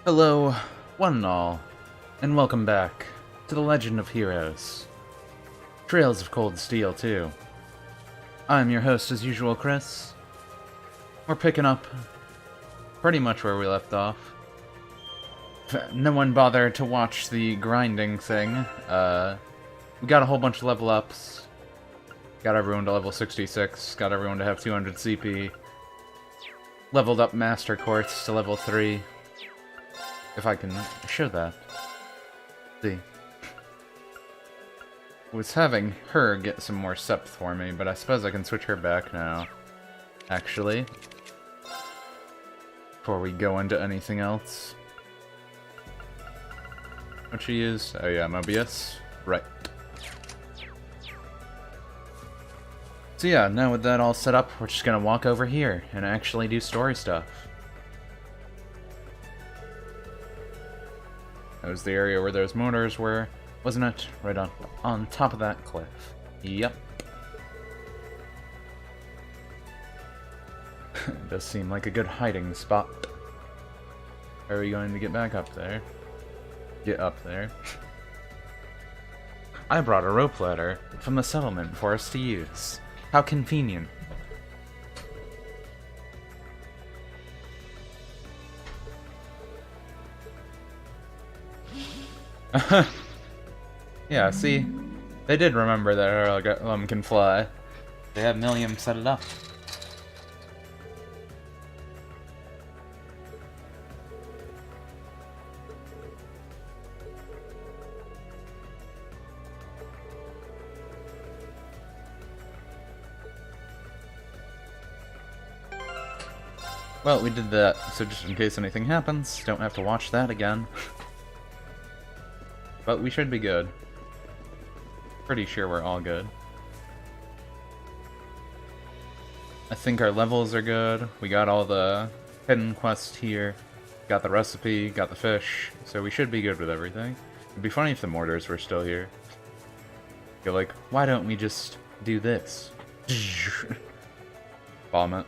Hello, one and all, and welcome back to The Legend of Heroes. Trails of Cold Steel 2. I'm your host as usual, Chris. We're picking up pretty much where we left off. No one bothered to watch the grinding thing. We got a whole bunch of level ups. Got everyone to level 66, got everyone to have 200 CP. Leveled up Master Quartz to level 3. If I can show that. See. Was having her get some more Sept for me, but I suppose I can switch her back now. Actually. Before we go into anything else. What'd she use? Oh yeah, Mobius. Right. So yeah, now with that all set up, we're just gonna walk over here and actually do story stuff. That was the area where those motors were, wasn't it? Right on top of that cliff. Yep. It does seem like a good hiding spot. Are we going to get back up there? Get up there. I brought a rope ladder from the settlement for us to use. How convenient. Yeah, see? They did remember that Golem can fly. They had Millium set it up. Well, we did that, so just in case anything happens, don't have to watch that again. But we should be good. Pretty sure we're all good. I think our levels are good. We got all the hidden quests here. Got the recipe, got the fish, so we should be good with everything. It'd be funny if the mortars were still here. You're like, why don't we just do this? Bomb it.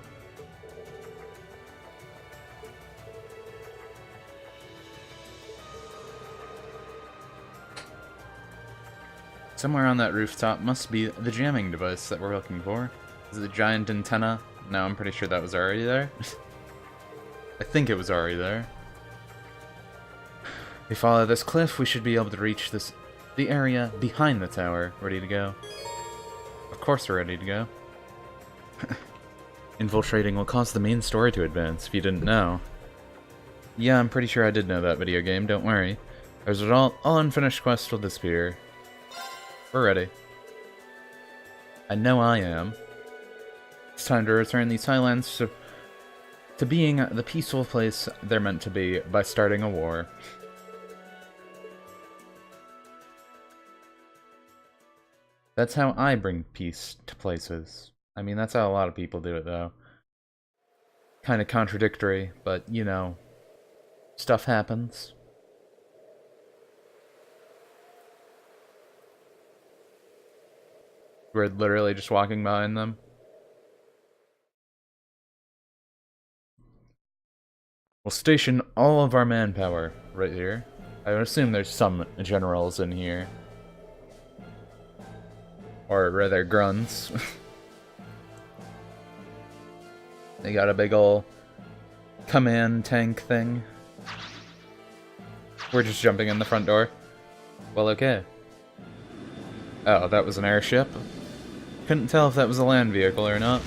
Somewhere on that rooftop must be the jamming device that we're looking for. Is it the giant antenna? No, I'm pretty sure that was already there. I think it was already there. If we follow this cliff, we should be able to reach the area behind the tower. Ready to go? Of course we're ready to go. Infiltrating will cause the main story to advance, if you didn't know. Yeah, I'm pretty sure I did know that video game, don't worry. There's all unfinished quests will disappear. We're ready. I know I am. It's time to return these highlands to being the peaceful place they're meant to be by starting a war. That's how I bring peace to places. I mean, that's how a lot of people do it, though. Kind of contradictory, but, you know, stuff happens. We're literally just walking behind them. We'll station all of our manpower right here. I would assume there's some generals in here. Or rather, grunts. They got a big ol' command tank thing. We're just jumping in the front door. Well, okay. Oh, that was an airship? Couldn't tell if that was a land vehicle or not.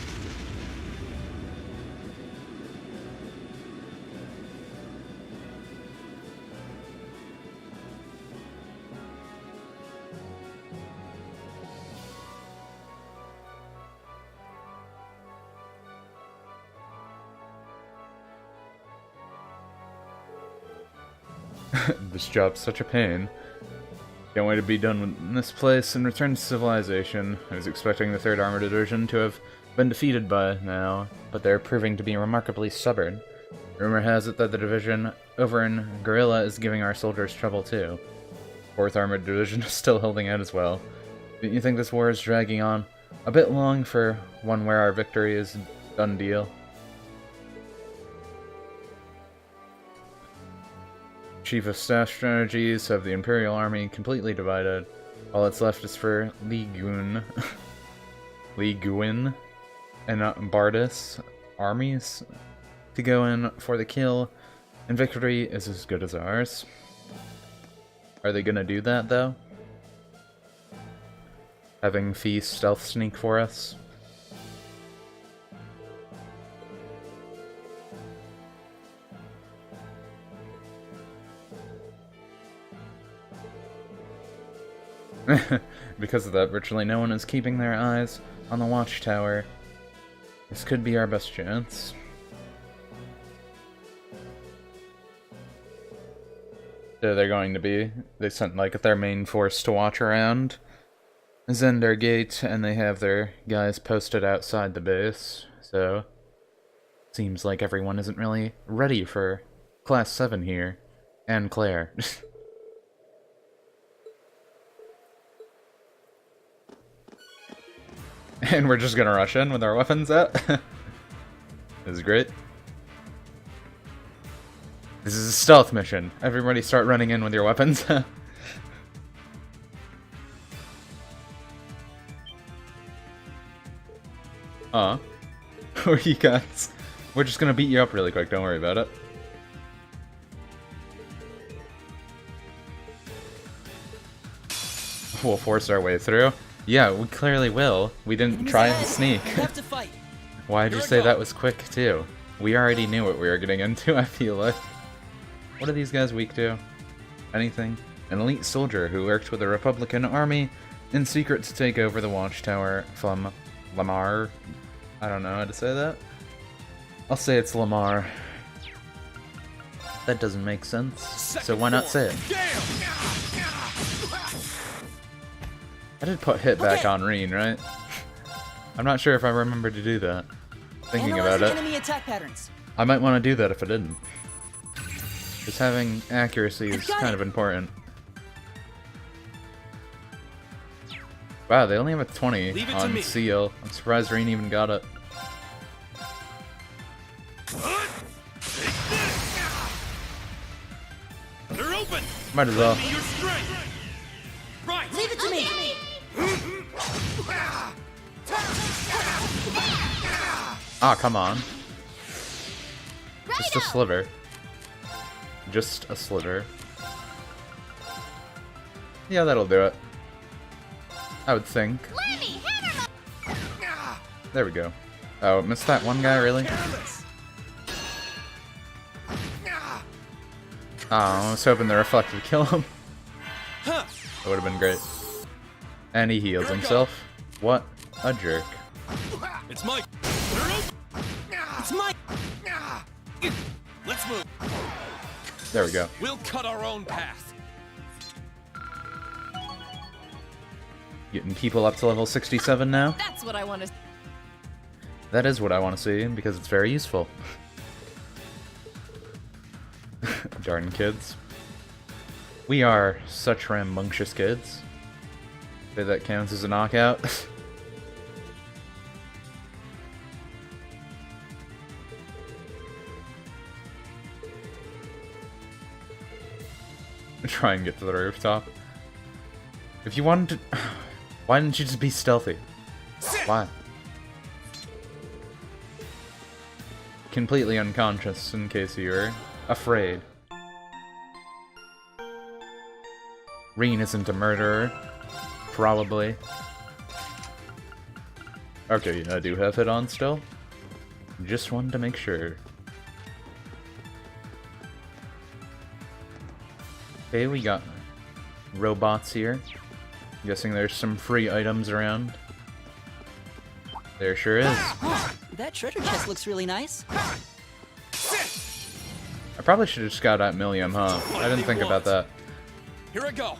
This job's such a pain. Can't wait to be done with this place and return to civilization. I was expecting the 3rd Armored Division to have been defeated by now, but they're proving to be remarkably stubborn. Rumor has it that the division over in Guerrilla is giving our soldiers trouble too. 4th Armored Division is still holding out as well. Don't you think this war is dragging on a bit long for one where our victory is done deal? Chief of Staff strategies have the Imperial Army completely divided. All that's left is for Li Guin and Bardus armies to go in for the kill, and victory is as good as ours. Are they gonna do that, though? Having Feast stealth sneak for us? Because of that, virtually no one is keeping their eyes on the watchtower. This could be our best chance. So they're going to be. They sent like their main force to watch around Zender Gate, and they have their guys posted outside the base. So seems like everyone isn't really ready for Class 7 here. And Claire. And we're just gonna rush in with our weapons out. This is great. This is a stealth mission. Everybody start running in with your weapons. Where you guys? We're just gonna beat you up really quick, don't worry about it. We'll force our way through. Yeah, we clearly will. We didn't try and sneak. Why'd you say that was quick, too? We already knew what we were getting into, I feel like. What are these guys weak to? Anything? An elite soldier who worked with the Republican army in secret to take over the watchtower from Lamar. I don't know how to say that. I'll say it's Lamar. That doesn't make sense, so why not say it? I did put hit back on Reen, right? I'm not sure if I remember to do that. Thinking about it. Enemy attack patterns. I might want to do that if I didn't. Just having accuracy is kind of important. Wow, they only have a 20 on Seal. I'm surprised Reen even got it. They're open. Might as well. Right. Leave it to me. Ah, come on. Just a sliver. Just a sliver. Yeah, that'll do it. I would think. There we go. Oh, missed that one guy, really? Oh, I was hoping the reflect would kill him. That would have been great. And he heals himself. What a jerk. It's Mike. It's Mike. Let's move. There we go. We'll cut our own path. Getting people up to level 67 now. That's what I want to. That is what I want to see, because it's very useful. Darn kids. We are such rambunctious kids. Say that counts as a knockout. Try and get to the rooftop. If you wanted to... Why didn't you just be stealthy? Why? Completely unconscious, in case you were afraid. Reen isn't a murderer. Probably. Okay, I do have it on still. Just wanted to make sure. Okay, we got robots here. I'm guessing there's some free items around. There sure is. That treasure chest looks really nice. I probably should have just got at Millium, huh? I didn't think about that. Here I go.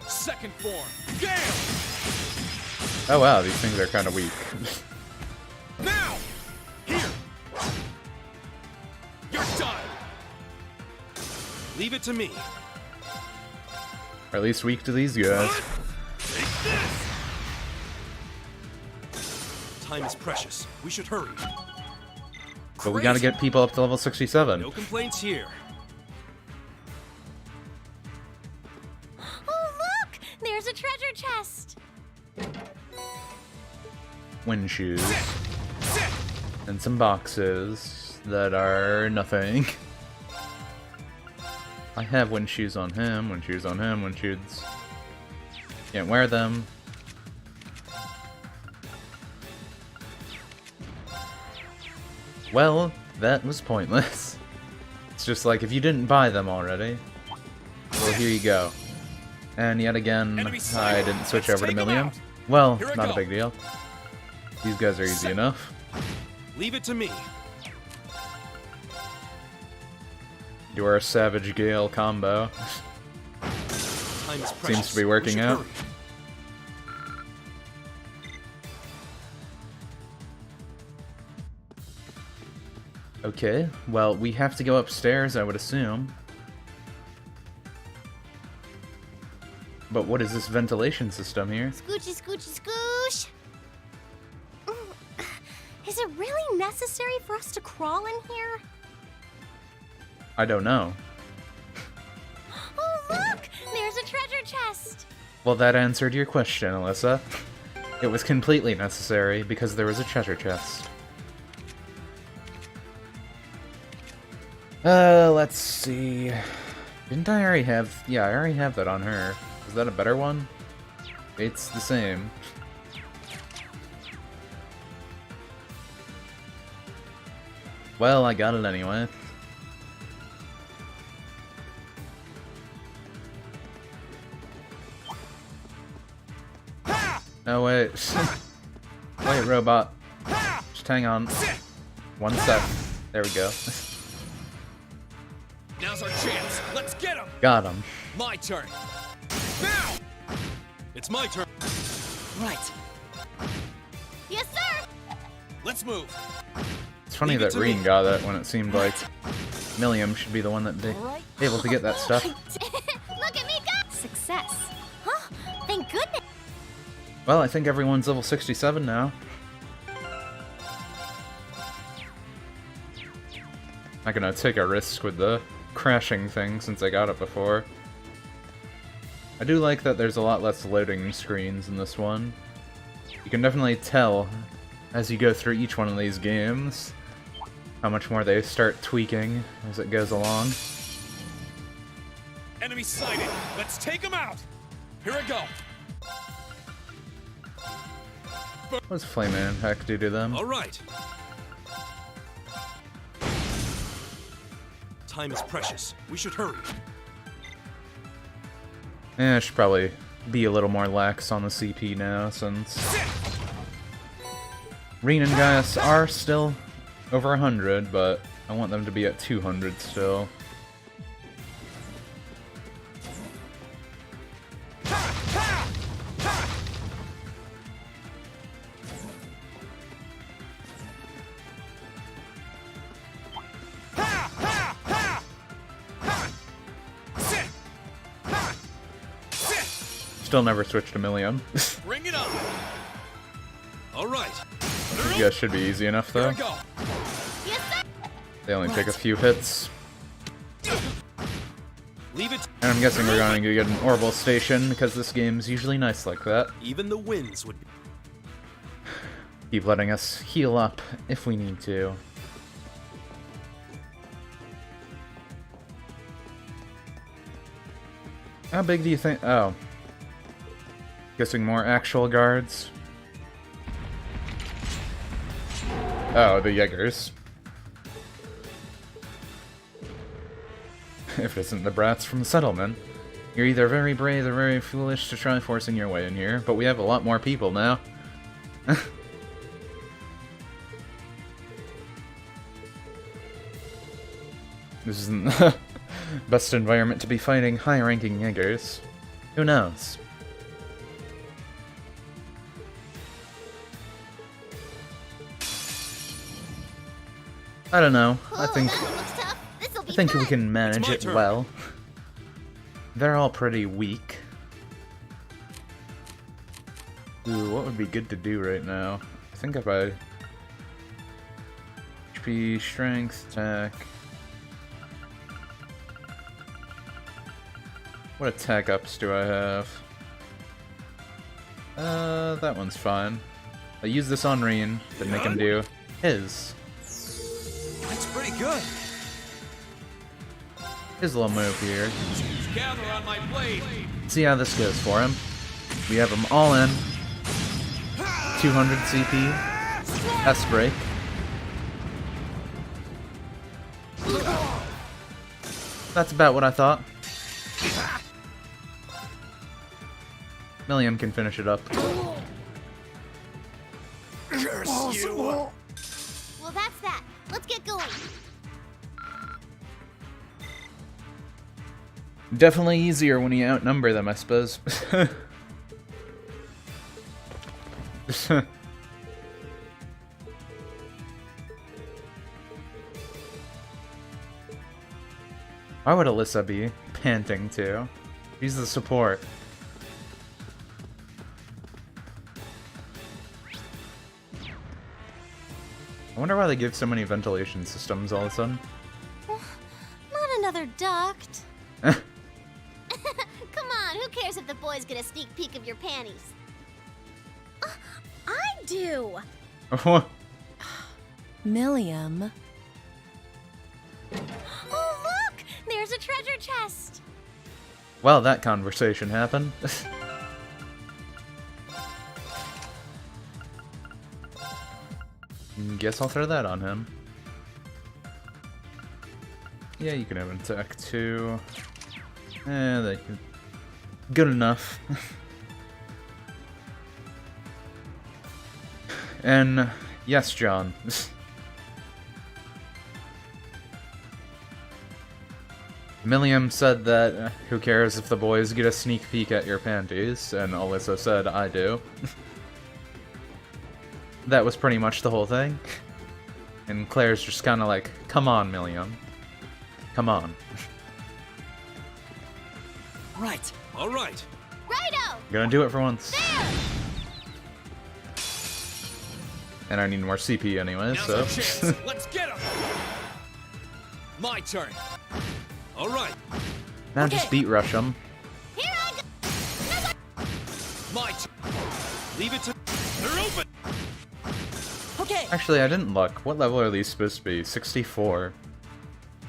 Second form. Damn! Oh wow, these things are kind of weak. Now! Here! You're done! Leave it to me. Or at least weak to these guys. Take this! Time is precious. We should hurry. But we gotta get people up to level 67. No complaints here. Oh, look! There's a treasure chest! Wind shoes. Sit. And some boxes that are nothing. I have wind shoes on him, wind shoes on him, wind shoes. Can't wear them. Well, that was pointless. It's just like, if you didn't buy them already, well, here you go. And yet again, Enemy I sighted. didn't switch Let's over to take 'em Millium. out. Well, Here I not a go. big deal. These guys are easy enough. Leave it to me. Do our Savage Gale combo. Time is precious. Seems to be We working should out. hurry. Okay, well, we have to go upstairs, I would assume. But what is this ventilation system here? Scoochy, scoochy, scoosh! Is it really necessary for us to crawl in here? I don't know. Oh, look! There's a treasure chest! Well, that answered your question, Alyssa. It was completely necessary because there was a treasure chest. Let's see. Didn't I already have... Yeah, I already have that on her. Is that a better one? It's the same. Well, I got it anyway. Oh, wait. Wait, robot. Just hang on. One sec. There we go. Now's our chance. Let's get him. Got him. My turn. Now. It's my turn. Right. Yes, sir! Let's move. It's funny Leave it that to Reen me. got it when it seemed like Millium should be the one that'd be Alright. able to get that stuff. Look at me go! Success. Huh? Thank goodness. Well, I think everyone's level 67 now. Not gonna take a risk with the crashing thing since I got it before. I do like that there's a lot less loading screens in this one. You can definitely tell as you go through each one of these games how much more they start tweaking as it goes along. Enemy sighted. Let's take him out. Here I go. What does Flame Impact do to them? All right. Time is precious. We should hurry. I should probably be a little more lax on the CP now, since Reen and Gaius are still over 100, but I want them to be at 200 still. Still never switched to Millium. Bring it on. All right. These guys should be easy enough, Here though. I go. Yes, sir! They only take a few hits. Leave it. And I'm guessing we're going to get an Orbital Station, because this game's usually nice like that. Even the winds would. Keep letting us heal up if we need to. How big do you think? Oh. Guessing more actual guards. Oh, the Jaegers. If it isn't the brats from the settlement. You're either very brave or very foolish to try forcing your way in here, but we have a lot more people now. This isn't the best environment to be fighting high-ranking Jaegers. Who knows? I don't know. I think That one looks tough. This'll be I think we fun. can manage my it turn. well. They're all pretty weak. Ooh, what would be good to do right now? I think if I should HP, strength, attack. What attack ups do I have? That one's fine. I use this on Reen to make him do his. That's pretty good. His little move here. Gather on my blade. See how this goes for him. We have him all in. 200 CP. S-break. That's about what I thought. Milliam can finish it up. Curse you. Well, that's that. Let's get going. Definitely easier when you outnumber them, I suppose. Why would Alyssa be panting too? She's the support. I wonder why they give so many ventilation systems all of a sudden. Not another duct. Come on, who cares if the boys get a sneak peek of your panties? I do. Milliam. Oh, look! There's a treasure chest. Well, that conversation happened. Guess I'll throw that on him. Yeah, you can have an attack too. Good enough. And yes, John. Milliam said that who cares if the boys get a sneak peek at your panties, and Alyssa said I do. That was pretty much the whole thing. And Claire's just kind of like, come on, Milliam. Come on. Right. All right. Righto! Gonna do it for once. There! And I need more CP anyway, Now's so. our chance. Let's get him. My turn. All right. Now just beat rush them. Here I go! My turn. Leave it to. They're open. Okay. Actually, I didn't look. What level are these supposed to be? 64.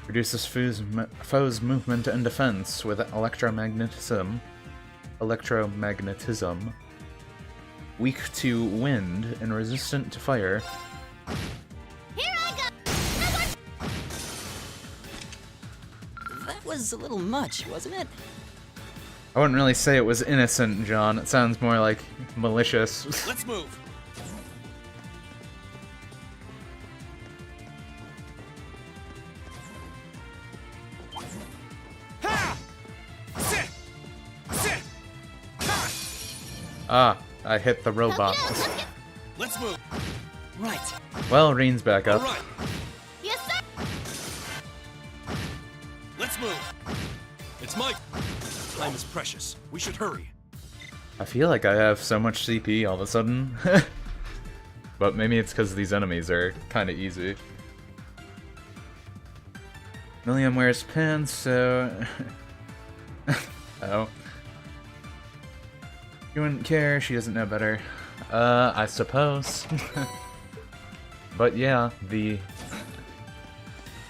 Reduces foe's movement and defense with electromagnetism. Electromagnetism. Weak to wind and resistant to fire. Here I go! That was a little much, wasn't it? I wouldn't really say it was innocent, John. It sounds more like malicious. Let's move. Ha! Sit! Sit! Ha! Ah, I hit the robot. Let's move. Right. Well, Reen's back All up. right. Yes, sir! Let's move. It's my time is precious. We should hurry. I feel like I have so much CP all of a sudden. But maybe it's because these enemies are kind of easy. Milliam wears pants, so... Oh. You wouldn't care, she doesn't know better. I suppose. But yeah, the...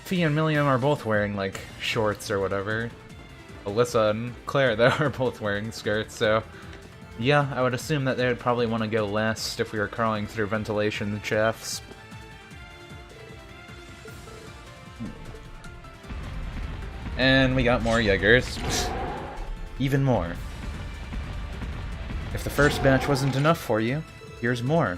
Fee and Milliam are both wearing, like, shorts or whatever. Alyssa and Claire, they are both wearing skirts, so... Yeah, I would assume that they would probably want to go last if we were crawling through ventilation shafts. And we got more Jaegers. Even more. If the first batch wasn't enough for you, here's more.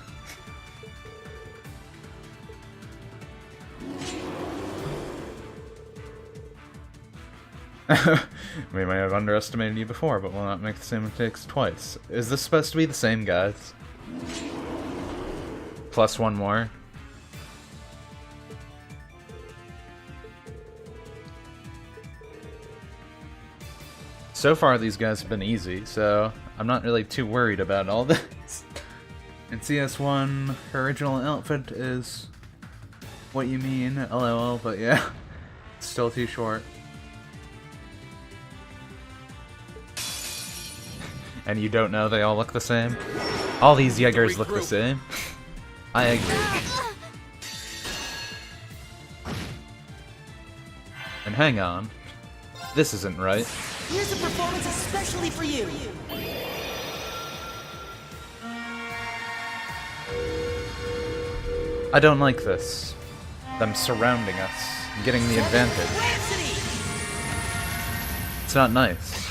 We may have underestimated you before, but will not make the same mistakes twice. Is this supposed to be the same guys? Plus one more. So far, these guys have been easy, so I'm not really too worried about all this. In CS1, her original outfit is what you mean, lol, but yeah. Still too short. And you don't know they all look the same? All these Jaegers look the same. I agree. And hang on. This isn't right. Here's a performance especially for you. I don't like this. Them surrounding us, getting the advantage. Rhapsody! It's not nice.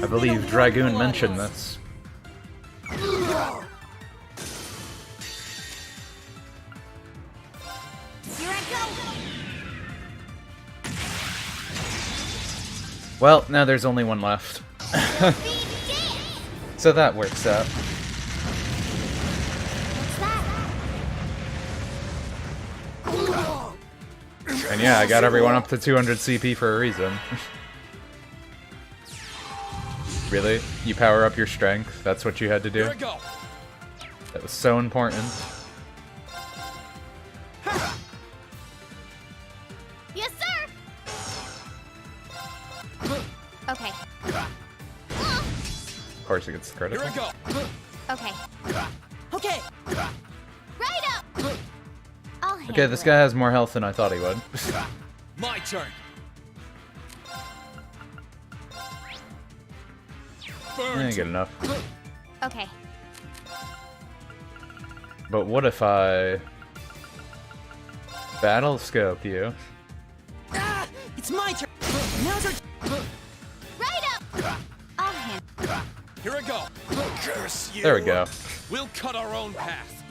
I believe Dragoon mentioned this. Here I go. Well, now there's only one left. So that works out. And yeah, I got everyone up to 200 CP for a reason. Really? You power up your strength? That's what you had to do? Here I go. That was so important. Yes, sir. Okay. Of course it gets critical. Here I go. Okay. Okay. Right up. I'll handle Okay, this it. guy has more health than I thought he would. My turn. Yeah, good enough. Okay. But what if I... battle scope you? Ah, it's my turn. Now's our Right up. I'll handle. Here I go. Curse you. There we go. We'll cut our own path.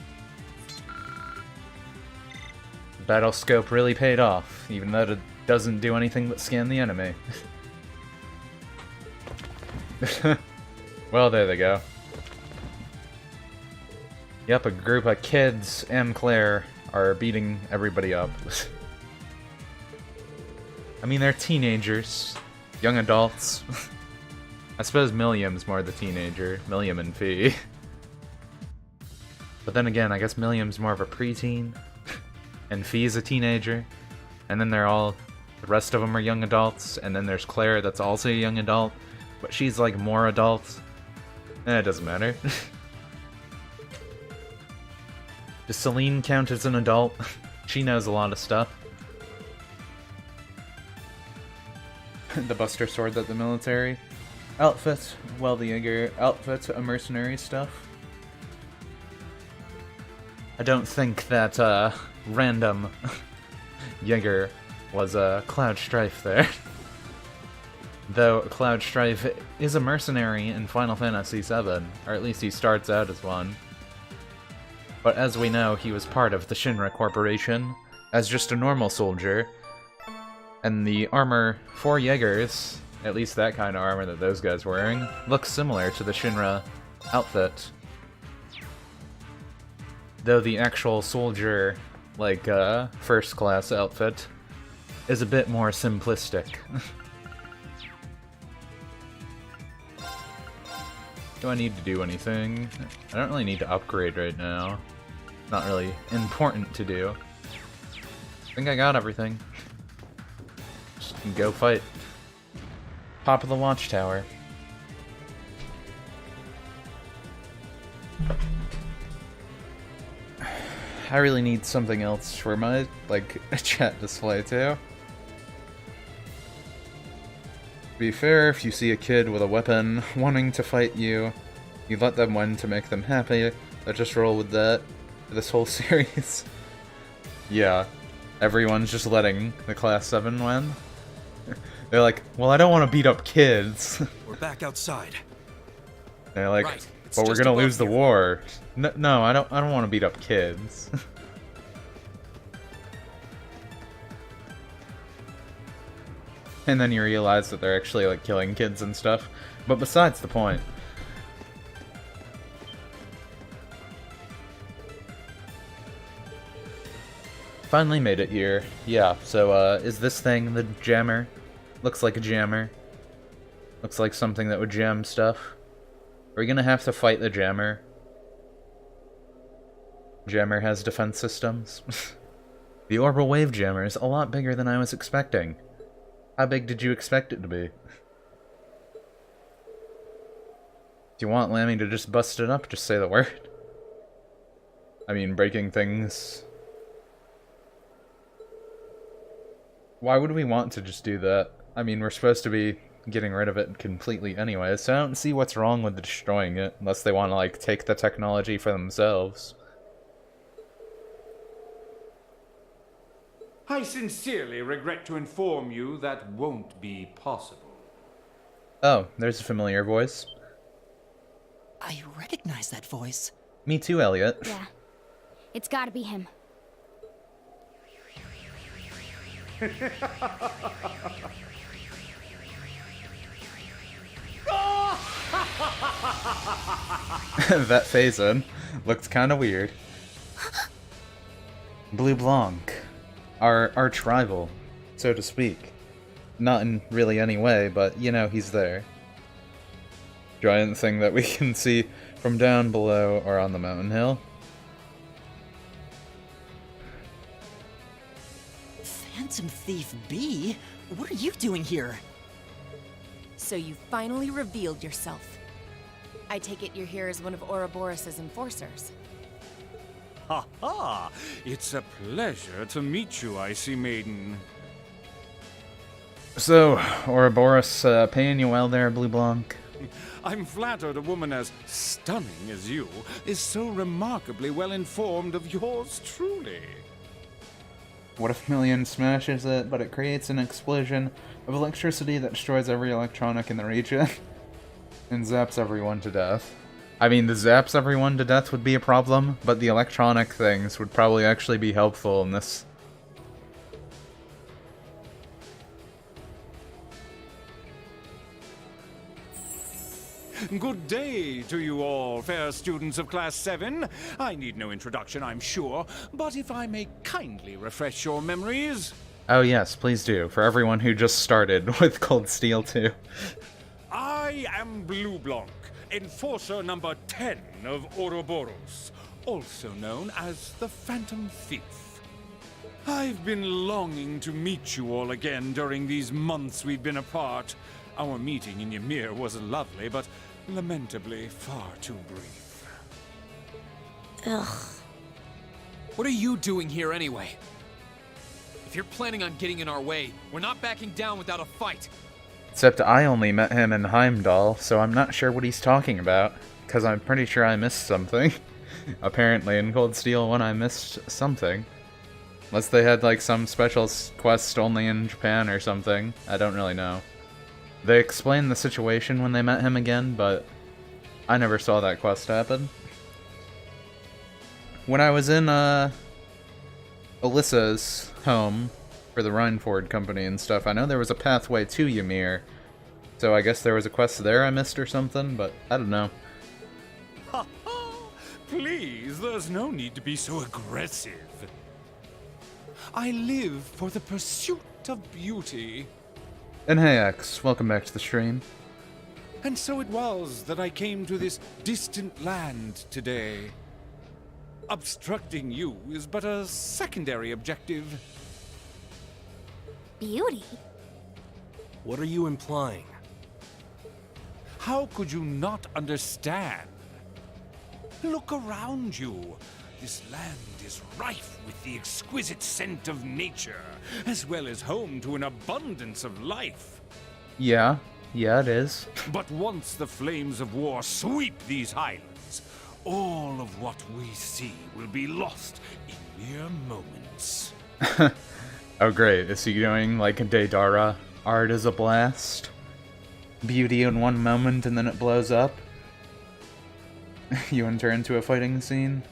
Battle scope really paid off, even though it doesn't do anything but scan the enemy. Well, there they go. Yep, a group of kids and Claire are beating everybody up. I mean, they're teenagers. Young adults. I suppose Milliam's more the teenager. Milliam and Fee. But then again, I guess Milliam's more of a preteen. And Fee's a teenager. And then they're all... the rest of them are young adults. And then there's Claire that's also a young adult. But she's like more adult. It doesn't matter. Does Celine count as an adult? She knows a lot of stuff. The Buster Sword that the military outfit, well, the Jaeger outfit, a mercenary stuff. I don't think that random Jaeger was a Cloud Strife there. Though Cloud Strife is a mercenary in Final Fantasy VII, or at least he starts out as one. But as we know, he was part of the Shinra Corporation as just a normal soldier, and the armor for Jaegers, at least that kind of armor that those guys were wearing, looks similar to the Shinra outfit. Though the actual soldier, like, first class outfit is a bit more simplistic. Do I need to do anything? I don't really need to upgrade right now. Not really important to do. I think I got everything. Just go fight. Top of the watchtower. I really need something else for my, like, chat display too. To be fair, if you see a kid with a weapon wanting to fight you, you let them win to make them happy. Let's just roll with that for this whole series. Yeah, everyone's just letting the Class 7 win. They're like, well, I don't want to beat up kids. We're back outside. They're like, Right, it's but we're just gonna above lose the here. war. No, I don't want to beat up kids. And then you realize that they're actually like killing kids and stuff. But besides the point. Finally made it here. Yeah, so is this thing the jammer? Looks like a jammer. Looks like something that would jam stuff. Are we gonna have to fight the jammer? Jammer has defense systems. The Orbital Wave Jammer is a lot bigger than I was expecting. How big did you expect it to be? Do you want Lammy to just bust it up? Just say the word. I mean, breaking things. Why would we want to just do that? I mean, we're supposed to be getting rid of it completely anyway, so I don't see what's wrong with destroying it, unless they want to, like, take the technology for themselves. I sincerely regret to inform you that won't be possible. Oh, there's a familiar voice. I recognize that voice. Me too, Elliot. Yeah. It's gotta be him. That phase-in looks kind of weird. Blue Blanc. Our arch-rival, so to speak. Not in really any way, but, you know, he's there. Giant thing that we can see from down below or on the mountain hill. Phantom Thief B? What are you doing here? So you finally revealed yourself. I take it you're here as one of Ouroboros' enforcers. Ha ha! It's a pleasure to meet you, Icy Maiden. So, Ouroboros paying you well there, Blue Blanc? I'm flattered a woman as stunning as you is so remarkably well informed of yours truly. What if Million smashes it, but it creates an explosion of electricity that destroys every electronic in the region and zaps everyone to death? I mean, the zaps everyone to death would be a problem, but the electronic things would probably actually be helpful in this. Good day to you all, fair students of Class 7. I need no introduction, I'm sure, but if I may kindly refresh your memories... Oh yes, please do, for everyone who just started with Cold Steel 2. I am Blue Blanc, Enforcer number 10 of Ouroboros, also known as the Phantom Thief. I've been longing to meet you all again during these months we've been apart. Our meeting in Ymir was lovely, but lamentably far too brief. Ugh. What are you doing here anyway? If you're planning on getting in our way, we're not backing down without a fight. Except I only met him in Heimdall, so I'm not sure what he's talking about, because I'm pretty sure I missed something. Apparently in Cold Steel 1 I missed something. Unless they had like some special quest only in Japan or something, I don't really know. They explained the situation when they met him again, but I never saw that quest happen. When I was in Alyssa's home for the Rhineford company and stuff, I know there was a pathway to Ymir, so I guess there was a quest there I missed or something, but I don't know. Ha ha! Please, there's no need to be so aggressive. I live for the pursuit of beauty. And hey X, welcome back to the stream. And so it was that I came to this distant land today. Obstructing you is but a secondary objective. Beauty? What are you implying? How could you not understand? Look around you. This land is rife with the exquisite scent of nature, as well as home to an abundance of life. Yeah it is. But once the flames of war sweep these highlands, all of what we see will be lost in mere moments. Oh great, is he doing like a Daedara? Art is a blast. Beauty in one moment and then it blows up. You enter into a fighting scene?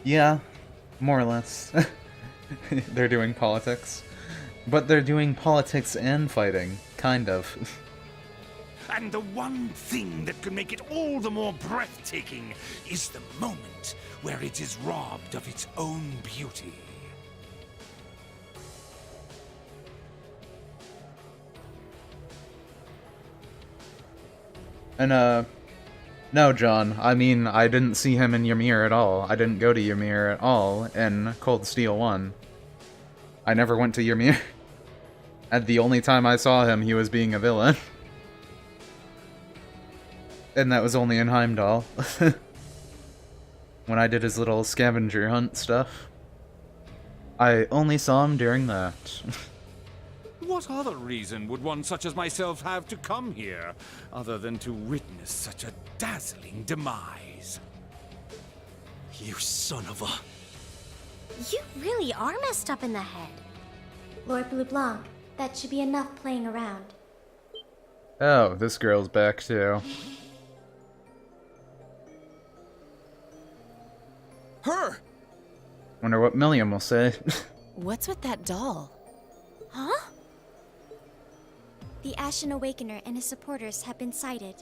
Yeah, more or less. They're doing politics. But they're doing politics and fighting, kind of. And the one thing that can make it all the more breathtaking is the moment where it is robbed of its own beauty. And No, John. I mean, I didn't see him in Ymir at all. I didn't go to Ymir at all in Cold Steel 1. I never went to Ymir. And the only time I saw him, he was being a villain. And that was only in Heimdall. When I did his little scavenger hunt stuff. I only saw him during that. What other reason would one such as myself have to come here, other than to witness such a dazzling demise? You son of a... You really are messed up in the head. Lord Blue Blanc, that should be enough playing around. Oh, this girl's back too. Her! Wonder what Milliam will say. What's with that doll? Huh? The Ashen Awakener and his supporters have been sighted.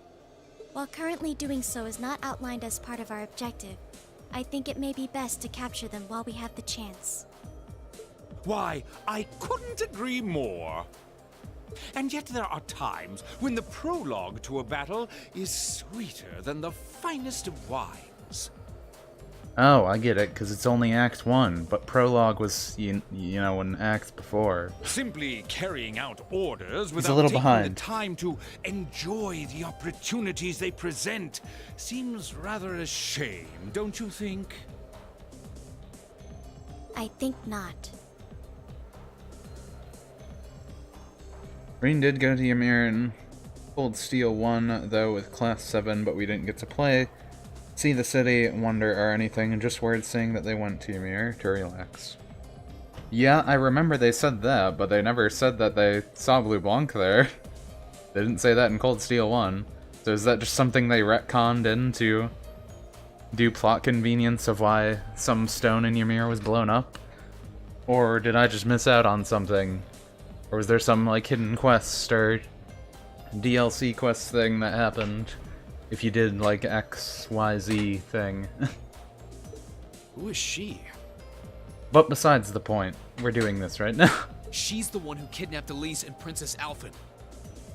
While currently doing so is not outlined as part of our objective, I think it may be best to capture them while we have the chance. Why, I couldn't agree more. And yet there are times when the prologue to a battle is sweeter than the finest of wines. Oh, I get it, because it's only Act 1, but Prologue was, you know, an act before. Simply carrying out orders a without little taking behind. the time to enjoy the opportunities they present seems rather a shame, don't you think? I think not. Green did go to Ymir in Cold Steel 1, though, with Class 7, but we didn't get to play. See the city, wonder or anything, just words saying that they went to Ymir to relax. Yeah, I remember they said that, but they never said that they saw Blue Blanc there. They didn't say that in Cold Steel 1. So is that just something they retconned in to do plot convenience of why some stone in Ymir was blown up? Or did I just miss out on something? Or was there some, like, hidden quest or DLC quest thing that happened if you did, like, XYZ thing? Who is she? But besides the point, we're doing this right now. She's the one who kidnapped Elise and Princess Alphen.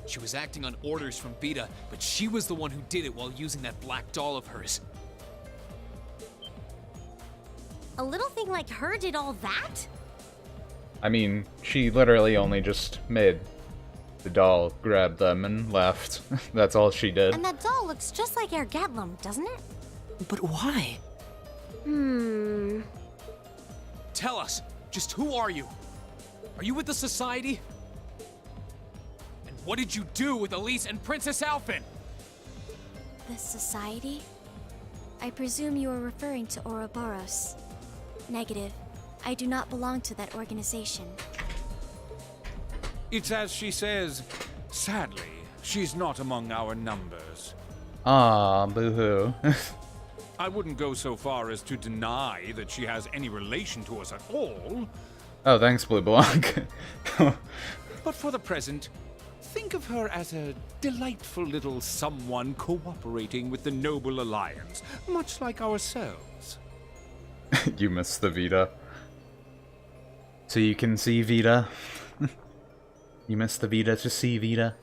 She was acting on orders from Vita, but she was the one who did it while using that black doll of hers. A little thing like her did all that? I mean, she literally only just made the doll grab them and left. That's all she did. And that doll looks just like Ergatlum, doesn't it? But why? Tell us, just who are you? Are you with the Society? And what did you do with Elise and Princess Alphen? The Society? I presume you are referring to Ouroboros. Negative. I do not belong to that organization. It's as she says, sadly, she's not among our numbers. Ah, boo-hoo. I wouldn't go so far as to deny that she has any relation to us at all, Oh, thanks, Blue Blanc. but for the present, think of her as a delightful little someone cooperating with the Noble Alliance, much like ourselves. You missed the Vita. So you can see Vita. You missed the Vita to see Vita.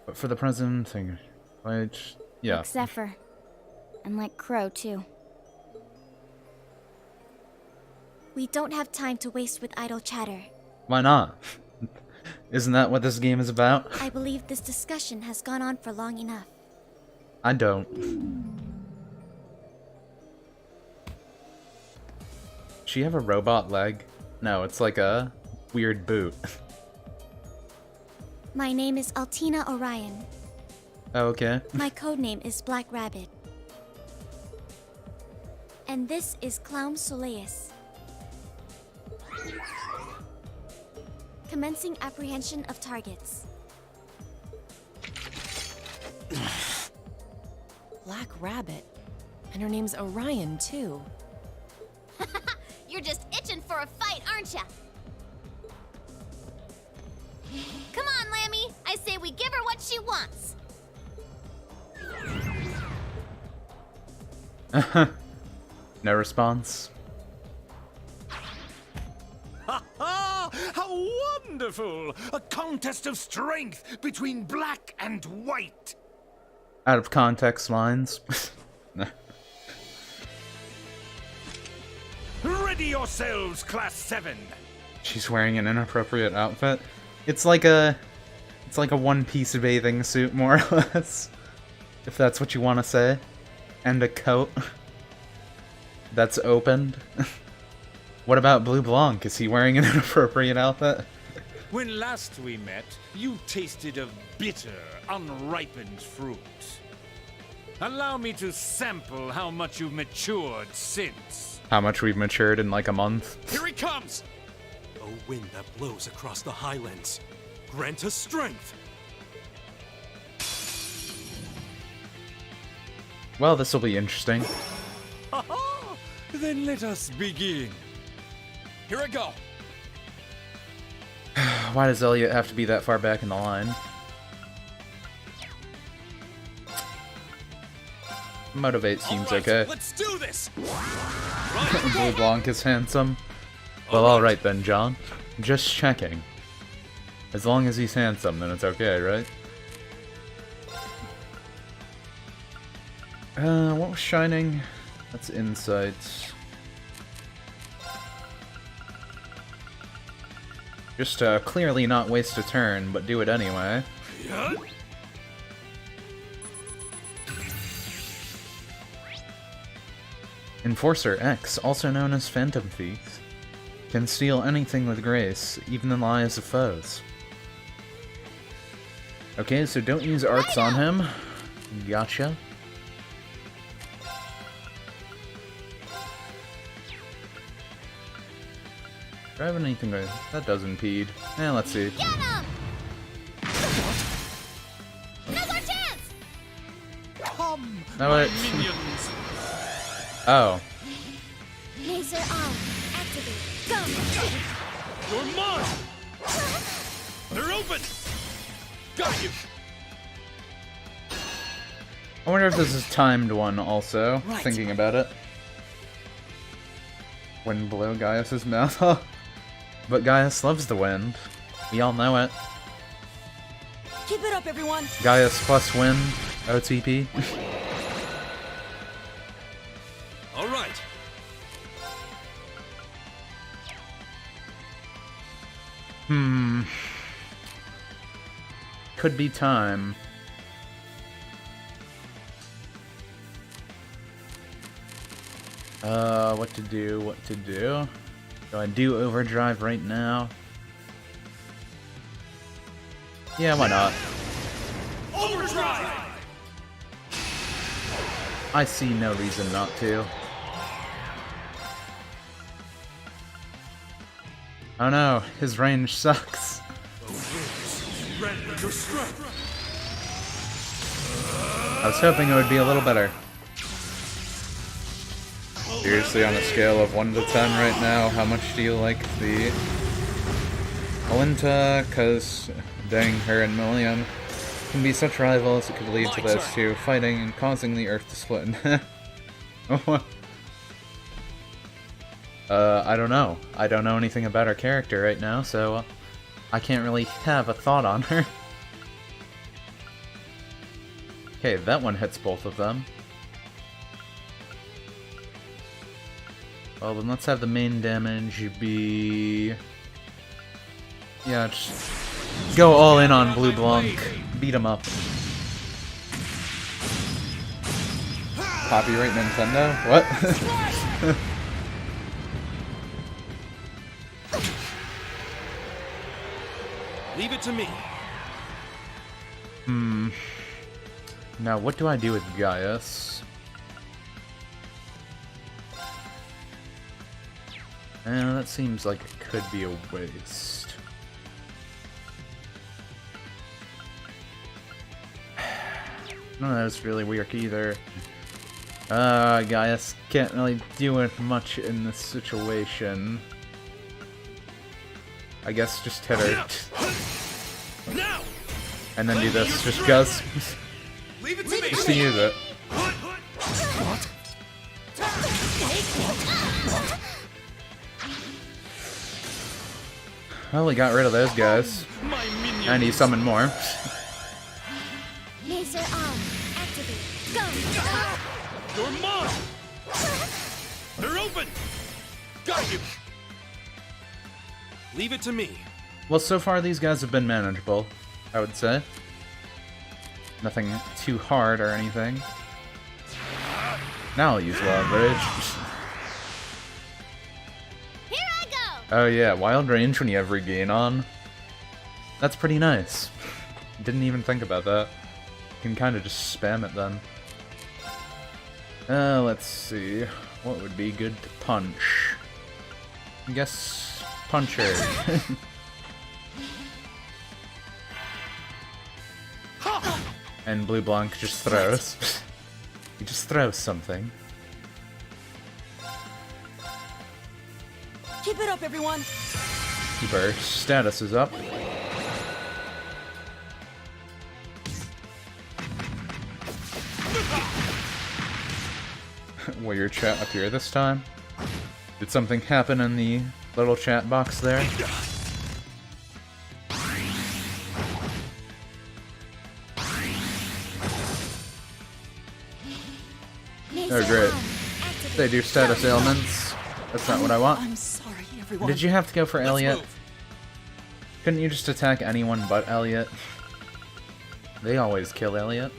But for the present thing, which, yeah. Like Zephyr. And like Crow, too. We don't have time to waste with idle chatter. Why not? Isn't that what this game is about? I believe this discussion has gone on for long enough. I don't. She have a robot leg? No, it's like a weird boot. My name is Altina Orion. Oh, okay. My codename is Black Rabbit. And this is Clown Soleus. Commencing apprehension of targets. Black Rabbit. And her name's Orion, too. You're just itching for a fight, aren't ya? Come on, Lammy. I say we give her what she wants. No response. Ha ha! How wonderful! A contest of strength between black and white! out of context lines. Ready yourselves, Class 7! She's wearing an inappropriate outfit. It's like a one-piece bathing suit, more or less. If that's what you want to say. And a coat that's opened. What about Blue Blanc? Is he wearing an inappropriate outfit? When last we met, you tasted of bitter, unripened fruit. Allow me to sample how much you've matured since. How much we've matured in like a month. Here he comes! A wind that blows across the highlands. Grant us strength! Well, this will be interesting. Ha-ha! Then let us begin. Here I go! Why does Elliot have to be that far back in the line? Motivate seems Alright, okay. Let's do this! Blue Blanc is handsome. Well, alright then, John. Just checking. As long as he's handsome, then it's okay, right? What was shining? That's insights. Just clearly not waste a turn, but do it anyway. Yeah. Enforcer X, also known as Phantom Thief, can steal anything with grace, even the lives of foes. Okay, so don't use arts on him. Gotcha. Do I have anything that does impede? Let's see. Get him! Now's our chance! Come, No, my wait. minions! Oh. Laser arm, activate. Go! You're mine! They're open! Got you! I wonder if this is timed one also, Right. thinking about it. Wind blow Gaius' mouth off. But Gaius loves the wind. We all know it. Keep it up, everyone. Gaius plus wind, OTP. All right. Could be time. What to do? Do I do overdrive right now? Yeah, why not? Overdrive! I see no reason not to. Oh no, his range sucks. Grant your strength! I was hoping it would be a little better. Seriously, on a scale of 1 to 10 right now, how much do you like the Alinta? Cause dang, her and Million can be such rivals, it could lead to those two fighting and causing the Earth to split in half. I don't know. I don't know anything about her character right now, so I can't really have a thought on her. Okay, that one hits both of them. Well, then let's have the main damage be... Yeah, just go all in on Blue Blanc. Beat him up. Copyright Nintendo? What? Leave it to me. Now, what do I do with Gaius? That seems like it could be a waste. None of that's really weak either. Gaius can't really do it much in this situation. I guess just hit her. Now! And then do this. Just Gus. Leave it to me! Just to use it. Well, we got rid of those guys. My minions! And he summoned more. Laser arm, activate. Go! You're mine! They're open! Got you! Leave it to me. Well, so far these guys have been manageable, I would say. Nothing too hard or anything. Now I'll use Wild Rage. Here I go! Oh yeah, Wild Range when you have Regain on. That's pretty nice. Didn't even think about that. You can kind of just spam it then. Let's see. What would be good to punch? I guess Puncher. And Blue Blanc just throws. He just throws something. Keep it up, everyone. Keep our statuses up. Will your chat appear this time? Did something happen in the little chat box there? Oh great. They do status ailments. That's not what I want. I'm sorry, everyone. Did you have to go for Elliot? Move. Couldn't you just attack anyone but Elliot? They always kill Elliot.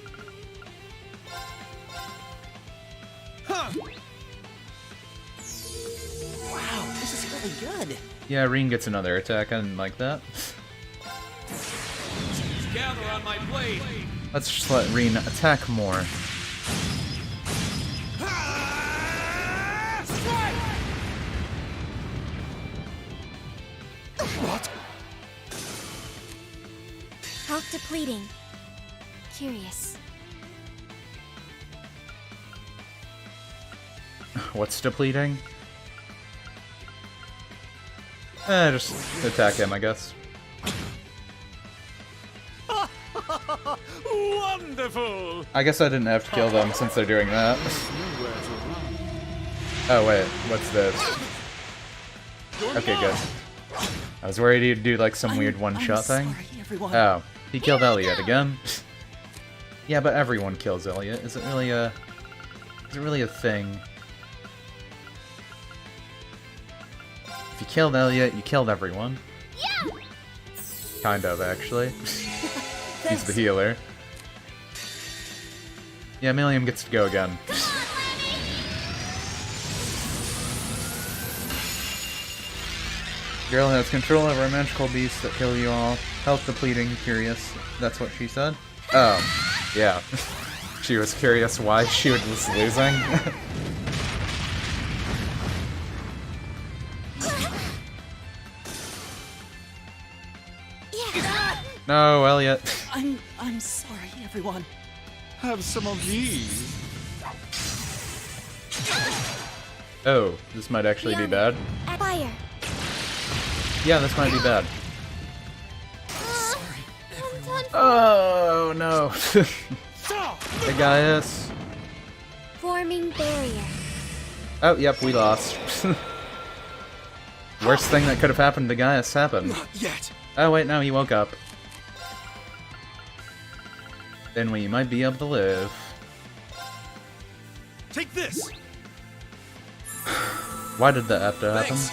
Wow, this is really good. Yeah, Reen gets another attack. I didn't like that. Gather on my blade. Let's just let Reen attack more. What? Health depleting. Curious. What's depleting? Just attack him, I guess. Wonderful! I guess I didn't have to kill them since they're doing that. Oh wait, what's this? Okay, good. I was worried he'd do like some weird one-shot thing. Sorry, everyone. Oh, he killed Elliot again. Yeah, but everyone kills Elliot. Is it really a thing? If you killed Elliot, you killed everyone. Yeah! Kind of, actually. He's the healer. Yeah, Milliam gets to go again. Girl has control over a magical beast that kill you all. Health depleting, curious. That's what she said? Oh, yeah. She was curious why she was losing. No, Elliot. I'm sorry, everyone. Have some of these. Oh, this might actually be bad. Fire. Yeah, this might be bad. Sorry, everyone. Oh, no. Hey, guys. Forming barrier. Oh, yep, we lost. Worst thing that could have happened to Gaius happened. Not yet. Oh, wait, no, he woke up. Then we might be able to live. Take this. Why did that have to happen? Thanks.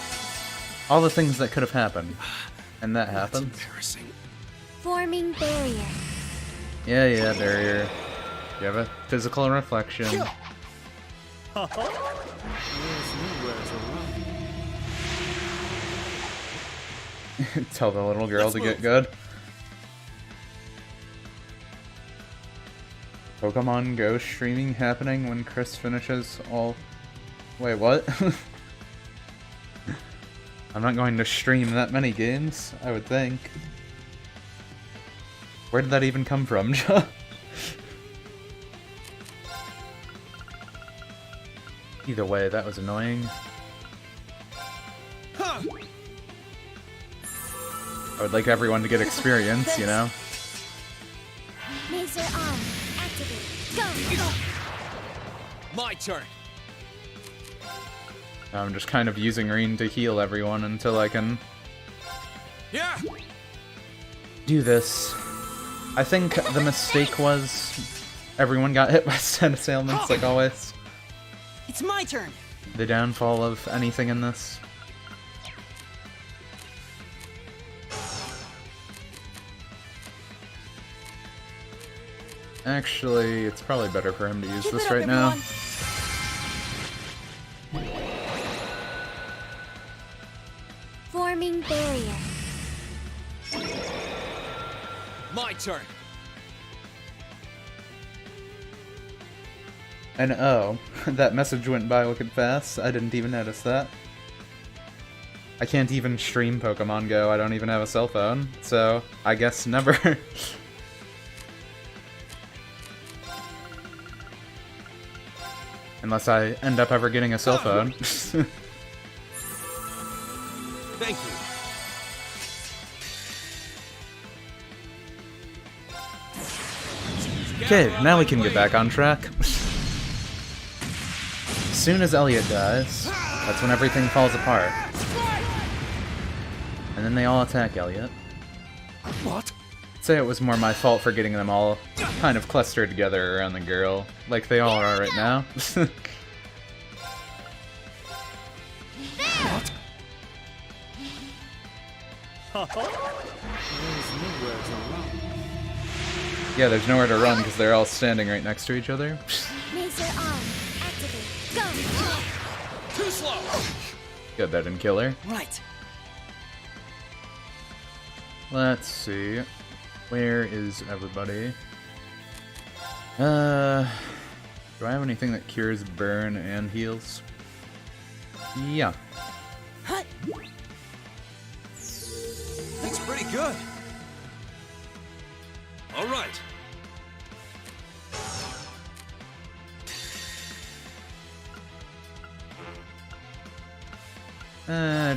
All the things that could have happened. And that That's happened. embarrassing. Forming barrier. Yeah, barrier. You have a physical reflection. There's nowhere to run. Tell the little girl Let's to get move. good. Pokemon Go streaming happening when Chris finishes all... Wait, what? I'm not going to stream that many games, I would think. Where did that even come from, Ja? Either way, that was annoying. Huh. I would like everyone to get experience, you know? Mazer on. Activate. Go! My turn. I'm just kind of using Reen to heal everyone until I can Yeah. do this. I think the mistake was everyone got hit by status ailments, like always. It's my turn. The downfall of anything in this. Actually, it's probably better for him to use Keep this it up, right now. everyone. Forming barrier. My turn. And oh, that message went by wicked fast. I didn't even notice that. I can't even stream Pokemon Go. I don't even have a cell phone, so I guess never. Unless I end up ever getting a cell phone. Thank you. Okay, now we can get back on track. As soon as Elliot dies, that's when everything falls apart. And then they all attack Elliot. What? I'd say it was more my fault for getting them all kind of clustered together around the girl, like they all are right now. Yeah, there's nowhere to run because they're all standing right next to each other. Laser arm. Activate. Go. Too slow. Good, that didn't kill her. Right. Let's see. Where is everybody? Do I have anything that cures burn and heals? Yeah. Hut. That's pretty good. All right.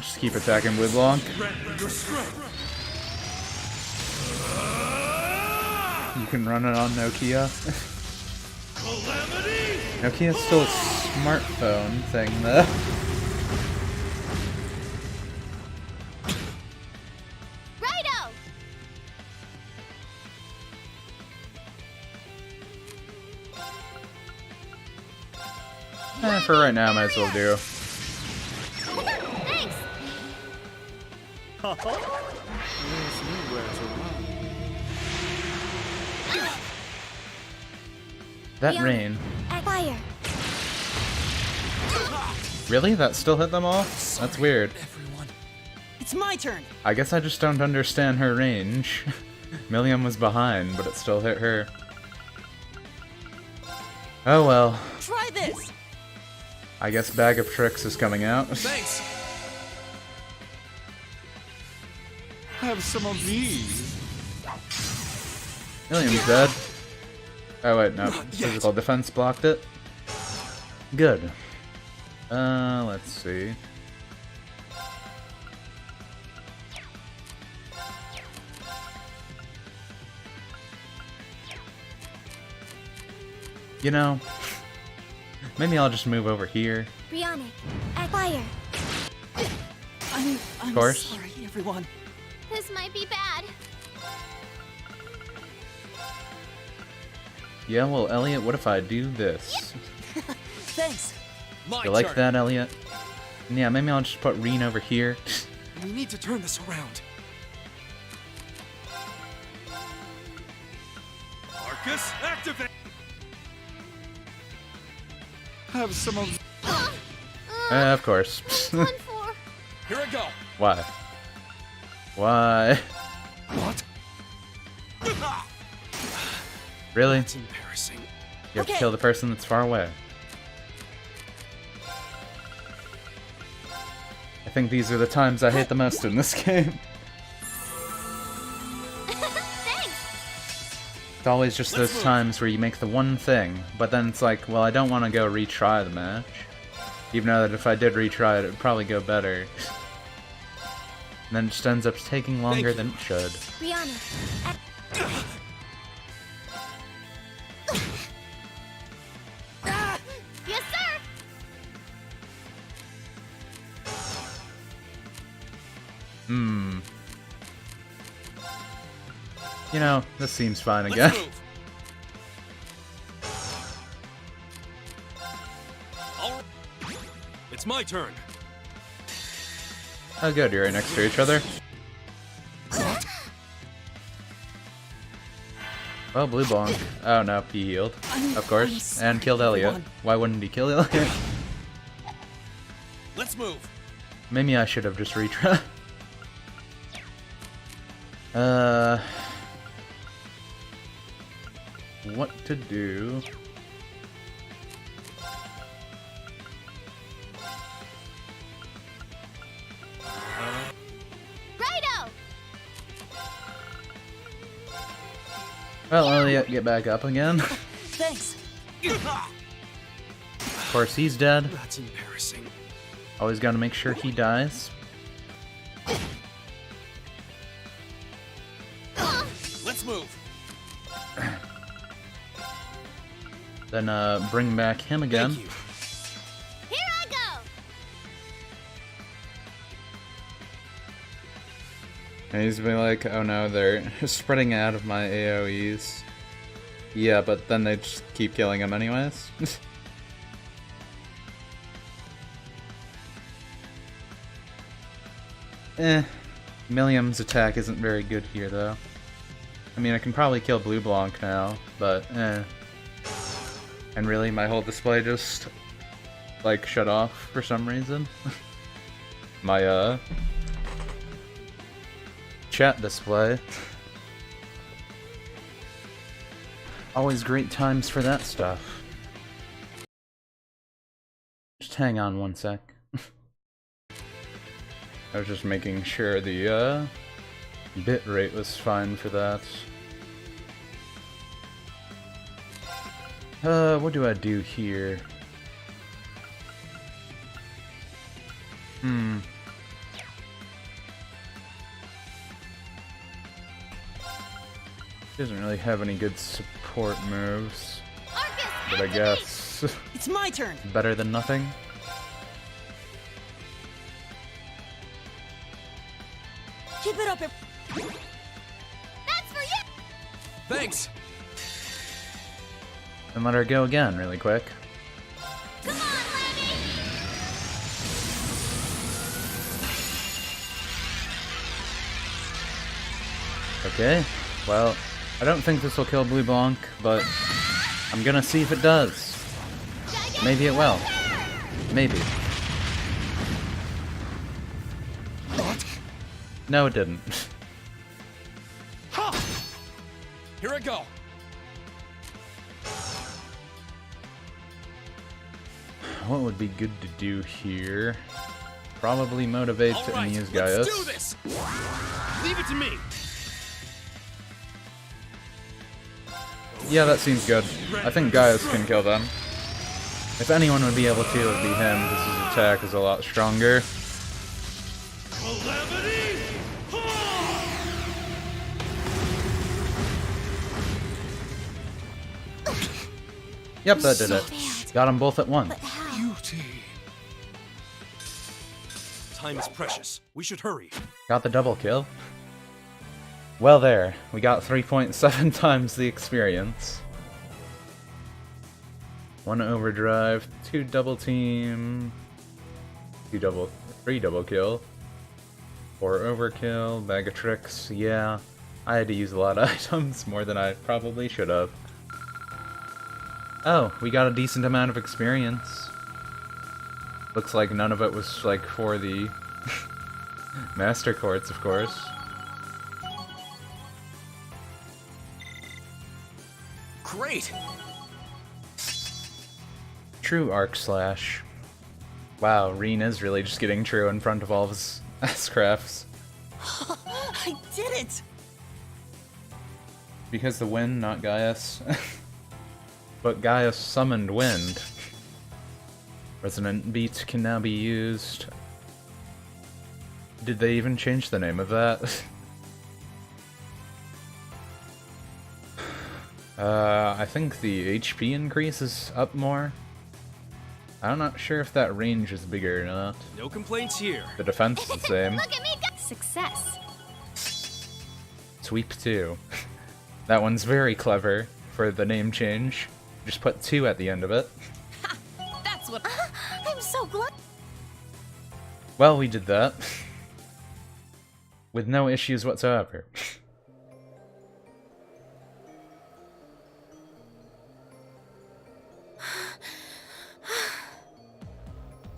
Just keep attacking Woodblanc. You can run it on Nokia. Nokia's still a smartphone thing, though. Righto! For right now, might as well do. Thanks! That rain. Fire. Really? That still hit them all? That's weird. Everyone. It's my turn. I guess I just don't understand her range. Milliam was behind, but it still hit her. Oh well. Try this. I guess Bag of Tricks is coming out. Thanks. Have some of these. Milliam's dead. Oh wait, no. Not yet. Physical defense blocked it. Good. Let's see. You know, maybe I'll just move over here. Bionic. Fire. I'm course. sorry, everyone. This might be bad. Yeah, well, Elliot, what if I do this? Thanks. My You like turn. that, Elliot? Yeah, maybe I'll just put Reen over here. We need to turn this around. Marcus, activate. Have some of. Of course. One for. Here I go. Why? Why? What? Really? It's embarrassing. You have to Okay. kill the person that's far away. I think these are the times I hate the most in this game. Thanks! It's always just those times where you make the one thing, but then it's like, well, I don't want to go retry the match. Even though that if I did retry it, it would probably go better. And then it just ends up taking longer you. than it should. Bionic. Yes, sir! You know, this seems fine again. Let's move. It's my turn. Oh good, you're right next to each other. Well, Blue Bonk. Oh no, he healed. Of course. And killed Elliot. Why wouldn't he kill Elliot? Let's move. Maybe I should have just retried. What to do? Righto! Well, Elliot, get back up again. Thanks. Of course, he's dead. That's embarrassing. Always gotta make sure he dies. Let's move. Then, bring back him again. Thank you. Here I go! And he's been like, oh no, they're spreading out of my AoEs. Yeah, but then they just keep killing him anyways. Milliam's attack isn't very good here though. I mean, I can probably kill Blue Blanc now, but And really, my whole display just, like, shut off for some reason. My, chat display. Always great times for that stuff. Just hang on one sec. I was just making sure the, bit rate was fine for that. What do I do here? Doesn't really have any good support moves, Arcus, but I activate! guess It's my turn. better than nothing. Keep it up. That's for you! Thanks! And let her go again really quick. Come on, Lemmy! Okay, well, I don't think this will kill Blue Blanc, but I'm gonna see if it does. Maybe it will. Maybe. No, it didn't. Here I go. What would be good to do here? Probably motivate All and right, use let's Gaius. do this. Leave it to me. Yeah, that seems good. I think Gaius can kill them. If anyone would be able to, it would be him, because his attack is a lot stronger. Calamity! Yep, that did it. Got them both at once. Beauty. Time is precious. We should hurry. Got the double kill. Well there, we got 3.7 times the experience. 1 overdrive, 2 double team, 3 double kill, 4 overkill, bag of tricks, yeah. I had to use a lot of items, more than I probably should have. Oh, we got a decent amount of experience. Looks like none of it was, like, for the Master Quartz, of course. Great! True Arc Slash. Wow, Reen is really just getting true in front of all of his S-crafts. I did it. Because the wind, not Gaius. But Gaius summoned wind. Resonant Beat can now be used. Did they even change the name of that? I think the HP increase is up more. I'm not sure if that range is bigger or not. No complaints here. The defense is the same. Look at me go! Success. Sweep 2. That one's very clever for the name change. Just put 2 at the end of it. That's what. I'm so glad. Well, we did that. With no issues whatsoever.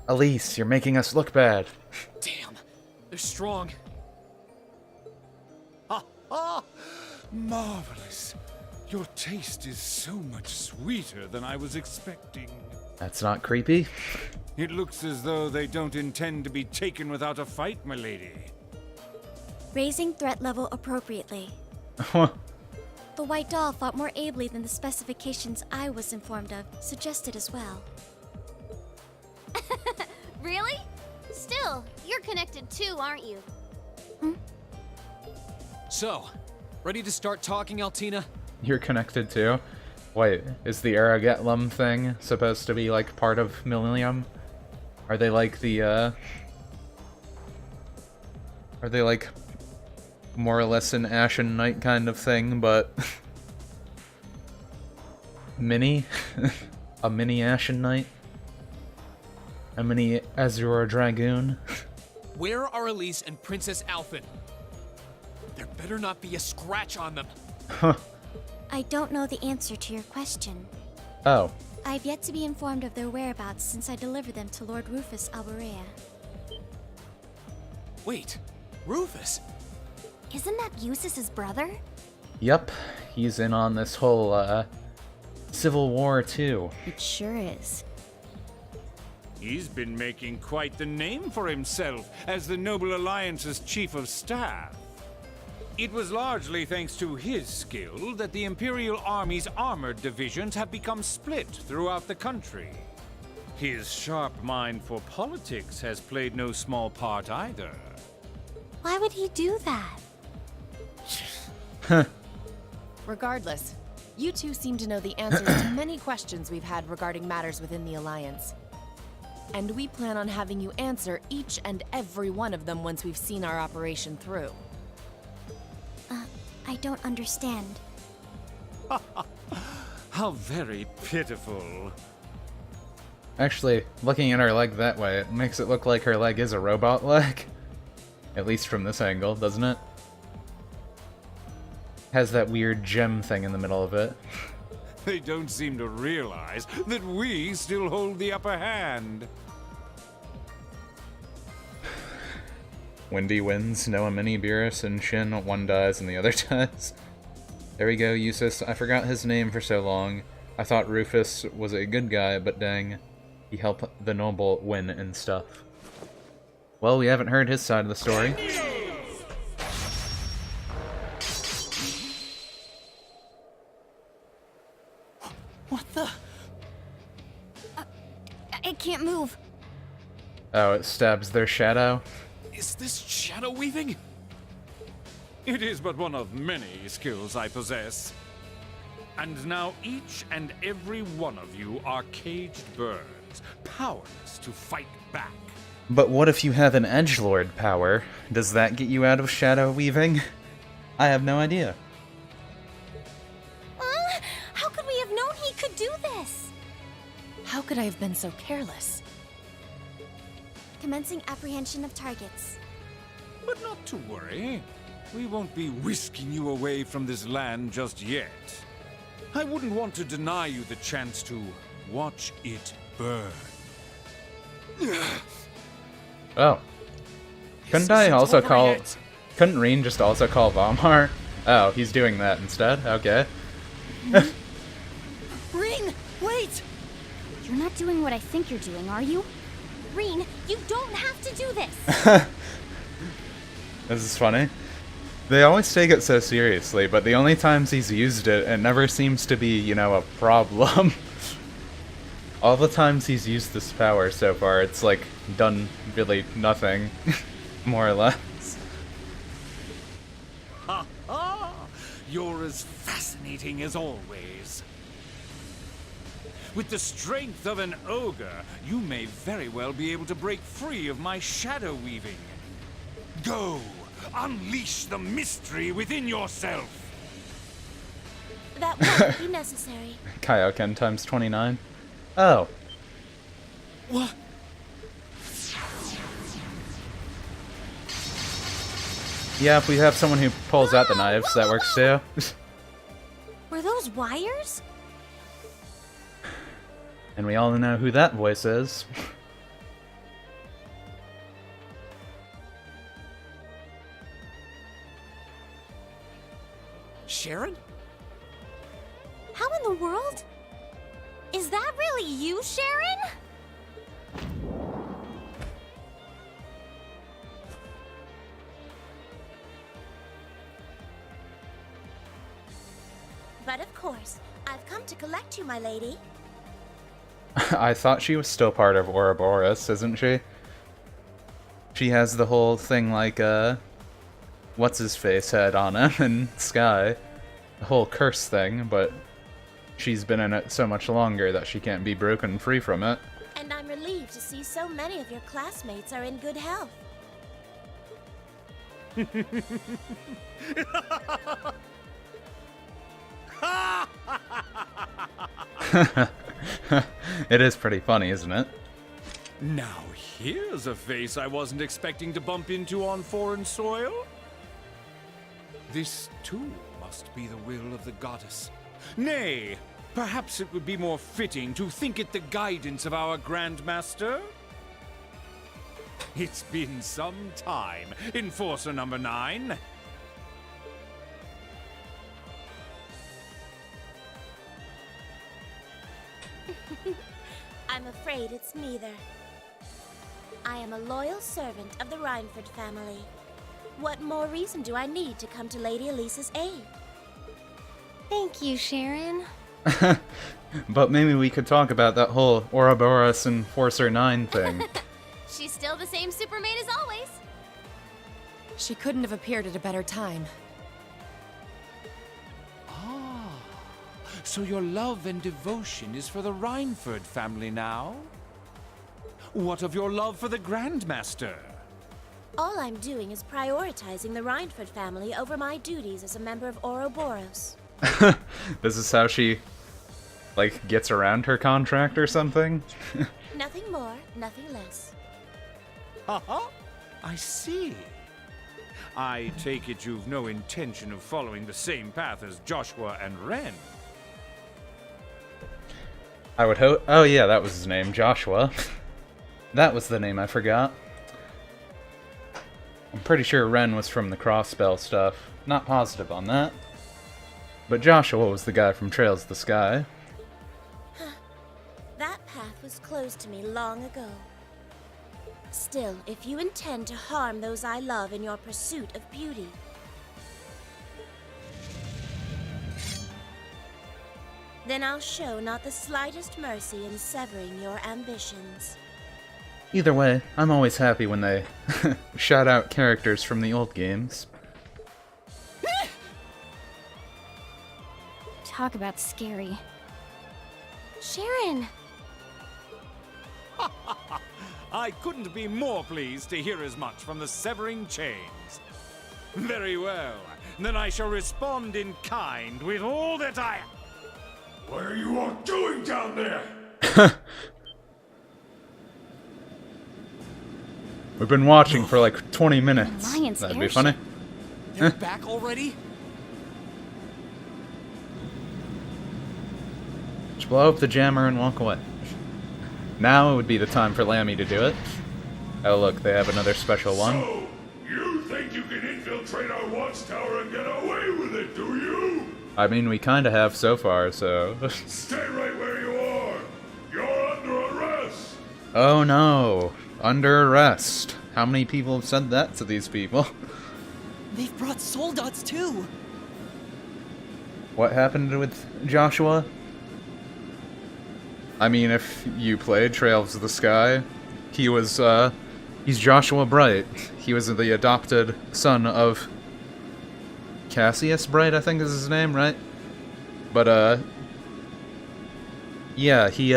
Elise, you're making us look bad. Damn, they're strong. Ah, marvelous. Your taste is so much sweeter than I was expecting. That's not creepy. It looks as though they don't intend to be taken without a fight, my lady. Raising threat level appropriately. The white doll fought more ably than the specifications I was informed of suggested as well. Really? Still, you're connected too, aren't you? So, ready to start talking, Altina? You're connected too? Wait, is the Aragetlum thing supposed to be like part of Millennium? Are they like the Are they like more or less an Ashen Knight kind of thing, but mini? A mini Ashen Knight? A mini Azure Dragoon? Where are Elise and Princess Alphen? There better not be a scratch on them. I don't know the answer to your question. Oh. I've yet to be informed of their whereabouts since I delivered them to Lord Rufus Alborea. Wait, Rufus? Isn't that Eustace's brother? Yep, he's in on this whole, Civil War too. It sure is. He's been making quite the name for himself as the Noble Alliance's chief of staff. It was largely thanks to his skill that the Imperial Army's armored divisions have become split throughout the country. His sharp mind for politics has played no small part either. Why would he do that? Regardless, you two seem to know the answers to many questions we've had regarding matters within the Alliance. And we plan on having you answer each and every one of them once we've seen our operation through. I don't understand. How very pitiful. Actually, looking at her leg that way, it makes it look like her leg is a robot leg. At least from this angle, doesn't it? Has that weird gem thing in the middle of it. They don't seem to realize that we still hold the upper hand. Wendy wins, Noah, Mini, Beerus, and Shin. One dies and the other dies. There we go, Eustace. I forgot his name for so long. I thought Rufus was a good guy, but dang. He helped the noble win and stuff. Well, we haven't heard his side of the story. What the? I can't move. Oh, it stabs their shadow? Is this shadow weaving? It is but one of many skills I possess. And now each and every one of you are caged birds, powerless to fight back. But what if you have an edgelord power? Does that get you out of shadow weaving? I have no idea. How could we have known he could do this? How could I have been so careless? Commencing apprehension of targets. But not to worry. We won't be whisking you away from this land just yet. I wouldn't want to deny you the chance to watch it burn. Oh. Couldn't I also call... Couldn't Reen just also call Vamar? Oh, he's doing that instead? Okay. Ring, wait! You're not doing what I think you're doing, are you? Reen, you don't have to do this! This is funny. They always take it so seriously, but the only times he's used it, it never seems to be, you know, a problem. All the times he's used this power so far, it's like done really nothing, more or less. Ha ha! You're as fascinating as always. With the strength of an ogre, you may very well be able to break free of my shadow weaving. Go! Unleash the mystery within yourself! That won't be necessary. Kaioken times 29. Oh. What? Yeah, if we have someone who pulls out the knives, that works too. Were those wires? And we all know who that voice is. Sharon? How in the world? Is that really you, Sharon? But of course, I've come to collect you, my lady. I thought she was still part of Ouroboros, isn't she? She has the whole thing like, what's-his-face head on it in Sky. The whole curse thing, but she's been in it so much longer that she can't be broken free from it. And I'm relieved to see so many of your classmates are in good health. It is pretty funny, isn't it? Now here's a face I wasn't expecting to bump into on foreign soil. This too must be the will of the goddess. Nay, perhaps it would be more fitting to think it the guidance of our Grandmaster? It's been some time, Enforcer number 9. I'm afraid it's neither. I am a loyal servant of the Reinford family. What more reason do I need to come to Lady Elisa's aid? Thank you, Sharon. But maybe we could talk about that whole Ouroboros Enforcer 9 thing. She's still the same super maid as always. She couldn't have appeared at a better time. So your love and devotion is for the Reinford family now? What of your love for the Grandmaster? All I'm doing is prioritizing the Reinford family over my duties as a member of Ouroboros. This is how she, like, gets around her contract or something? Nothing more, nothing less. Haha, I see. I take it you've no intention of following the same path as Joshua and Ren. I would hope. Oh yeah, that was his name, Joshua. That was the name I forgot. I'm pretty sure Ren was from the Crossbell stuff. Not positive on that. But Joshua was the guy from Trails of the Sky. That path was closed to me long ago. Still, if you intend to harm those I love in your pursuit of beauty, then I'll show not the slightest mercy in severing your ambitions. Either way, I'm always happy when they shout out characters from the old games. Talk about scary. Sharon! I couldn't be more pleased to hear as much from the severing chains. Very well, then I shall respond in kind with all that I... What are you all doing down there? We've been watching for like 20 minutes. Alliance That'd be airship. funny. They're back already? Just blow up the jammer and walk away. Now would be the time for Lammy to do it. Oh look, they have another special one. So, you think you can infiltrate our watchtower and get away with it, do you? I mean, we kinda have so far, so... Stay right where you are. You're under arrest. Oh no. Under arrest. How many people have said that to these people? They've brought soldats too. What happened with Joshua? I mean, if you played Trails of the Sky, he was, he's Joshua Bright. He was the adopted son of Cassius Bright, I think is his name, right? But, yeah, he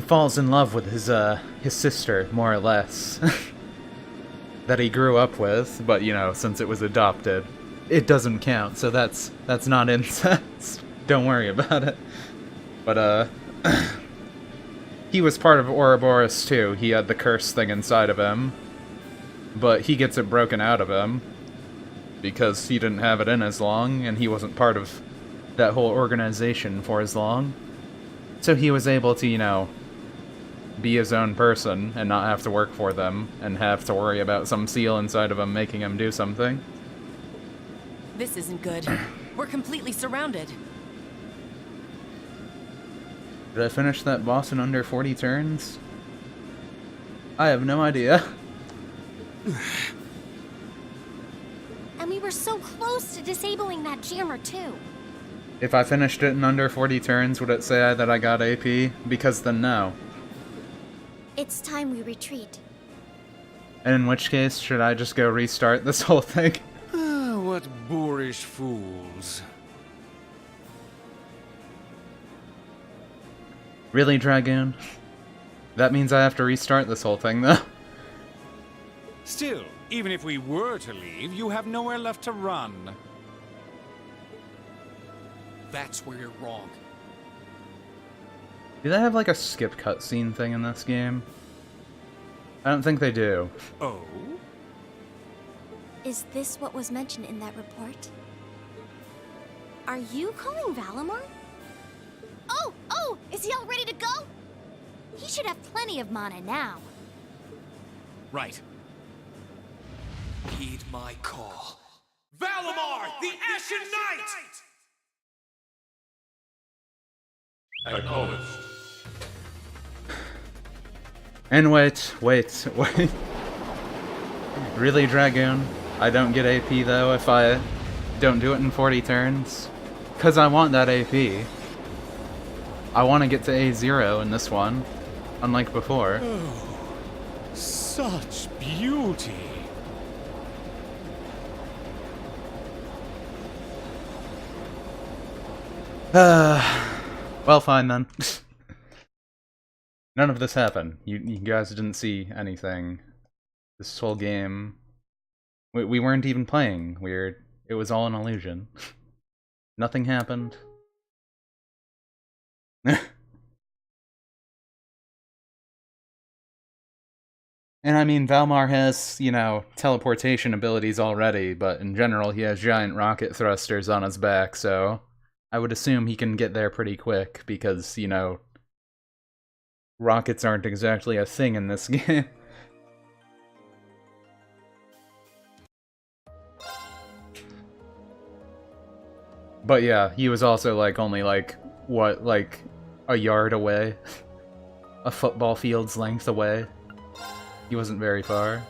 falls in love with his sister, more or less. That he grew up with, but, you know, since it was adopted, it doesn't count, so that's not incest. Don't worry about it. But, he was part of Ouroboros too. He had the curse thing inside of him. but he gets it broken out of him because he didn't have it in as long, and he wasn't part of that whole organization for as long. So he was able to, you know, be his own person and not have to work for them and have to worry about some seal inside of him making him do something. This isn't good. We're completely surrounded. Did I finish that boss in under 40 turns? I have no idea. And we were so close to disabling that jammer, too. If I finished it in under 40 turns, would it say that I got AP? Because then no. It's time we retreat. And in which case, should I just go restart this whole thing? What boorish fools. Really, Dragoon? That means I have to restart this whole thing, though? Still, even if we were to leave, you have nowhere left to run. That's where you're wrong. Do they have like a skip cutscene thing in this game? I don't think they do. Oh? Is this what was mentioned in that report? Are you calling Valimar? Oh, is he all ready to go? He should have plenty of mana now. Right. Heed my call. Valimar, the Ashen Knight! Acknowledged. And wait. Really, Dragoon? I don't get AP though if I don't do it in 40 turns? Cause I want that AP. I want to get to A0 in this one, unlike before. Such beauty. Well, fine then. None of this happened. You guys didn't see anything. This whole game, we weren't even playing. It was all an illusion. Nothing happened. And I mean, Valmar has, you know, teleportation abilities already, but in general he has giant rocket thrusters on his back, so I would assume he can get there pretty quick, because, you know, rockets aren't exactly a thing in this game. But yeah, he was also, like, only, like, what, like, a yard away? A football field's length away? He wasn't very far.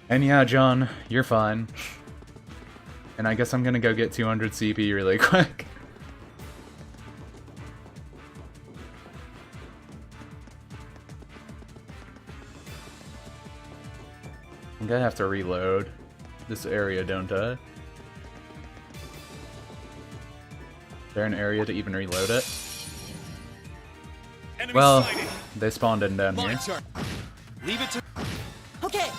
And yeah, John, you're fine. And I guess I'm gonna go get 200 CP really quick. I think I have to reload this area, don't I? Is there an area to even reload it? Enemy Well, sighted. they spawned in down My here. turn. Leave it to... Okay,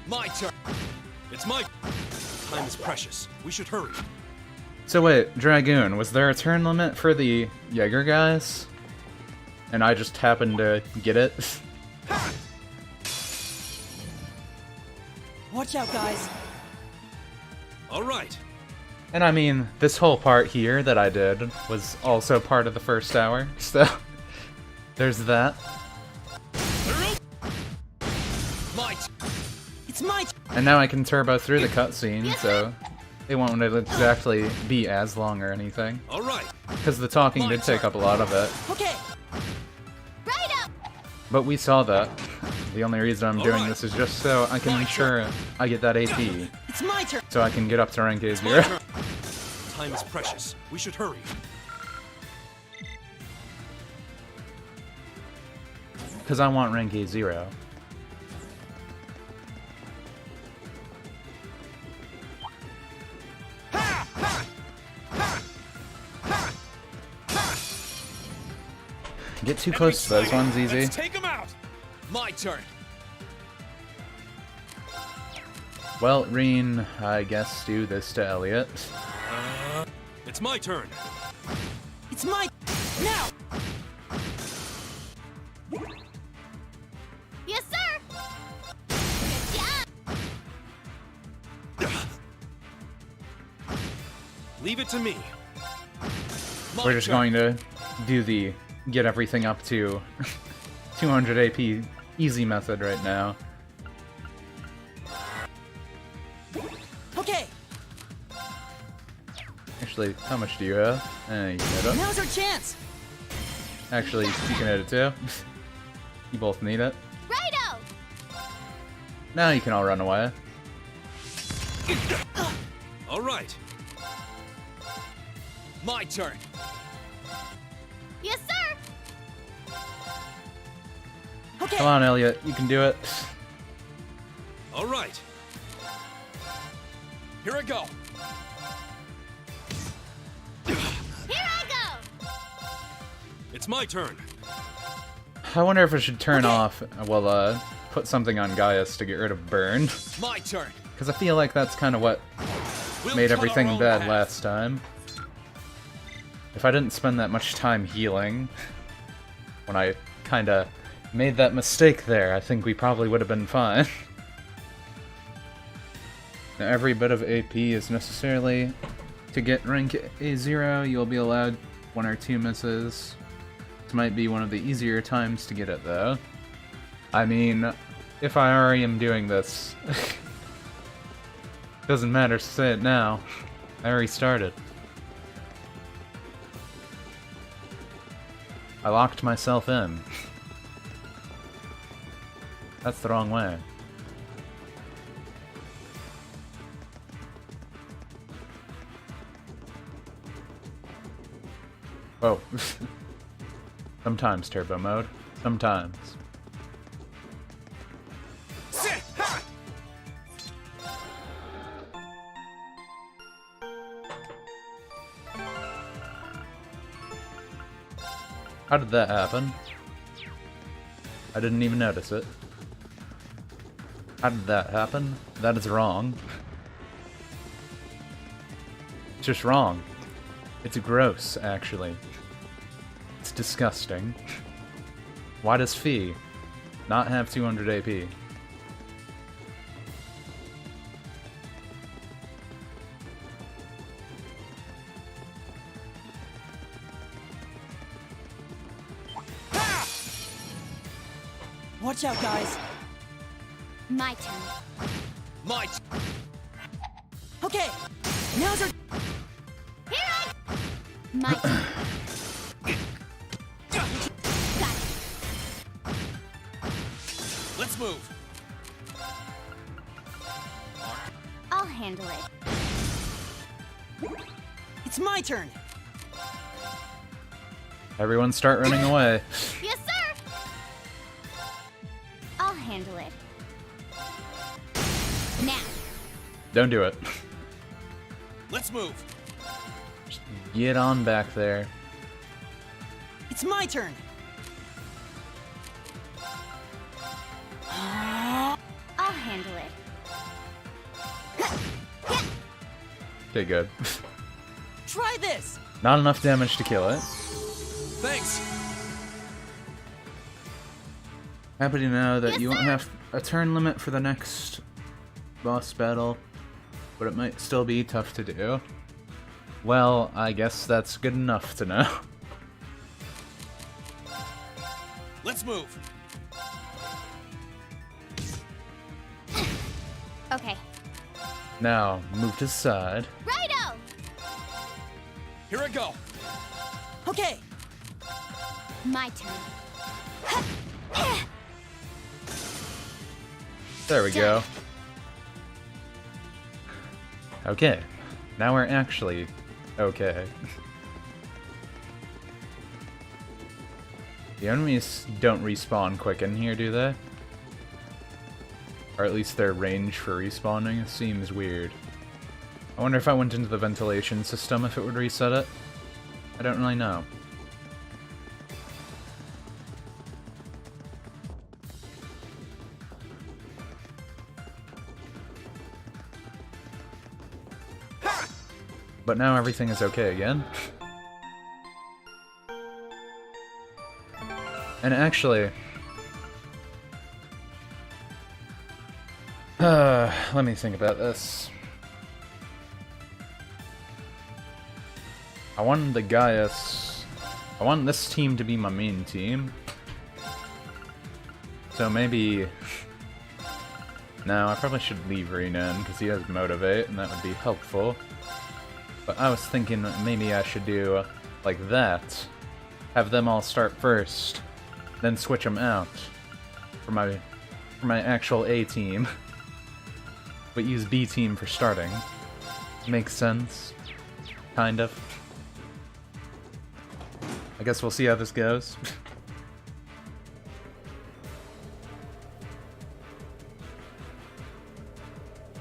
My turn. It's my... Time is precious. We should hurry. So wait, Dragoon, was there a turn limit for the Jaeger guys? And I just happened to get it? watch out, guys. All right. And I mean, this whole part here that I did was also part of the first hour, so there's that. My It's my And now I can turbo through the cutscene, so it won't exactly be as long or anything. All right. Because the talking did take up a lot of it. Okay, Right up! But we saw that. The only reason I'm doing Alright. this is just so I can ensure I get that AP, it's my turn. so I can get up to rank My A0. turn. Time is precious. We should hurry. Because I want rank A0. Get too close to those ones, easy. Let's take him out. My turn. Well, Reen, I guess do this to Elliot. It's my turn. It's my... Now! Yes, sir! Good job! Leave it to me. We're just going to do the get everything up to 200 AP easy method right now. Okay, Actually, how much do you have? You can hit it. now's our chance! Actually, you can hit it too. You both need it. Righto! Now you can all run away. All right. My turn. Yes, sir! Okay, Come on, Elliot, you can do it. All right. Here I go. Here I go! It's my turn. I wonder if I should turn off, well, put something on Gaius to get rid of burn. My turn. Because I feel like that's kind of what We'll made cut our everything own bad path. last time. If I didn't spend that much time healing, when I kinda made that mistake there, I think we probably would have been fine. Now, every bit of AP is necessarily to get rank A0. You'll be allowed 1 or 2 misses. This might be one of the easier times to get it, though. I mean, if I already am doing this, doesn't matter to say it now. I already started. I locked myself in. That's the wrong way. Oh. Sometimes turbo mode. Sometimes. How did that happen? I didn't even notice it. How did that happen? That is wrong. It's just wrong. It's gross, actually. It's disgusting. Why does Fee not have 200 AP? watch out, guys. My turn. My Okay, now's our... Here I... My turn. Got it. Let's move. I'll handle it. It's my turn. Everyone start running away. Yes, sir! I'll handle it. Now. Don't do it. Let's move. Get on back there. It's my turn. I'll handle it. Okay, good. Try this. Not enough damage to kill it. Thanks. Happy to know that Yes, you won't sir. have a turn limit for the next boss battle, but it might still be tough to do. Well, I guess that's good enough to know. Let's move. Okay. Now, move to the side. Righto! Here I go. Okay, My turn. There we go. Okay. Now we're actually okay. The enemies don't respawn quick in here, do they? Or at least their range for respawning seems weird. I wonder if I went into the ventilation system if it would reset it. I don't really know. But now everything is okay again. And actually... let me think about this. I want the Gaius... I want this team to be my main team. So maybe... No, I probably should leave Renan, because he has Motivate, and that would be helpful. But I was thinking maybe I should do like that. Have them all start first, then switch them out for my actual A team. But use B team for starting. Makes sense. Kind of. I guess we'll see how this goes.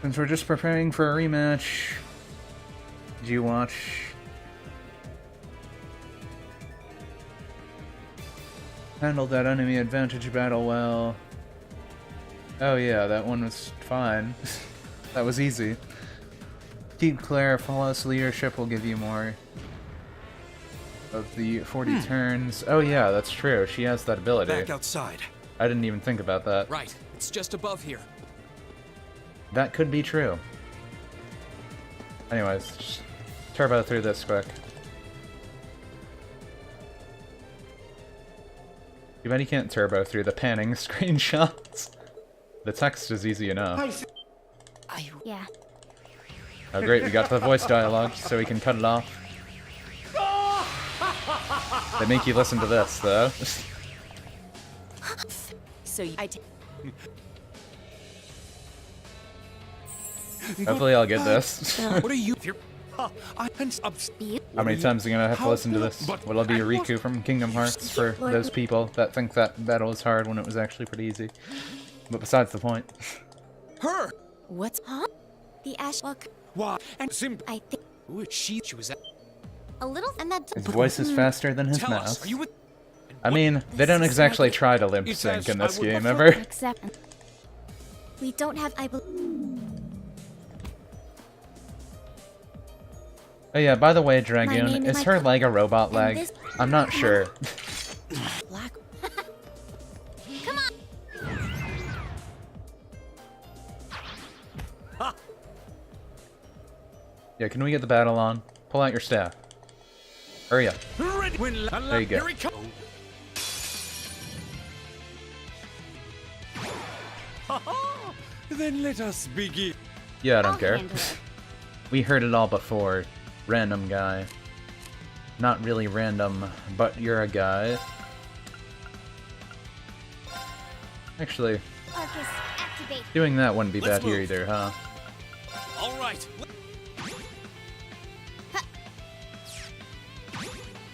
Since we're just preparing for a rematch, did you watch? Handled that enemy advantage battle well. Oh yeah, that one was fine. That was easy. Keep clear, flawless leadership will give you more of the 40 turns. Oh yeah, that's true. She has that ability. Back outside. I didn't even think about that. Right. It's just above here. That could be true. Anyways, just turbo through this quick. Too bad you can't turbo through the panning screenshots. The text is easy enough. Yeah. Oh great, we got the voice dialogue, so we can cut it off. They make you listen to this, though. So Hopefully I'll get this. What are you? How many times am I gonna have to listen to this? Will it be a Riku from Kingdom Hearts for those people that think that battle was hard when it was actually pretty easy? But besides the point. Her. What's The Ashwalk. Why? And simple. I think Who is she? She was at. A little, and that. His voice is faster than his Tell us. mouth. Are you with? I mean, they don't exactly try to limp It sync says in this I would game prefer- ever. except we don't have. Oh yeah, by the way, name Dragoon, is is my her co- leg a robot and leg? this- I'm not sure. black? Come on. Yeah, can we get the battle on? Pull out your staff. Hurry up. Ready. There you go. Here he comes. Then let us begin. Yeah, I don't I'll care. handle it. We heard it all before. Random guy. Not really random, but you're a guy. Actually, Arcus, activate. doing that wouldn't be Let's bad here move. either, huh? All right.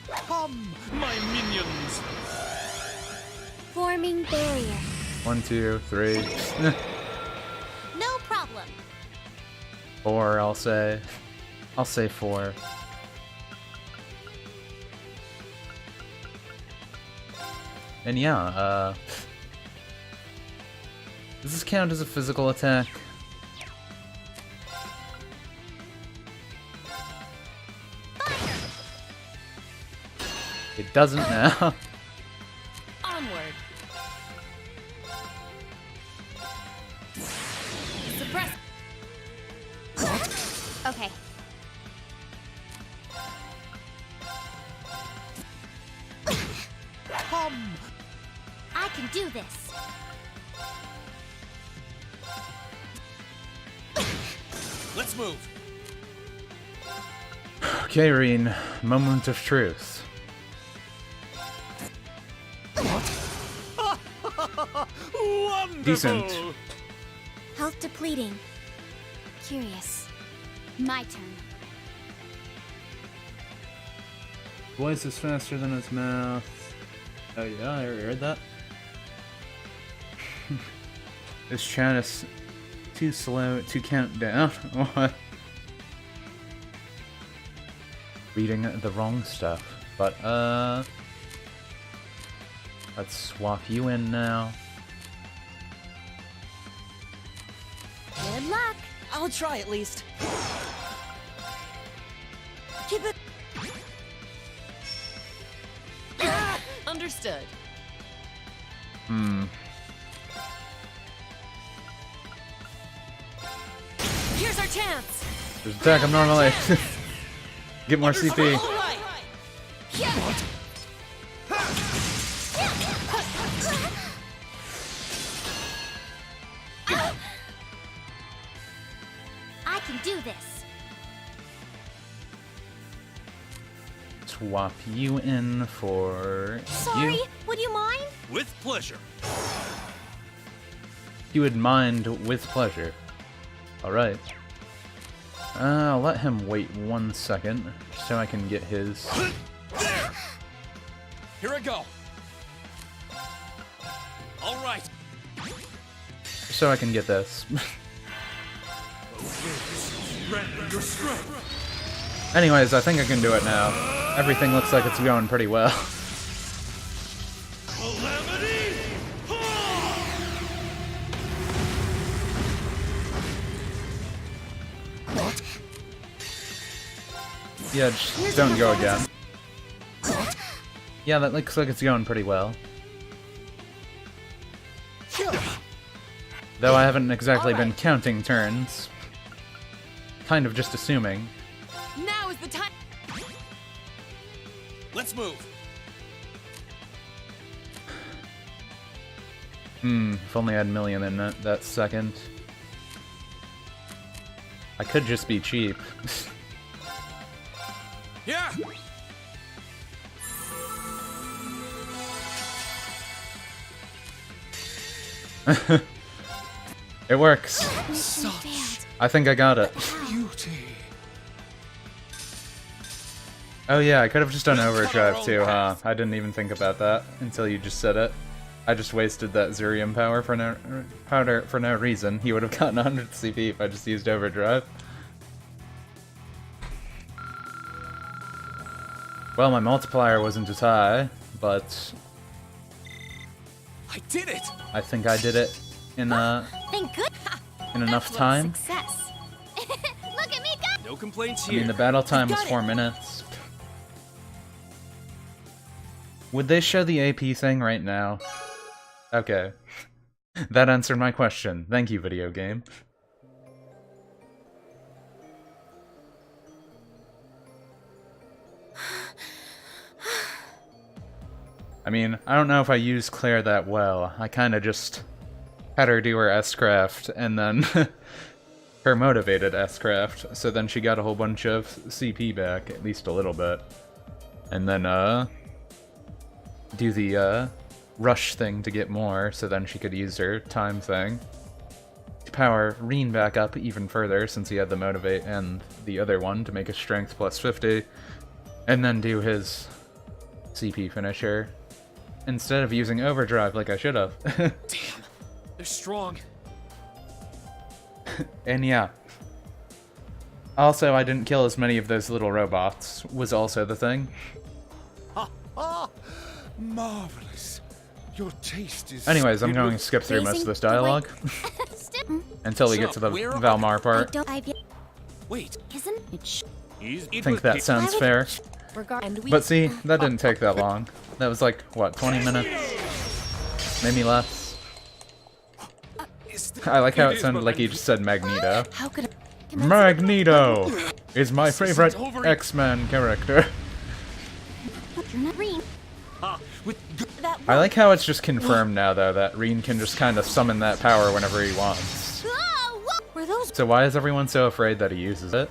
Come, my minions. Forming barrier. 1, 2, 3, No problem. 4, I'll say. I'll say 4. And yeah, does this count as a physical attack? It doesn't now. Onward. Suppress. Okay. Come. I can do this. Let's move. Okay, Reen, moment of truth. Wonderful. Decent. Health depleting. Curious. My turn. Voice is faster than his mouth. Oh yeah, I heard that. This chat is too slow to count down. What? Reading the wrong stuff. But let's swap you in now. Good luck. I'll try at least. Keep it. Understood. Here's our chance. Just attack him normally. Get more CP. All right. I can do this. Swap you in for Sorry, you. would you mind? With pleasure. You would mind with pleasure. Alright. I'll let him wait 1 second so I can get his. There! Here I go. All right. So I can get this. Anyways, I think I can do it now. Everything looks like it's going pretty well. Calamity! What? Yeah, just don't go again. Yeah, that looks like it's going pretty well. Though I haven't exactly been counting turns. Kind of just assuming. Now is the time. Let's move. If only I had million in that second. I could just be cheap. Yeah. It works. Failed. I think I got it. Beauty. Oh yeah, I could have just done overdrive too, huh? I didn't even think about that until you just said it. I just wasted that Zurium power for no reason. He would have gotten 100 CP if I just used overdrive. Well, my multiplier wasn't as high, but I did it! I think I did it in Thank good. enough time. Success. Look at me go. No complaints I here. mean, the battle time was got 4 minutes. Would they show the AP thing right now? Okay. That answered my question. Thank you, video game. I mean, I don't know if I used Claire that well. I kinda just had her do her S-Craft, and then her motivated S-Craft, so then she got a whole bunch of CP back, at least a little bit. And then, do the, rush thing to get more, so then she could use her time thing to power Reen back up even further, since he had the motivate and the other one to make his strength plus 50, and then do his CP finisher instead of using overdrive like I should have. Damn, they're strong. And yeah. Also, I didn't kill as many of those little robots, was also the thing. Ah, marvelous. Your taste is. Anyways, I'm going to skip through most of this dialogue until we get to the where are Valmar I part. don't. I've Wait. isn't it? I think that sounds fair. And we But see, that didn't take that long. That was like, what, 20 minutes? Maybe less. I like how it sounded like he just said Magneto. how could Magneto is my favorite over- X-Men character. You're not Reen. that I like how it's just confirmed now, though, that Reen can just kind of summon that power whenever he wants. Oh, what were those? So why is everyone so afraid that he uses it?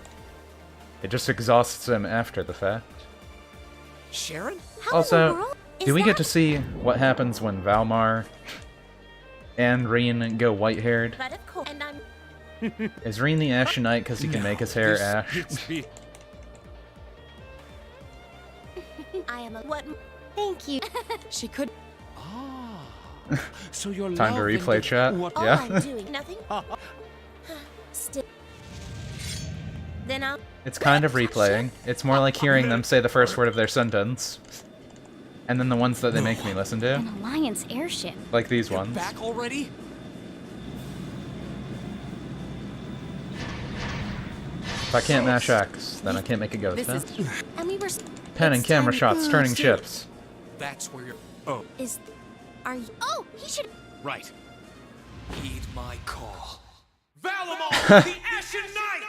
It just exhausts him after the fact. Sharon? How in the Also, world do is we get that? to see what happens when Valmar and Reen go white-haired? But of course, and I'm. Is Reen the Ashen Knight because he can make his hair This ash? hits me. I am a what? Thank you. she could. Ah, so you're Time to loving replay the- chat. What? All Yeah. I'm doing nothing. Still. Then I'll. It's kind of replaying. It's more like hearing them say the first word of their sentence. And then the ones that they make me listen to. An Alliance airship. Like these ones. Back already? If I can't mash X, then I can't make it go This fast. is. And we were. Pen and it's camera time- shots, turning ships. That's where you're. Oh, Is. Are you? Oh, he should. Right. Heed my call. Valamar, the Ashen Knight!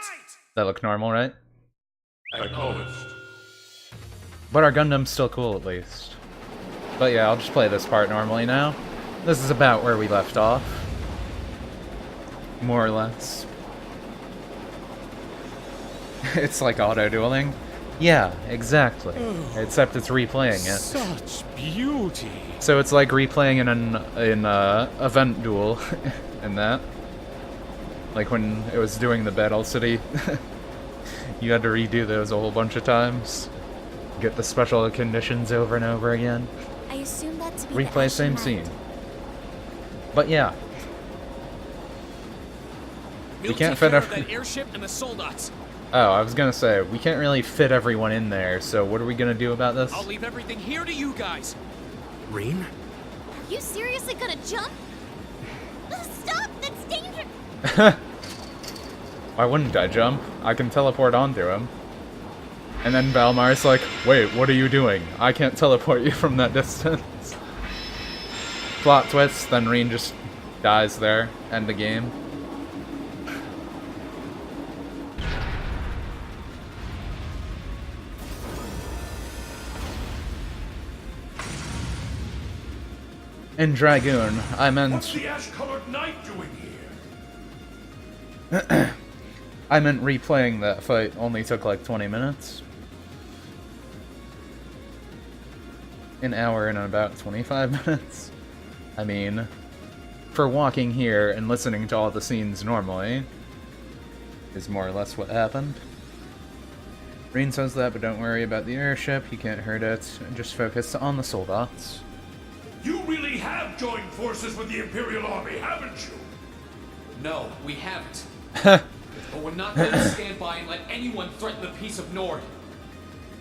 That look normal, right? Acknowledged. But our Gundam's still cool, at least. But yeah, I'll just play this part normally now. This is about where we left off. More or less. It's like auto-dueling. Yeah, exactly. Except it's replaying it. Such beauty. So it's like replaying in an event duel in that. Like when it was doing the Battle City. You had to redo those a whole bunch of times. Get the special conditions over and over again. I assume that to be Replay the same Ashen scene. Knight. But yeah. We'll can't take fit care of every- that airship and the soldats. Oh, I was gonna say, we can't really fit everyone in there, so what are we gonna do about this? I'll leave everything here to you guys. Rain? Are you seriously gonna jump? Stop! That's dangerous. Why wouldn't I jump? I can teleport onto him. And then Valmar's like, wait, what are you doing? I can't teleport you from that distance. Plot twist, then Reen just dies there. End the game. In Dragoon, I What's meant the ash-colored knight doing here? I meant replaying that fight only took like 20 minutes. An hour and about 25 minutes. I mean, for walking here and listening to all the scenes normally, is more or less what happened. Reen says that, but don't worry about the airship, you can't hurt it, just focus on the soldats. You really have joined forces with the Imperial Army, haven't you? No, we haven't. But we're not going to stand by and let anyone threaten the peace of Nord.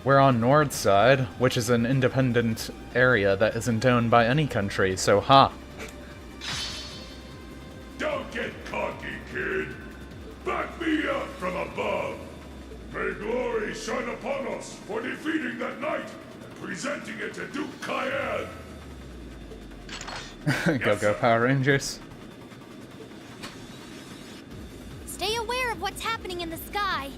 We're on Nord's side, which is an independent area that isn't owned by any country, so ha! Don't get cocky, kid. Back me up from above. May glory shine upon us for defeating that knight and presenting it to Duke Cayenne. Go Power Rangers. Stay aware of what's happening in the sky.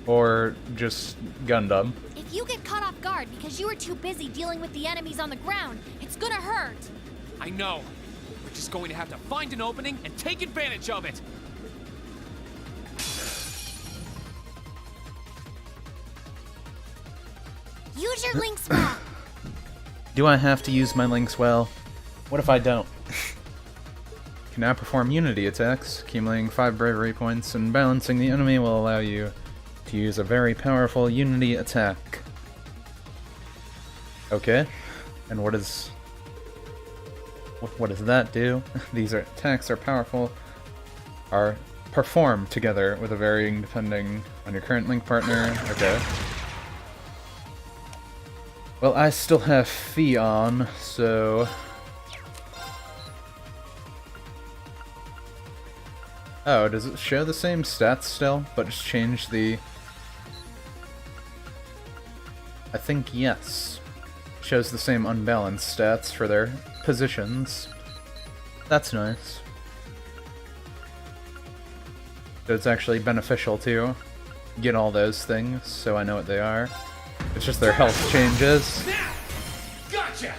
Or just Gundam. If you get caught off guard because you were too busy dealing with the enemies on the ground, it's gonna hurt. I know. We're just going to have to find an opening and take advantage of it. Use your links well. Do I have to use my links well? What if I don't? Can now perform unity attacks. Accumulating 5 bravery points and balancing the enemy will allow you to use a very powerful unity attack. Okay. And what does that do? These attacks are powerful, are performed together with a varying depending on your current link partner. Okay. Well, I still have Fion, so... Oh, does it show the same stats still, but just change the... I think yes. Shows the same unbalanced stats for their positions. That's nice. So it's actually beneficial to get all those things, so I know what they are. It's just their health changes. Gotcha!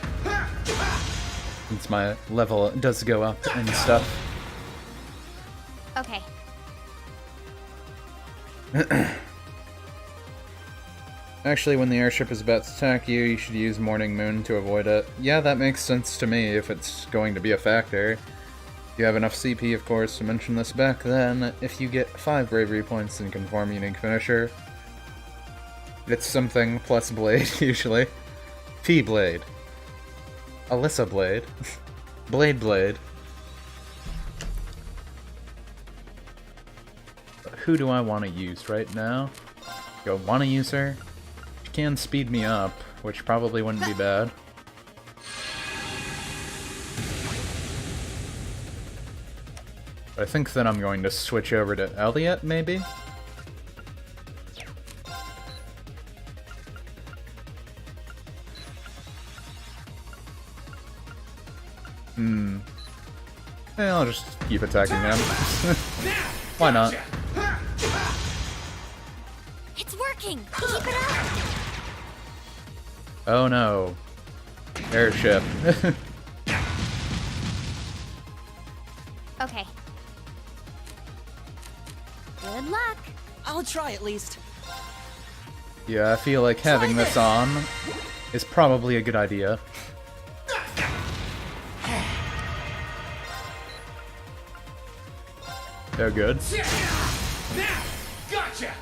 Since my level does go up and stuff. Okay. Actually, when the airship is about to attack you, you should use Morning Moon to avoid it. Yeah, that makes sense to me if it's going to be a factor. If you have enough CP, of course, to mention this back then. If you get 5 bravery points and can form Unique Finisher, it's something plus Blade, usually. P-Blade. Alyssa Blade. Blade. But who do I want to use right now? Do I want to use her? She can speed me up, which probably wouldn't be bad. But I think then I'm going to switch over to Elliot, maybe? I'll just keep attacking them. Why not? It's working! Keep it up! Oh no. Airship. Okay. Good luck! I'll try at least. Yeah, I feel like having this on is probably a good idea. They're good. Gotcha!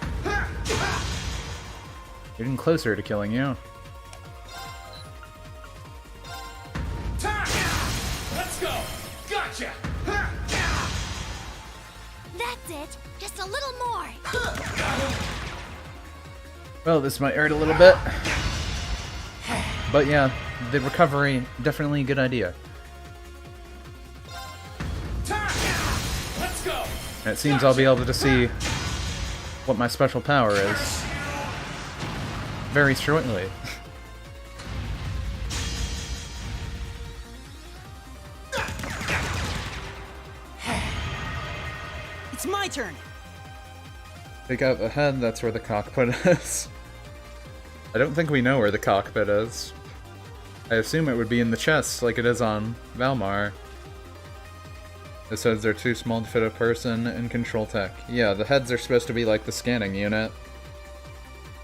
Getting closer to killing you. Let's go! Gotcha! That's it! Just a little more! Well, this might hurt a little bit. But yeah, the recovery, definitely a good idea. Let's go! And it seems I'll be able to see what my special power is very shortly. It's my turn. Take out the head, that's where the cockpit is. I don't think we know where the cockpit is. I assume it would be in the chest, like it is on Valmar. It says they're too small to fit a person in control tech. Yeah, the heads are supposed to be like the scanning unit.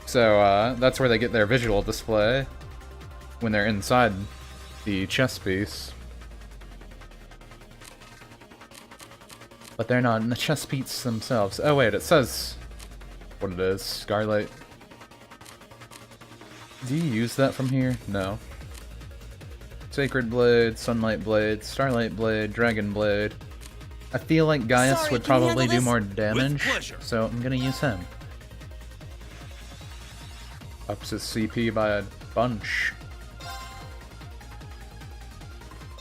So, that's where they get their visual display when they're inside the chest piece. But they're not in the chest piece themselves. Oh wait, it says what it is. Scarlet. Do you use that from here? No. Sacred Blade, Sunlight Blade, Starlight Blade, Dragon Blade. I feel like Gaius Sorry, would can you probably handle do this? more damage, pleasure. so I'm gonna use him. Ups his CP by a bunch.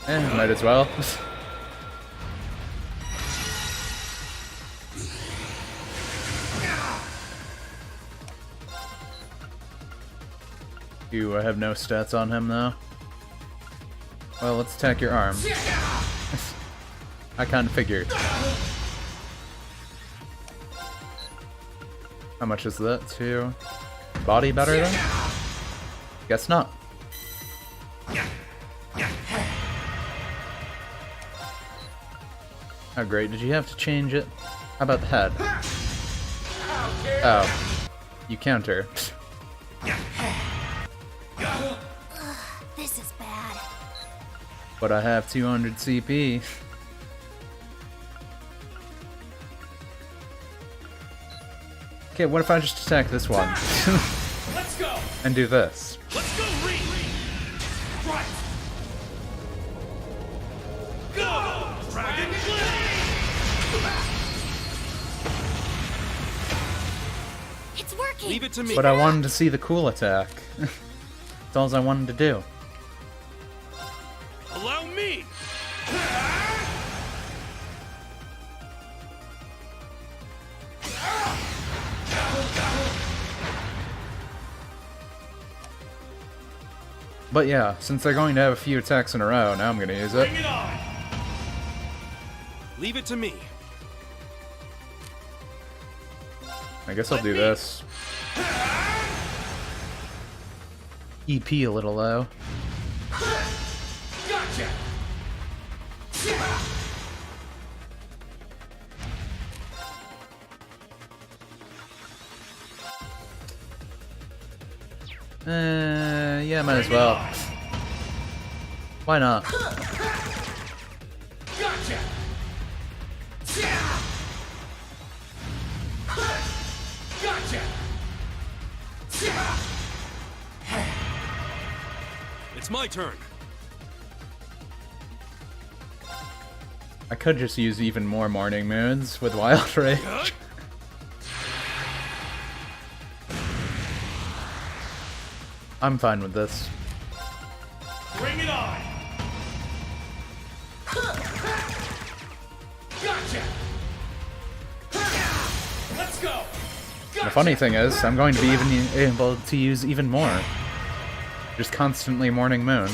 Might as well. You have no stats on him though. Well, let's attack your arm. I kinda figured. How much is that? 2? Body better then? Guess not. How great did you have to change it? How about the head? Oh. You counter. This is bad. But I have 200 CP. Okay, what if I just attack this one? Let's go! And do this? Let's go, Reed! Right! Go! Dragon It's working! Leave it to me. But I wanted to see the cool attack. That's all I wanted to do. Allow me. But yeah, since they're going to have a few attacks in a row, now I'm gonna use it. Bring it on! Leave it to me. I guess I'll do this. EP a little low. Gotcha! Yeah, might as well. Why not? Gotcha! Gotcha! It's my turn. I could just use even more Morning Moons with Wild Rage. I'm fine with this. Bring it on! Gotcha! Let's go! The funny thing is, I'm going to be even able to use even more. Just constantly Morning Moon.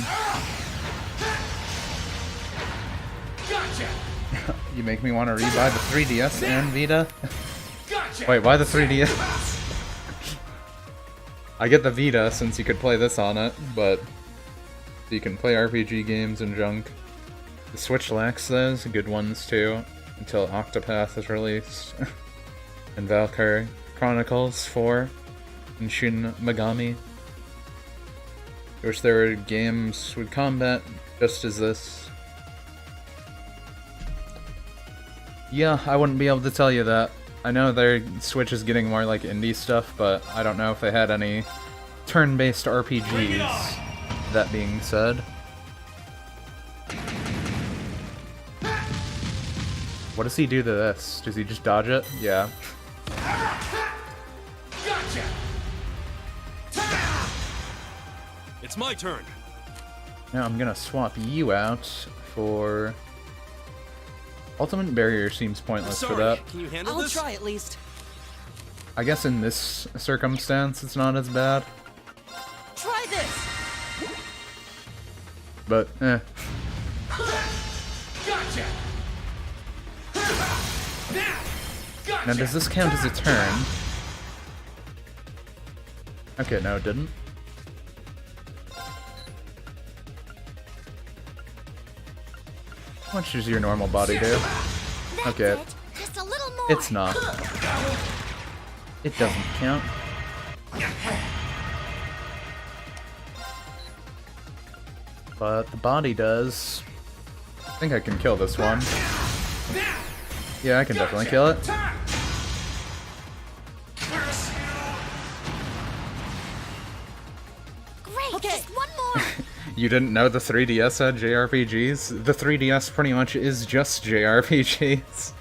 Gotcha! You make me want to rebuy the 3DS and Vita. Wait, why the 3DS? I get the Vita since you could play this on it, but you can play RPG games and junk. The Switch lacks those, good ones too, until Octopath is released. And Valkyrie Chronicles 4 and Shin Megami. I wish there were games with combat just as this. Yeah, I wouldn't be able to tell you that. I know their Switch is getting more like indie stuff, but I don't know if they had any turn-based RPGs. That being said. What does he do to this? Does he just dodge it? Yeah. Gotcha. It's my turn. Now I'm gonna swap you out for... Ultimate Barrier seems pointless for that. Can you handle I'll this? try at least. I guess in this circumstance it's not as bad. Try this. But, eh. Gotcha. Now does this count as a turn? Okay, no it didn't. How much does your normal body do? That's Okay. it. Just a little more. It's not. It doesn't count. But the body does. I think I can kill this one. Yeah, I can definitely kill it. Great. Okay. Just one more. You didn't know the 3DS had JRPGs? The 3DS pretty much is just JRPGs.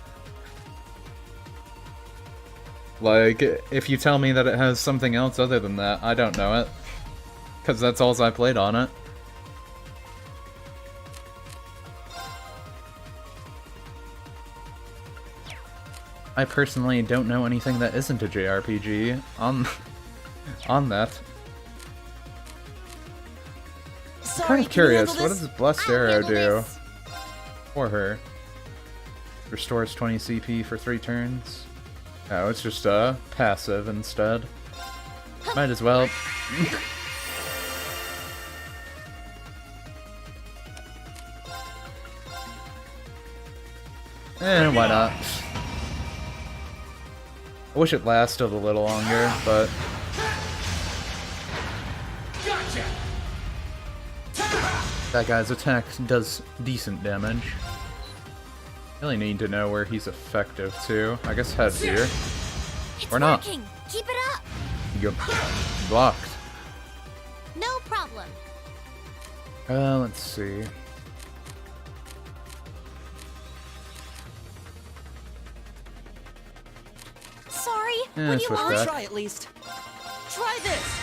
Like, if you tell me that it has something else other than that, I don't know it. Because that's all I played on it. I personally don't know anything that isn't a JRPG on that. Sorry, Kind of curious, can you what handle does Blessed I'll Arrow handle do this. for her? Restores 20 CP for 3 turns. Oh, it's just passive instead. Might as well. Why not? I wish it lasted a little longer, but that guy's attack does decent damage. Really need to know where he's effective too. I guess head here. It's Or not. working. Keep it up. You're blocked. No problem. Let's see. Sorry. Yeah, what do you switch want? back. I'll try at least. Try this.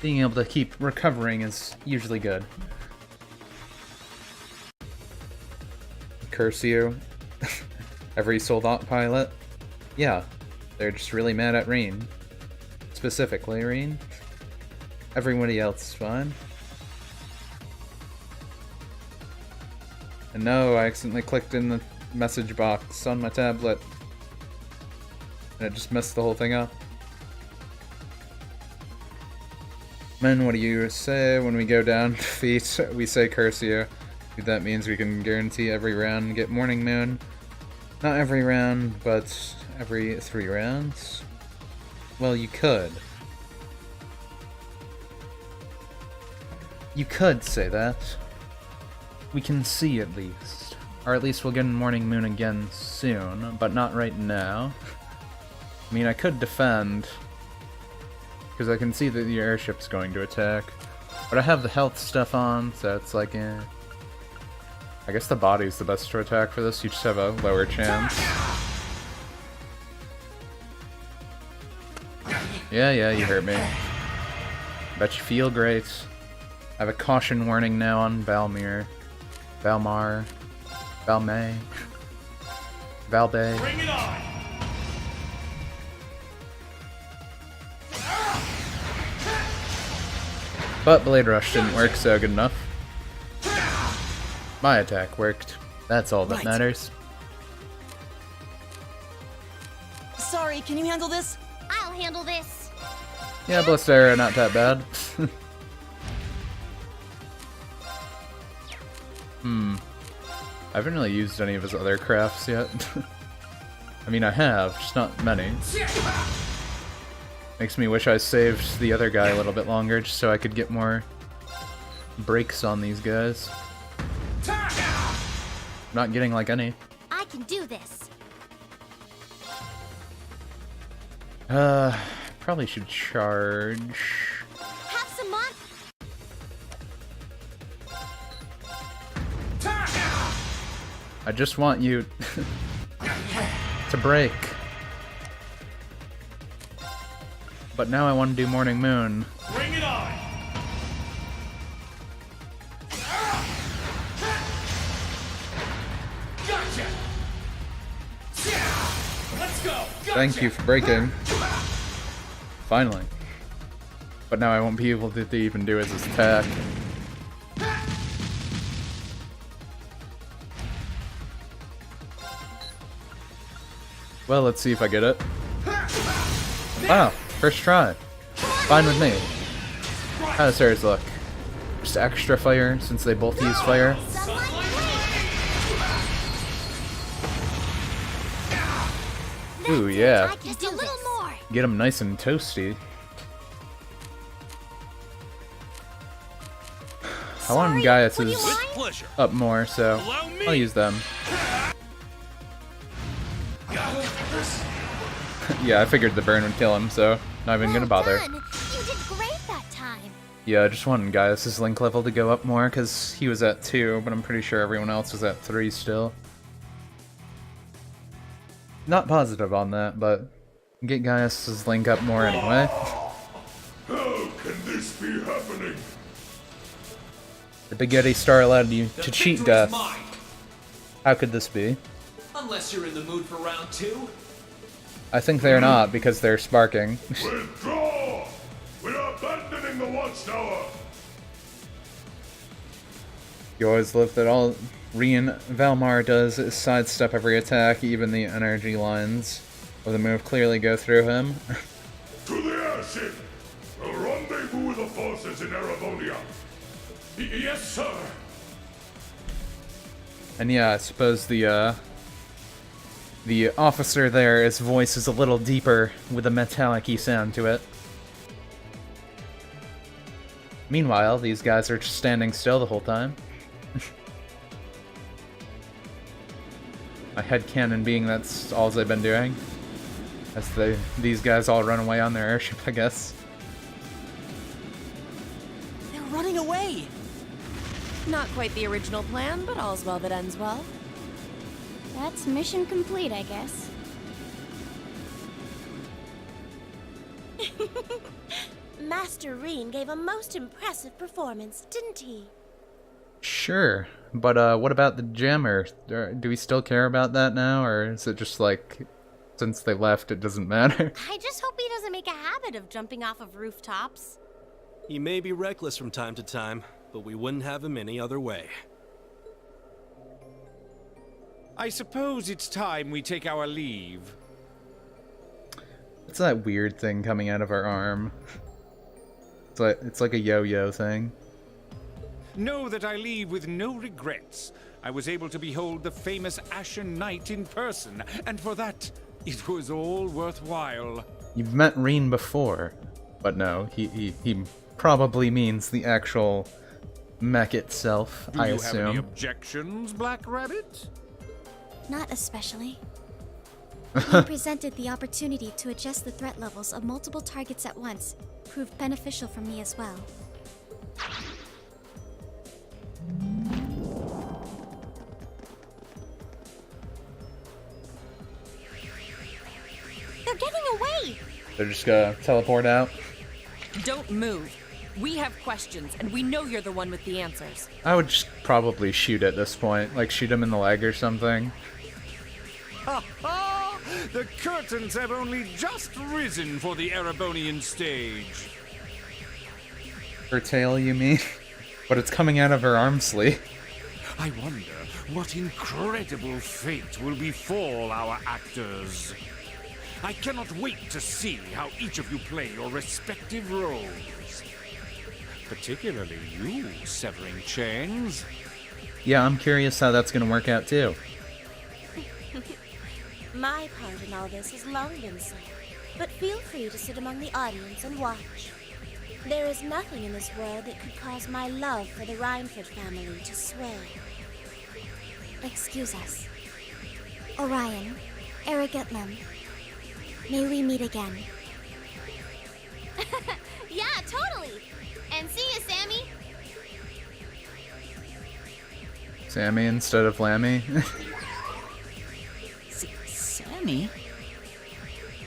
Being able to keep recovering is usually good. Curse you. Every Soldat pilot. Yeah, they're just really mad at Rain. Specifically Rain. Everybody else is fine. And no, I accidentally clicked in the message box on my tablet. And it just messed the whole thing up. Men, what do you say when we go down defeat? We say curse you. That means we can guarantee every round and get Morning Moon. Not every round, but every 3 rounds. Well, you could. You could say that. We can see at least. Or at least we'll get Morning Moon again soon, but not right now. I mean, I could defend. Because I can see that the airship's going to attack. But I have the health stuff on, so it's like, eh. I guess the body's the best to attack for this, you just have a lower chance. Yeah, you hurt me. Bet you feel great. I have a caution warning now on Valmir. Valmar. Valmay. Valbay. Bring it on. But Blade Rush didn't work, so good enough. My attack worked. That's all that Right. matters. Sorry, can you handle this? I'll handle this. Yeah, Blastera, not that bad. I haven't really used any of his other crafts yet. I mean, I have, just not many. Makes me wish I saved the other guy a little bit longer, just so I could get more breaks on these guys. Not getting, like, any. I can do this. Probably should charge. Have some fun. I just want you to break. But now I want to do Morning Moon. Bring it on! Gotcha! Let's go! Gotcha. Thank you for breaking. Finally. But now I won't be able to even do his attack. Well, let's see if I get it. Wow, first try. Fine with me. How does theirs look? Just extra fire, since they both use fire. Ooh, yeah. Just a little more. Get them nice and toasty. I want Gaius's With pleasure. up more, so I'll use them. Yeah, I figured the burn would kill him, so not even gonna bother. Done. You did great that time. Yeah, I just wanted Gaius's link level to go up more, because he was at 2, but I'm pretty sure everyone else was at 3 still. Not positive on that, but get Gaius's link up more anyway. How can this be happening? The Big Yeti Star allowed you The to cheat victory's death. mine. How could this be? Unless you're in the mood for round 2. I think they're not, because they're sparking. Withdraw! We are abandoning the Watchtower! You always live that all Rian Valmar does is sidestep every attack, even the energy lines of the move clearly go through him. To the airship! A rendezvous with the forces in Erebonia! Yes, sir! And yeah, I suppose the officer there, his voice is a little deeper with a metallic-y sound to it. Meanwhile, these guys are just standing still the whole time. My headcanon being that's all they've been doing. As these guys all run away on their airship, I guess. They're running away. Not quite the original plan, but all's well that ends well. That's mission complete, I guess. Master Reen gave a most impressive performance, didn't he? Sure, but what about the jammer? Do we still care about that now, or is it just like, since they left, it doesn't matter? I just hope he doesn't make a habit of jumping off of rooftops. He may be reckless from time to time, but we wouldn't have him any other way. I suppose it's time we take our leave. It's that weird thing coming out of our arm. It's like a yo-yo thing. Know that I leave with no regrets. I was able to behold the famous Ashen Knight in person, and for that, it was all worthwhile. You've met Reen before, but no, he probably means the actual mech itself, Do I you assume. have any objections, Black Rabbit? Not especially. Being presented the opportunity to adjust the threat levels of multiple targets at once proved beneficial for me as well. They're getting away! They're just gonna teleport out. Don't move. We have questions, and we know you're the one with the answers. I would just probably shoot at this point, like shoot him in the leg or something. Ha ha! The curtains have only just risen for the Erebonian stage. Her tail, you mean? But it's coming out of her arm sleeve. I wonder what incredible fate will befall our actors. I cannot wait to see how each of you play your respective roles. Particularly you, severing chains. Yeah, I'm curious how that's gonna work out too. My part in all this has long been so, but feel free to sit among the audience and watch. There is nothing in this world that could cause my love for the Reinford family to sway. Excuse us. Orion, Arrogantlim, may we meet again. Yeah, totally. And see you, Sammy. Sammy instead of Lammy. Sammy?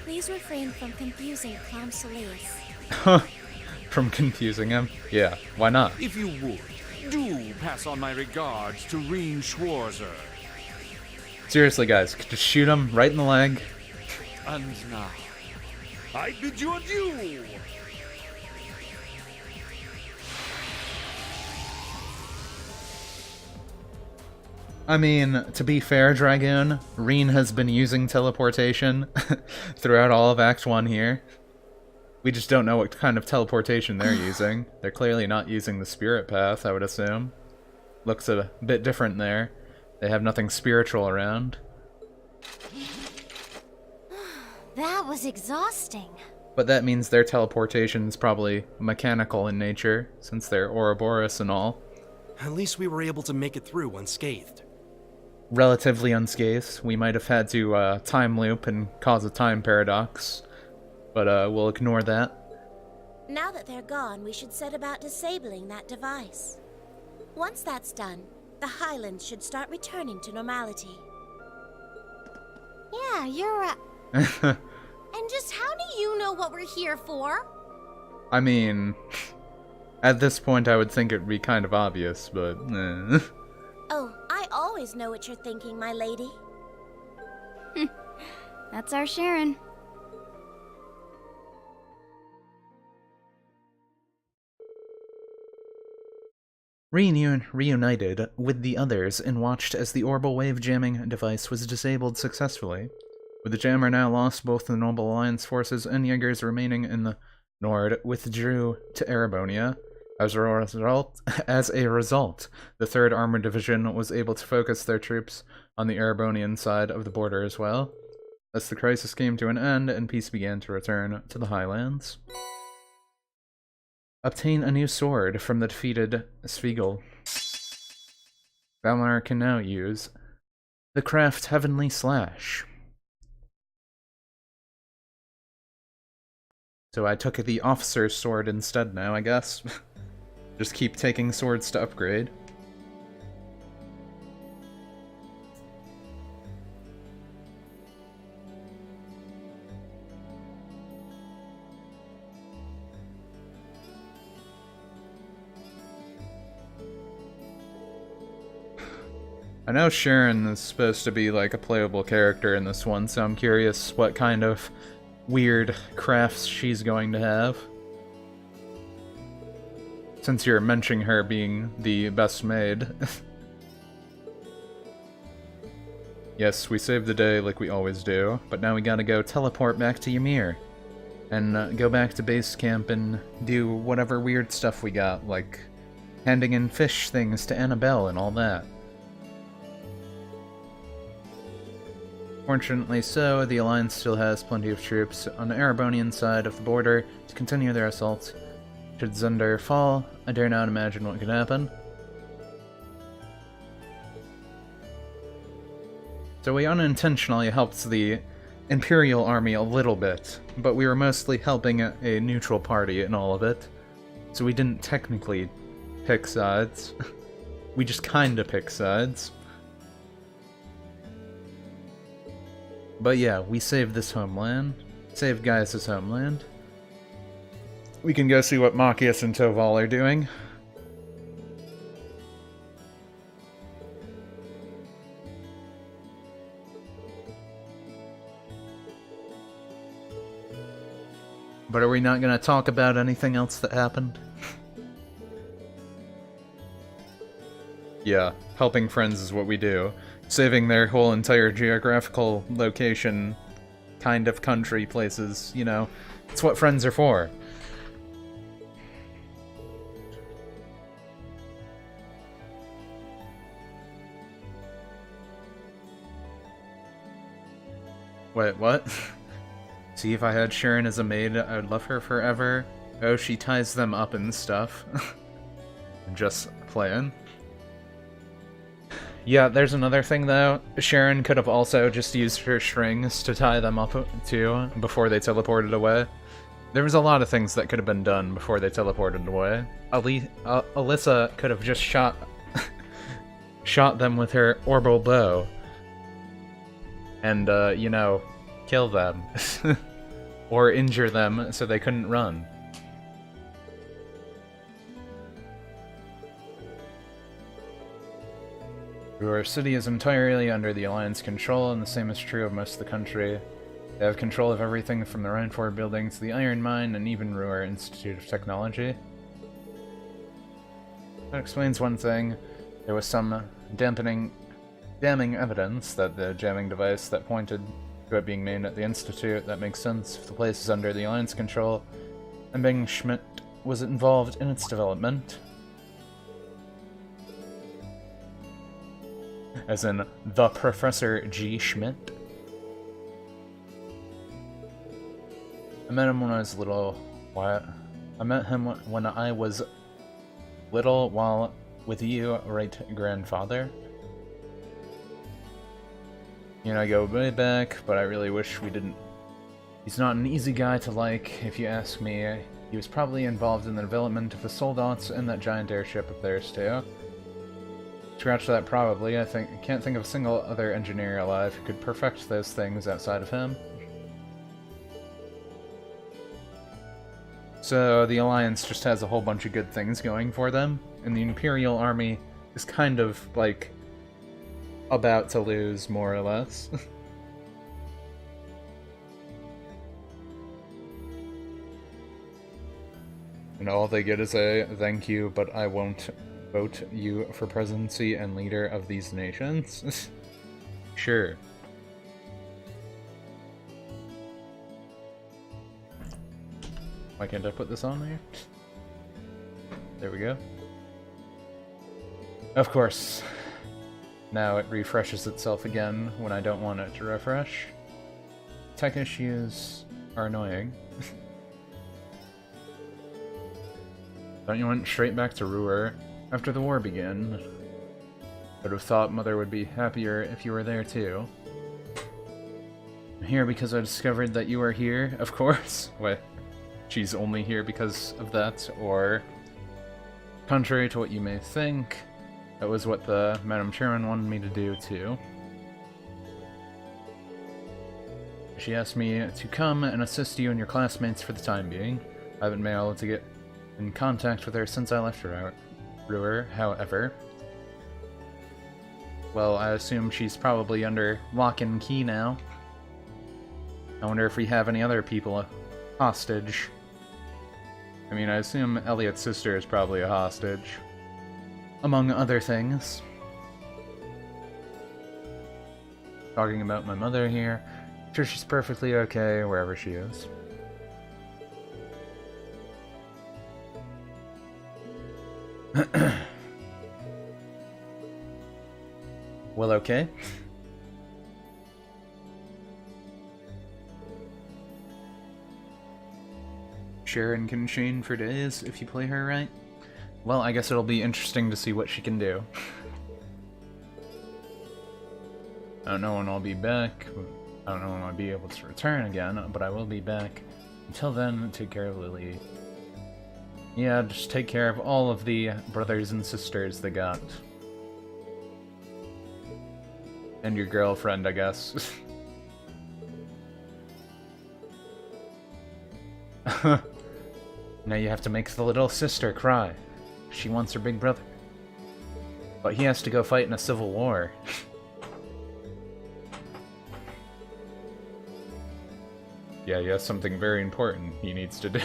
Please refrain from confusing Clown Soleus. From confusing him? Yeah, why not? If you would, do pass on my regards to Reen Schwarzer. Seriously, guys, just shoot him right in the leg. And now, I bid you adieu! I mean, to be fair, Dragoon, Reen has been using teleportation throughout all of Act 1 here. We just don't know what kind of teleportation they're using. They're clearly not using the spirit path, I would assume. Looks a bit different there. They have nothing spiritual around. That was exhausting. But that means their teleportation is probably mechanical in nature, since they're Ouroboros and all. At least we were able to make it through unscathed. Relatively unscathed. We might have had to time loop and cause a time paradox, but we'll ignore that. Now that they're gone, we should set about disabling that device. Once that's done, the Highlands should start returning to normality. Yeah, you're And just how do you know what we're here for? I mean, at this point I would think it'd be kind of obvious, but Oh, I always know what you're thinking, my lady. That's our Sharon. Reunited with the others and watched as the orbital wave jamming device was disabled successfully. With the jammer now lost, both the Noble Alliance forces and Jaegers remaining in the Nord withdrew to Erebonia. As a result, the 3rd Armored Division was able to focus their troops on the Erebonian side of the border as well. Thus the crisis came to an end and peace began to return to the Highlands. Obtain a new sword from the defeated Sviegel. Valimar can now use the Craft Heavenly Slash. So I took the officer's sword instead now, I guess. Just keep taking swords to upgrade. I know Sharon is supposed to be like a playable character in this one, so I'm curious what kind of weird crafts she's going to have. Since you're mentioning her being the best maid. Yes, we saved the day like we always do, but now we gotta go teleport back to Ymir. And go back to base camp and do whatever weird stuff we got, like handing in fish things to Annabelle and all that. Fortunately so, the Alliance still has plenty of troops on the Erebonian side of the border to continue their assault. Should Zundar fall, I dare not imagine what could happen. So we unintentionally helped the Imperial Army a little bit, but we were mostly helping a neutral party in all of it. So we didn't technically pick sides. We just kinda picked sides. But yeah, we saved this homeland. Saved Gaius' homeland. We can go see what Machias and Toval are doing. But are we not going to talk about anything else that happened? Yeah, helping friends is what we do. Saving their whole entire geographical location kind of country places, you know. It's what friends are for. Wait, what? See, if I had Sharon as a maid, I would love her forever. Oh, she ties them up and stuff. Just playing. Yeah, there's another thing though. Sharon could have also just used her strings to tie them up too, before they teleported away. There was a lot of things that could have been done before they teleported away. Alyssa could have just shot them with her orbital bow. And, you know, kill them. Or injure them so they couldn't run. Your city is entirely under the Alliance control, and the same is true of most of the country. They have control of everything from the Rhineford building to the Iron Mine, and even Ruhr Institute of Technology. That explains one thing. There was some damning evidence that the jamming device that pointed to it being made at the Institute. That makes sense if the place is under the Alliance control, and Bing Schmidt was involved in its development. As in, the Professor G. Schmidt. I met him when I was little. I met him when I was little while with you, right, grandfather? You know, I go way back, but I really wish we didn't. He's not an easy guy to like, if you ask me. He was probably involved in the development of the Soldats and that giant airship of theirs, too. Scratch that, probably. I can't think of a single other engineer alive who could perfect those things outside of him. So the Alliance just has a whole bunch of good things going for them, and the Imperial Army is kind of, like, about to lose, more or less. And all they get is a thank you, but I won't vote you for presidency and leader of these nations. Sure. Why can't I put this on there? There we go. Of course. Now it refreshes itself again when I don't want it to refresh. Tech issues are annoying. Don't you want straight back to Ruhr after the war began? Would have thought Mother would be happier if you were there too. I'm here because I discovered that you are here, of course. Wait, she's only here because of that, or contrary to what you may think, that was what the Madam Chairman wanted me to do too. She asked me to come and assist you and your classmates for the time being. I haven't been able to get in contact with her since I left Ruhr, however. Well, I assume she's probably under lock and key now. I wonder if we have any other people hostage. I mean, I assume Elliot's sister is probably a hostage. Among other things. Talking about my mother here. I'm sure she's perfectly okay wherever she is. Well, okay. Sharon can chain for days if you play her right. Well, I guess it'll be interesting to see what she can do. I don't know when I'll be back. I don't know when I'll be able to return again, but I will be back. Until then, take care of Lily. Yeah, just take care of all of the brothers and sisters they got. And your girlfriend, I guess. Now you have to make the little sister cry. She wants her big brother. But he has to go fight in a civil war. Yeah, he has something very important he needs to do.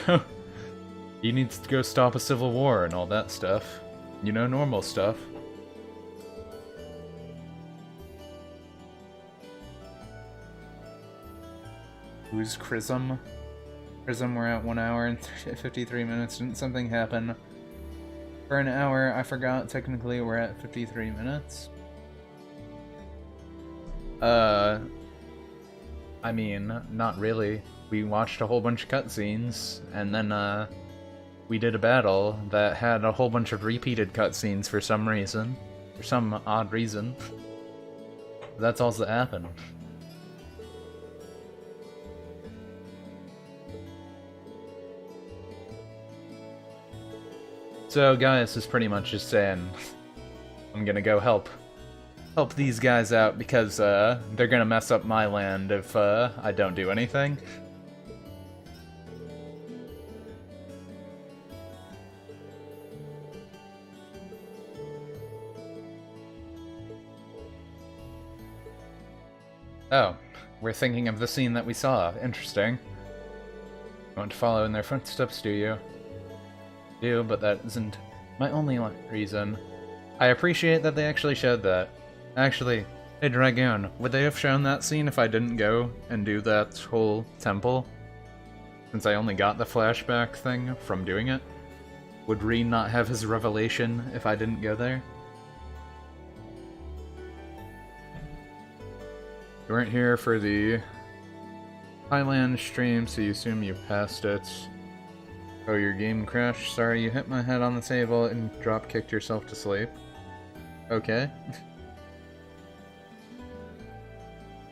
He needs to go stop a civil war and all that stuff. You know, normal stuff. Who's Chrism? Chrism, we're at 1 hour and 53 minutes. Didn't something happen? For an hour, I forgot, technically we're at 53 minutes. I mean, not really. We watched a whole bunch of cutscenes, and then, we did a battle that had a whole bunch of repeated cutscenes for some reason. For some odd reason. That's all that happened. So Gaius is pretty much just saying, I'm gonna go help these guys out because they're gonna mess up my land if I don't do anything. Oh, we're thinking of the scene that we saw. Interesting. You want to follow in their footsteps, do you? Do, but that isn't my only reason. I appreciate that they actually showed that. Actually, hey Dragoon, would they have shown that scene if I didn't go and do that whole temple? Since I only got the flashback thing from doing it? Would Rean not have his revelation if I didn't go there? You weren't here for the Highland stream, so you assume you passed it. Oh, your game crashed? Sorry, you hit my head on the table and drop-kicked yourself to sleep. Okay.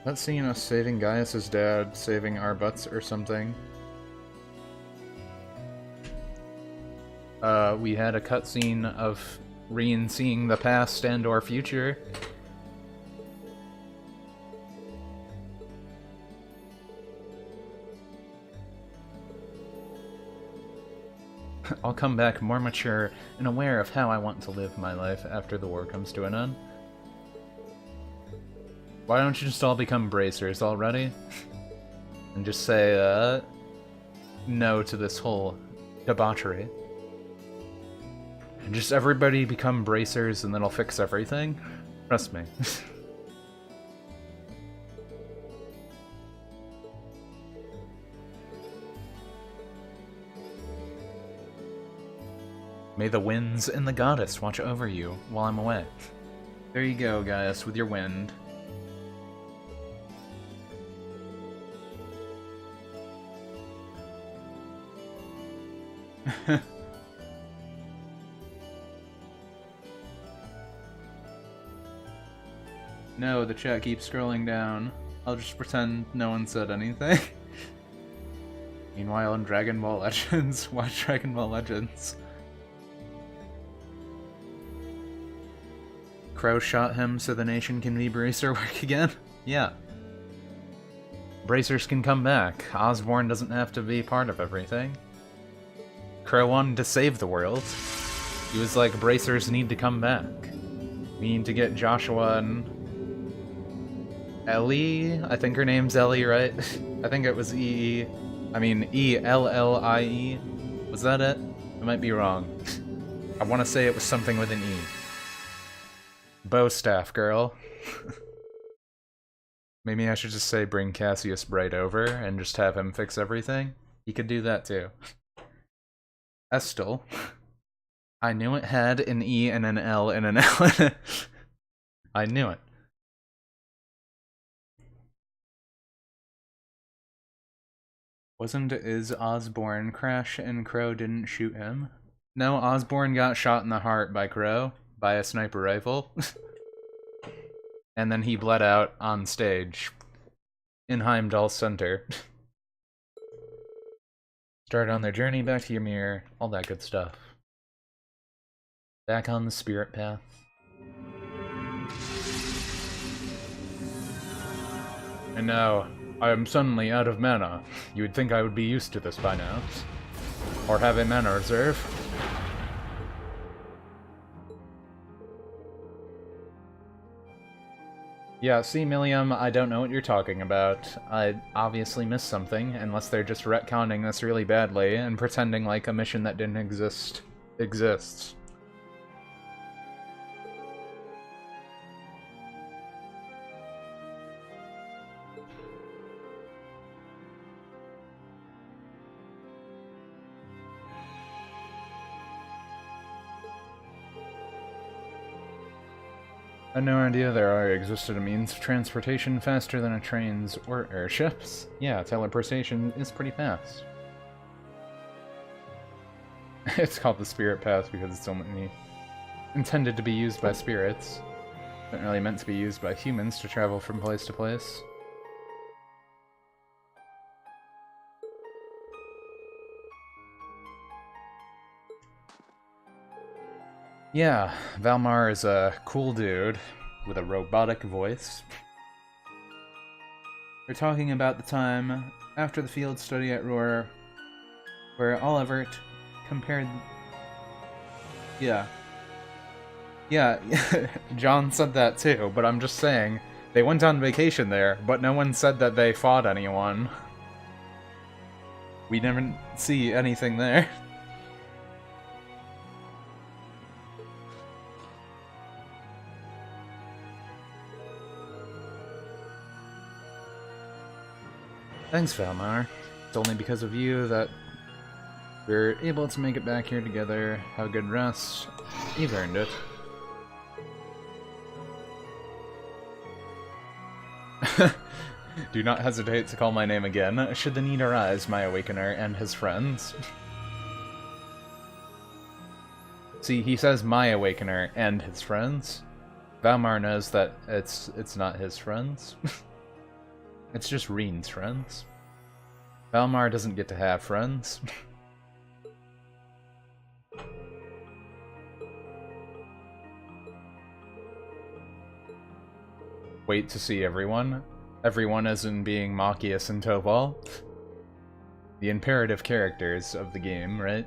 Let's see us saving Gaius' dad, saving our butts or something. We had a cutscene of Rean seeing the past and or future. I'll come back more mature and aware of how I want to live my life after the war comes to an end. Why don't you just all become bracers already? And just say, no to this whole debauchery. And just everybody become bracers and then I'll fix everything? Trust me. May the winds and the goddess watch over you while I'm away. There you go, Gaius, with your wind. No, the chat keeps scrolling down. I'll just pretend no one said anything. Meanwhile, in Dragon Ball Legends, why Dragon Ball Legends? Crow shot him so the nation can be bracer work again? Yeah. Bracers can come back. Osborn doesn't have to be part of everything. Crow wanted to save the world. He was like, bracers need to come back. We need to get Joshua and Ellie? I think her name's Ellie, right? I think it was E-E. I mean, E-L-L-I-E. Was that it? I might be wrong. I want to say it was something with an E. Bow staff girl. Maybe I should just say bring Cassius Bright over and just have him fix everything. He could do that too. Estel. I knew it had an E and an L and an L in it. I knew it. Is Osborn Crash and Crow didn't shoot him? No, Osborn got shot in the heart by Crow. By a sniper rifle. And then he bled out on stage. In Heimdall Center. Start on their journey back to Ymir. All that good stuff. Back on the spirit path. And now, I am suddenly out of mana. You would think I would be used to this by now. Or have a mana reserve. Yeah, see, Milliam, I don't know what you're talking about. I obviously missed something, unless they're just retconning this really badly and pretending like a mission that didn't exist exists. I had no idea there already existed a means of transportation faster than a trains or airships. Yeah, teleportation is pretty fast. It's called the Spirit Path because it's only intended to be used by spirits. Not really meant to be used by humans to travel from place to place. Yeah, Valmar is a cool dude with a robotic voice. We're talking about the time after the field study at Roar, where Olivert compared... Yeah, John said that too, but I'm just saying, they went on vacation there, but no one said that they fought anyone. We never see anything there. Thanks, Valmar. It's only because of you that we're able to make it back here together, have a good rest. You've earned it. Do not hesitate to call my name again, should the need arise, my Awakener and his friends. See, he says my Awakener and his friends. Valmar knows that it's not his friends. It's just Reen's friends. Valmar doesn't get to have friends. Wait to see everyone. Everyone as in being Machias and Topal. The imperative characters of the game, right?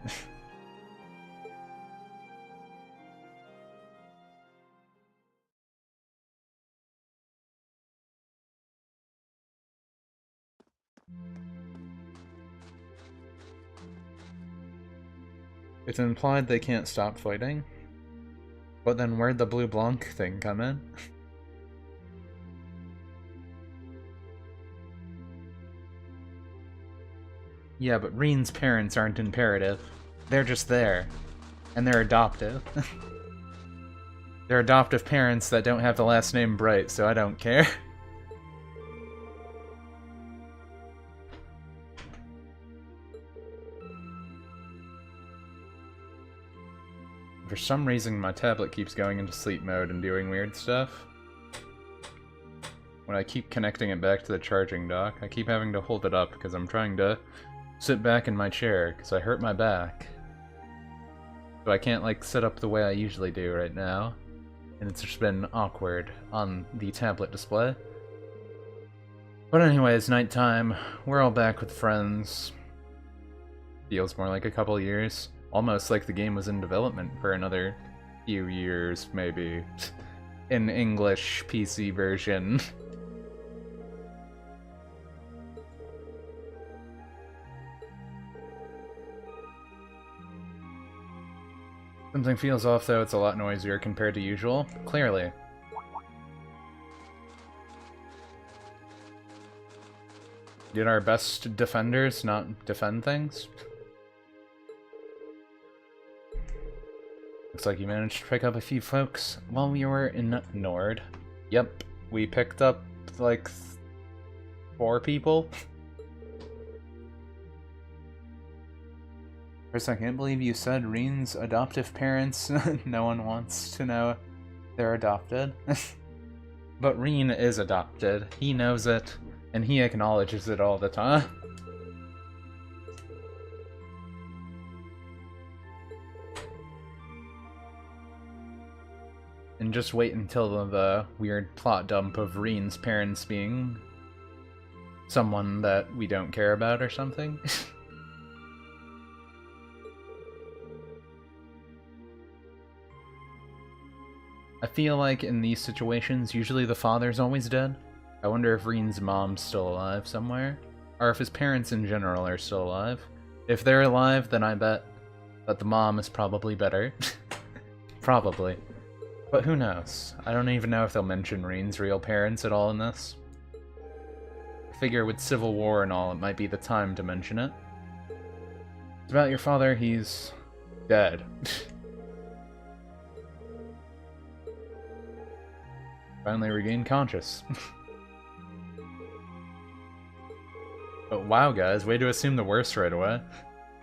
It's implied they can't stop fighting. But then where'd the Blue Blanc thing come in? Yeah, but Reen's parents aren't imperative. They're just there. And they're adoptive. They're adoptive parents that don't have the last name Bright, so I don't care. For some reason, my tablet keeps going into sleep mode and doing weird stuff. When I keep connecting it back to the charging dock, I keep having to hold it up because I'm trying to sit back in my chair because I hurt my back. So I can't, like, sit up the way I usually do right now. And it's just been awkward on the tablet display. But anyways, nighttime. We're all back with friends. Feels more like a couple years. Almost like the game was in development for another few years, maybe. In English PC version. Something feels off though, it's a lot noisier compared to usual. Clearly. Did our best defenders not defend things? Looks like you managed to pick up a few folks while we were in Nord. Yep, we picked up like 4 people. First, I can't believe you said Reen's adoptive parents. No one wants to know they're adopted. But Reen is adopted. He knows it, and he acknowledges it all the time. And just wait until the weird plot dump of Reen's parents being someone that we don't care about or something. I feel like in these situations, usually the father's always dead. I wonder if Reen's mom's still alive somewhere, or if his parents in general are still alive. If they're alive, then I bet that the mom is probably better. Probably. But who knows? I don't even know if they'll mention Reen's real parents at all in this. I figure with Civil War and all, it might be the time to mention it. It's about your father, he's dead. Finally regained conscious. But wow, guys, way to assume the worst right away.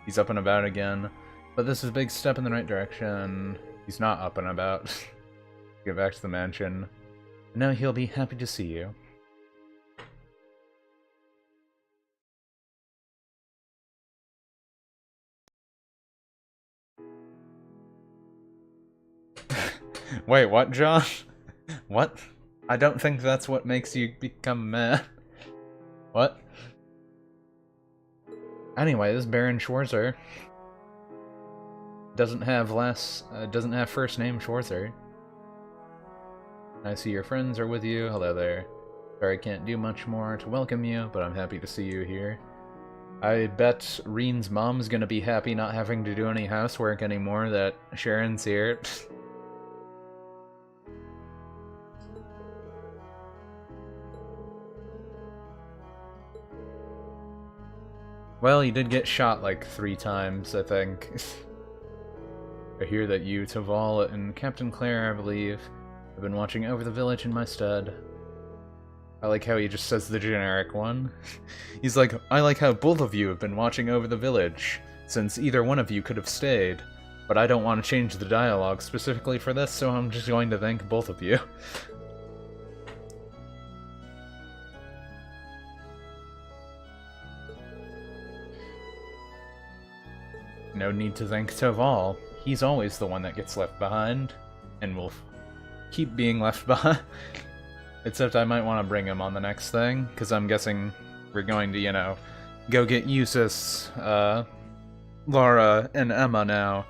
He's up and about again. But this is a big step in the right direction. He's not up and about. Get back to the mansion. Now he'll be happy to see you. Wait, what, Josh? What? I don't think that's what makes you become a man. What? Anyway, this Baron Schwarzer doesn't have first name Schwarzer. I see your friends are with you. Hello there. Sorry I can't do much more to welcome you, but I'm happy to see you here. I bet Reen's mom's gonna be happy not having to do any housework anymore that Sharon's here. Well, he did get shot like 3 times, I think. I hear that you, Toval, and Captain Claire, I believe, have been watching over the village in my stead. I like how he just says the generic one. He's like, I like how both of you have been watching over the village, since either one of you could have stayed. But I don't want to change the dialogue specifically for this, so I'm just going to thank both of you. No need to thank Toval. He's always the one that gets left behind, and will keep being left behind. Except I might want to bring him on the next thing, because I'm guessing we're going to, you know, go get Eustace, Laura, and Emma now.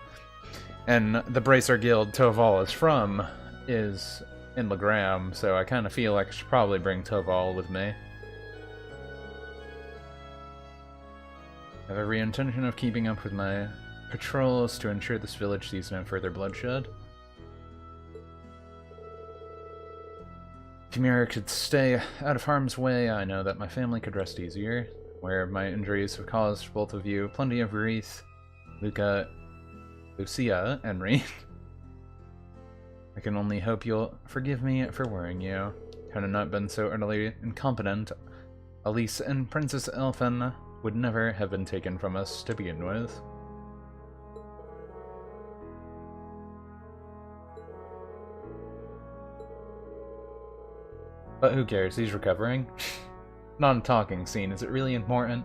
And the Bracer Guild Toval is from is in Legram, so I kind of feel like I should probably bring Toval with me. I have every intention of keeping up with my patrols to ensure this village sees no further bloodshed. If Ymira could stay out of harm's way, I know that my family could rest easier. Where my injuries have caused both of you plenty of grief, Lucia, and Reen. I can only hope you'll forgive me for worrying you. Had I not been so utterly incompetent, Elise and Princess Elfin would never have been taken from us to begin with. But who cares, he's recovering. Not a talking scene, is it really important?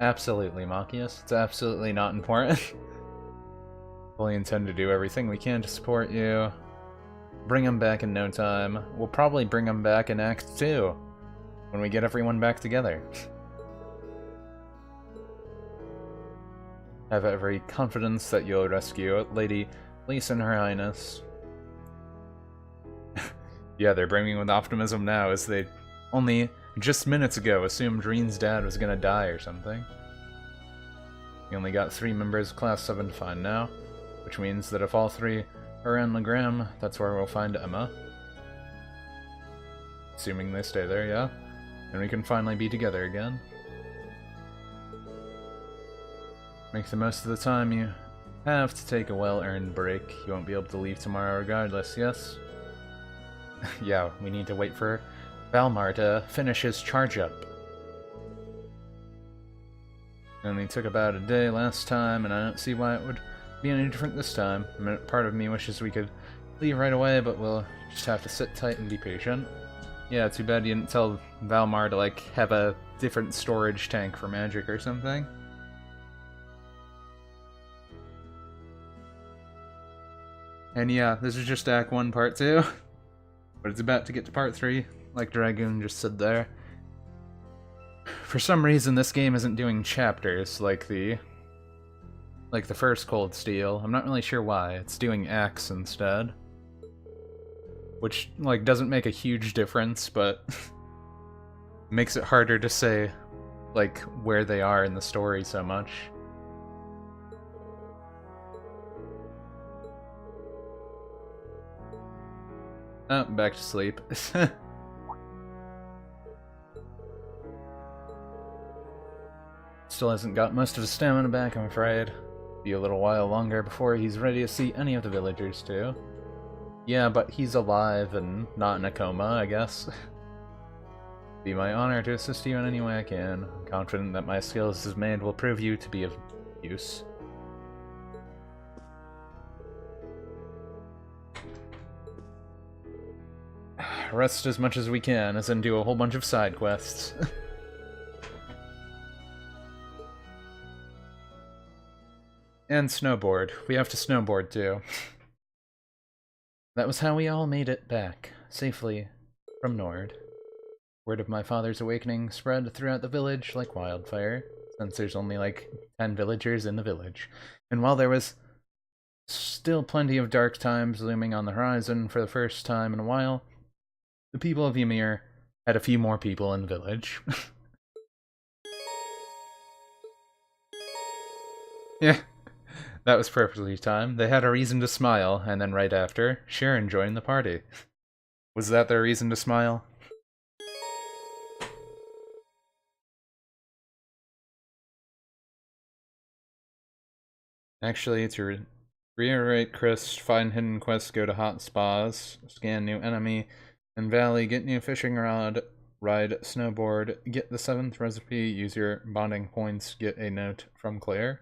Absolutely, Machias, it's absolutely not important. Fully intend to do everything we can to support you. Bring him back in no time. We'll probably bring him back in Act 2. When we get everyone back together. I have every confidence that you'll rescue Lady Elise and Her Highness. Yeah, they're brimming with optimism now, as they only just minutes ago assumed Reen's dad was gonna die or something. We only got 3 members of Class 7 to find now, which means that if all 3 are in Legram, that's where we'll find Emma. Assuming they stay there, yeah? And we can finally be together again. Make the most of the time you have to take a well-earned break. You won't be able to leave tomorrow regardless, yes? Yeah, we need to wait for Valmar to finish his charge-up. Only took about a day last time, and I don't see why it would be any different this time. Part of me wishes we could leave right away, but we'll just have to sit tight and be patient. Yeah, too bad you didn't tell Valmar to, like, have a different storage tank for magic or something. And yeah, this is just Act 1, Part 2. But it's about to get to Part 3, like Dragoon just said there. For some reason, this game isn't doing chapters like the first Cold Steel. I'm not really sure why. It's doing acts instead. Which, like, doesn't make a huge difference, but makes it harder to say, like, where they are in the story so much. Oh, back to sleep. Still hasn't got most of his stamina back, I'm afraid. Be a little while longer before he's ready to see any of the villagers, too. Yeah, but he's alive and not in a coma, I guess. Be my honor to assist you in any way I can. I'm confident that my skills as maid will prove you to be of use. Rest as much as we can, as in do a whole bunch of side quests. And snowboard. We have to snowboard too. That was how we all made it back, safely, from Nord. Word of my father's awakening spread throughout the village like wildfire, since there's only like 10 villagers in the village. And while there was still plenty of dark times looming on the horizon for the first time in a while, the people of Ymir had a few more people in the village. Yeah, that was perfectly timed. They had a reason to smile, and then right after, Sharon joined the party. Was that their reason to smile? Actually, to reiterate Chris, find hidden quests, go to hot spas, scan new enemy in valley, get new fishing rod, ride snowboard, get the 7th recipe, use your bonding points, get a note from Claire.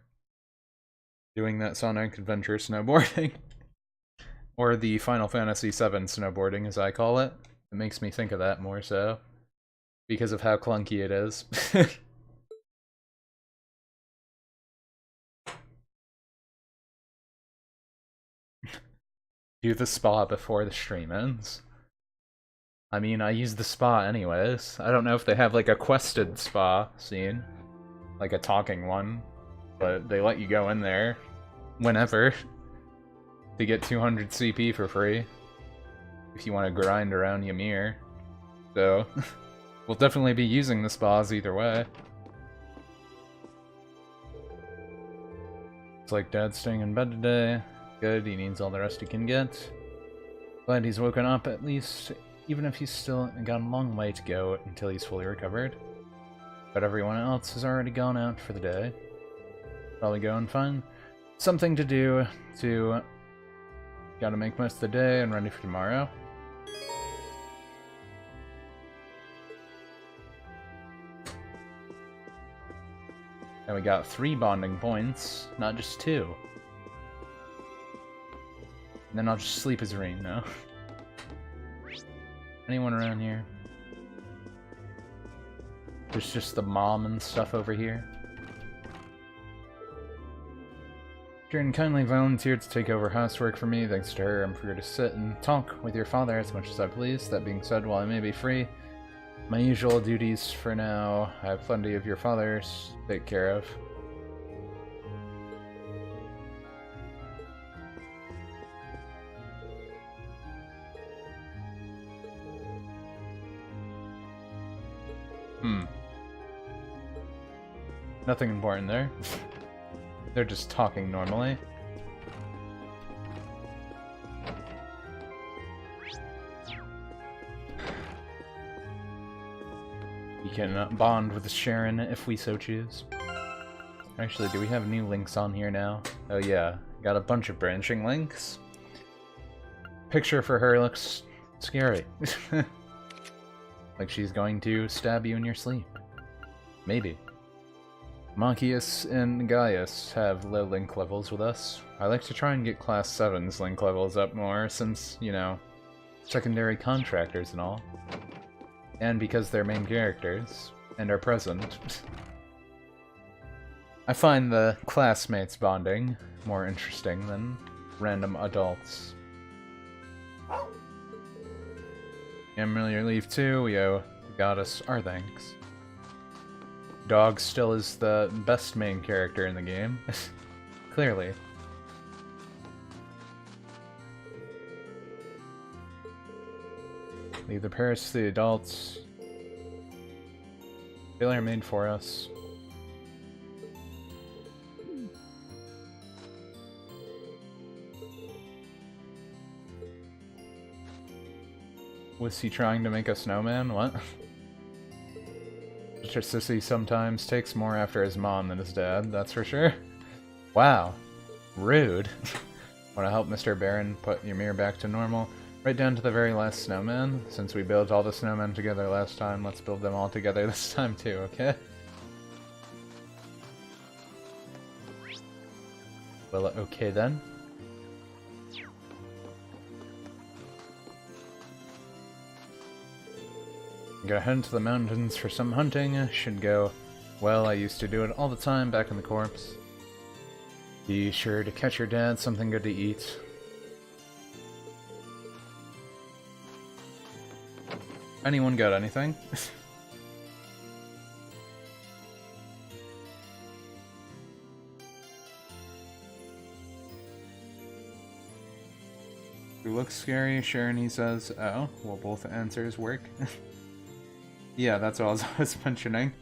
Doing that Sonic Adventure snowboarding. Or the Final Fantasy VII snowboarding, as I call it. It makes me think of that more so. Because of how clunky it is. Do the spa before the stream ends. I mean, I use the spa anyways. I don't know if they have like a quested spa scene. Like a talking one. But they let you go in there whenever to get 200 CP for free if you want to grind around Ymir. So, we'll definitely be using the spas either way. It's like Dad's staying in bed today. Good, he needs all the rest he can get. Glad he's woken up at least, even if he's still got a long way to go until he's fully recovered. But everyone else has already gone out for the day. Probably go and find something to do to gotta make most of the day and ready for tomorrow. And we got 3 bonding points, not just 2. And then I'll just sleep as Reem now. Anyone around here? There's just the mom and stuff over here. Sharon kindly volunteered to take over housework for me. Thanks to her, I'm free to sit and talk with your father as much as I please. That being said, while I may be free, my usual duties for now, I have plenty of your father's to take care of. Nothing important there. They're just talking normally. You can bond with Sharon if we so choose. Actually, do we have new links on here now? Oh yeah, got a bunch of branching links. Picture for her looks scary. Like she's going to stab you in your sleep. Maybe. Machias and Gaius have low link levels with us. I like to try and get Class 7's link levels up more since, you know, secondary contractors and all. And because they're main characters, and are present. I find the classmates bonding more interesting than random adults. Familiar leave too, we owe the goddess our thanks. Dog still is the best main character in the game. Clearly. Leave the parents to the adults. They are made for us. Was he trying to make a snowman? What? Mr. Sissy sometimes takes more after his mom than his dad, that's for sure. Wow. Rude. Want to help Mr. Baron put Ymir back to normal? Right down to the very last snowman. Since we built all the snowmen together last time, let's build them all together this time too, okay? Well, okay then. I'm gonna head into the mountains for some hunting. Should go well. I used to do it all the time back in the corps. Be sure to catch your dad something good to eat. Anyone got anything? Who looks scary? Sharon, he says. Oh, well, both answers work. Yeah, that's what I was mentioning.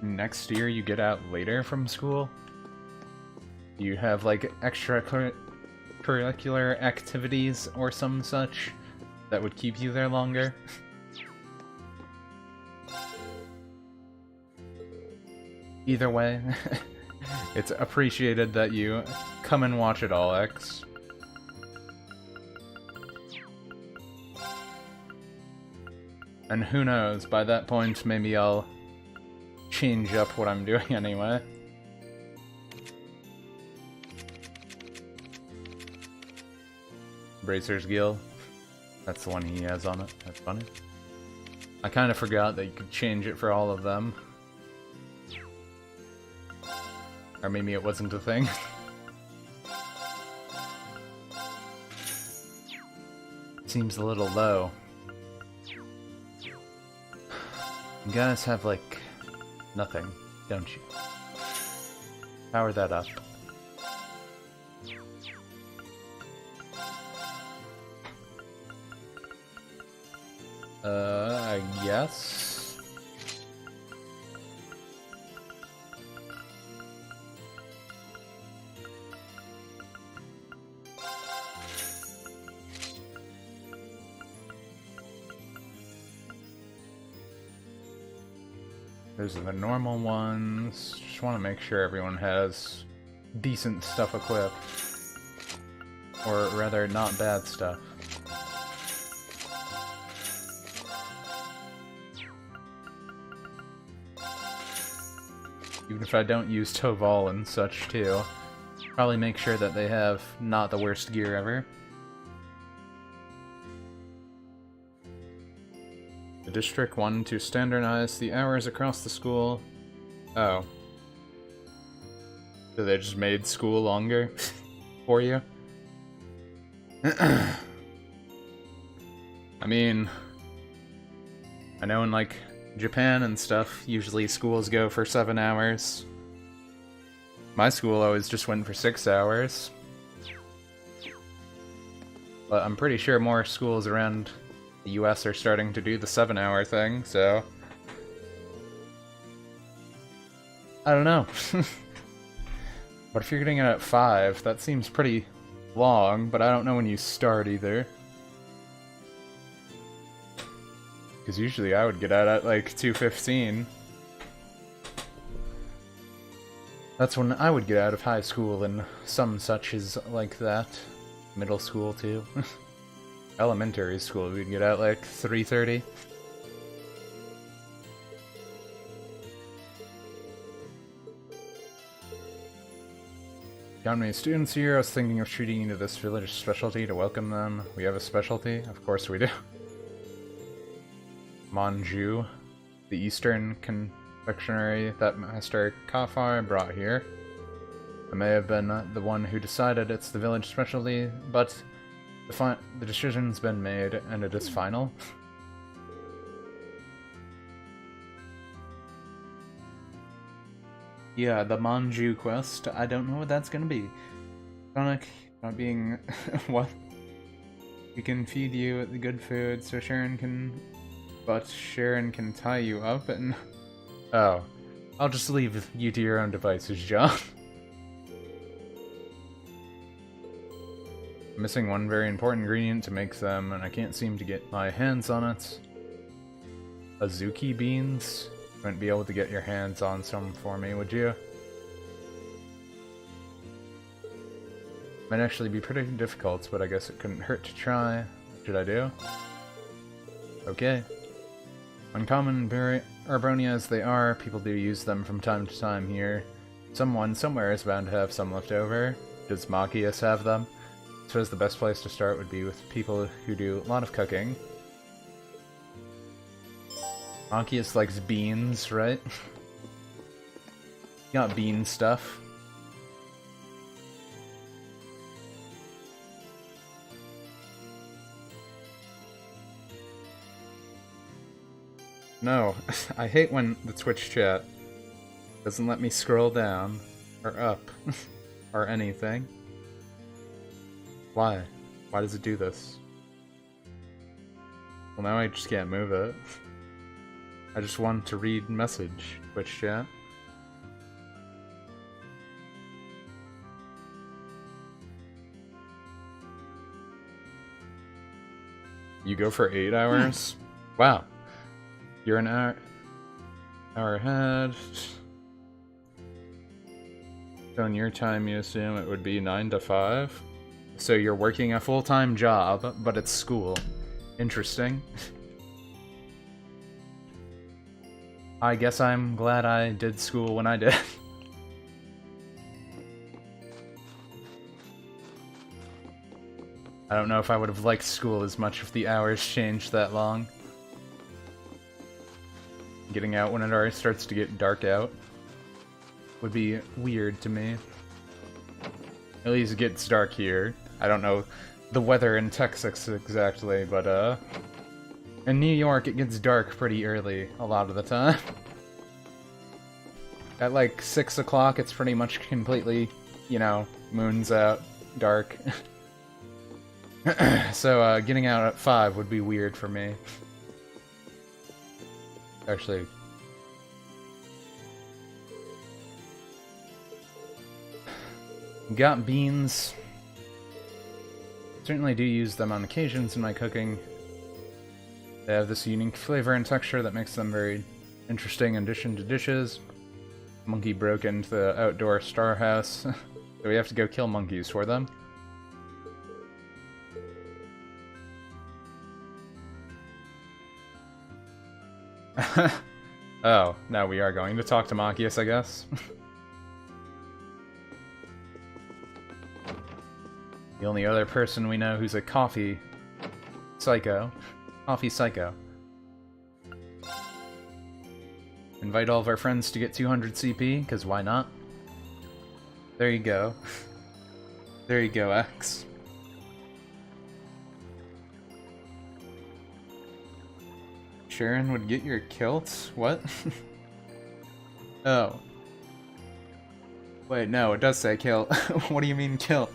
Next year you get out later from school? You have like extra curricular activities or some such that would keep you there longer? Either way, it's appreciated that you come and watch it all, X. And who knows, by that point maybe I'll change up what I'm doing anyway. Bracer's Guild. That's the one he has on it. That's funny. I kind of forgot that you could change it for all of them. Or maybe it wasn't a thing. Seems a little low. You guys have, like, nothing, don't you? Power that up. I guess? Those are the normal ones. Just want to make sure everyone has decent stuff equipped. Or rather, not bad stuff. Even if I don't use Toval and such too. Probably make sure that they have not the worst gear ever. The district wanted to standardize the hours across the school. Oh. So they just made school longer for you? I mean, I know in like Japan and stuff, usually schools go for 7 hours. My school always just went for 6 hours. But I'm pretty sure more schools around the US are starting to do the 7-hour thing, so... I don't know. But if you're getting it at 5, that seems pretty long, but I don't know when you start either. Because usually I would get out at like 2:15. That's when I would get out of high school, and some such is like that. Middle school too. Elementary school, we'd get out like 3:30. Got many students here. I was thinking of treating you to this village specialty to welcome them. We have a specialty? Of course we do. Manju, the Eastern confectionery that Master Kafar brought here. I may have been the one who decided it's the village specialty, but the decision's been made and it is final. Yeah, the Manju quest. I don't know what that's gonna be. Sonic, not being... what? We can feed you the good food so Sharon can... But Sharon can tie you up and... Oh. I'll just leave you to your own devices, John. I'm missing one very important ingredient to make them, and I can't seem to get my hands on it. Azuki beans? Wouldn't be able to get your hands on some for me, would you? Might actually be pretty difficult, but I guess it couldn't hurt to try. What should I do? Okay. Uncommon and very Arbonia as they are, people do use them from time to time here. Someone somewhere is bound to have some left over. Does Machias have them? I suppose the best place to start would be with people who do a lot of cooking. Machias likes beans, right? Got bean stuff. No, I hate when the Twitch chat doesn't let me scroll down, or up, or anything. Why? Why does it do this? Well, now I just can't move it. I just want to read message, Twitch chat. You go for 8 hours? Wow. You're an hour ahead. So in your time, you assume it would be 9 to 5? So you're working a full-time job, but it's school. Interesting. I guess I'm glad I did school when I did. I don't know if I would have liked school as much if the hours changed that long. Getting out when it already starts to get dark out would be weird to me. At least it gets dark here. I don't know the weather in Texas exactly, but in New York it gets dark pretty early a lot of the time. At like 6 o'clock it's pretty much completely, you know, moon's out, dark. So getting out at 5 would be weird for me. Actually, got beans. Certainly do use them on occasions in my cooking. They have this unique flavor and texture that makes them very interesting addition to dishes. Monkey broke into the outdoor star house, so we have to go kill monkeys for them. Oh, now we are going to talk to Machias, I guess. The only other person we know who's a coffee psycho. Coffee psycho. Invite all of our friends to get 200 CP, because why not? There you go. There you go, X. Sharon would get your kilt? What? Oh. Wait, no, it does say kilt. What do you mean kilt?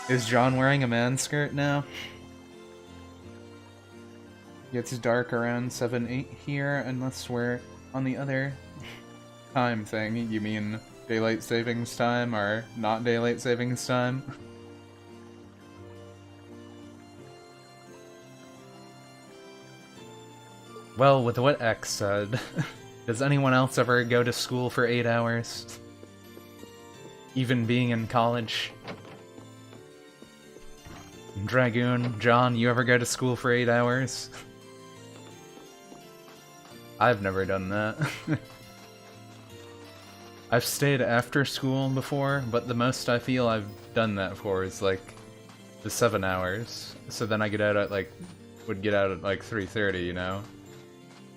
Is John wearing a man skirt now? Gets dark around 7-8 here, unless we're on the other time thing. You mean daylight savings time or not daylight savings time? Well, with what X said, does anyone else ever go to school for 8 hours? Even being in college? Dragoon, John, you ever go to school for 8 hours? I've never done that. I've stayed after school before, but the most I feel I've done that for is like the 7 hours. So then I get out at like, would get out at like 3:30, you know?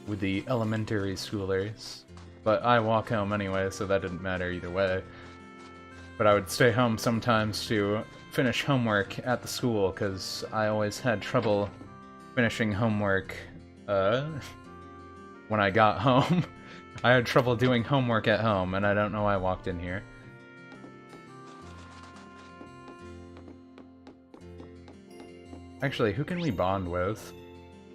With the elementary schoolers. But I walk home anyway, so that didn't matter either way. But I would stay home sometimes to finish homework at the school, because I always had trouble finishing homework when I got home. I had trouble doing homework at home, and I don't know why I walked in here. Actually, who can we bond with?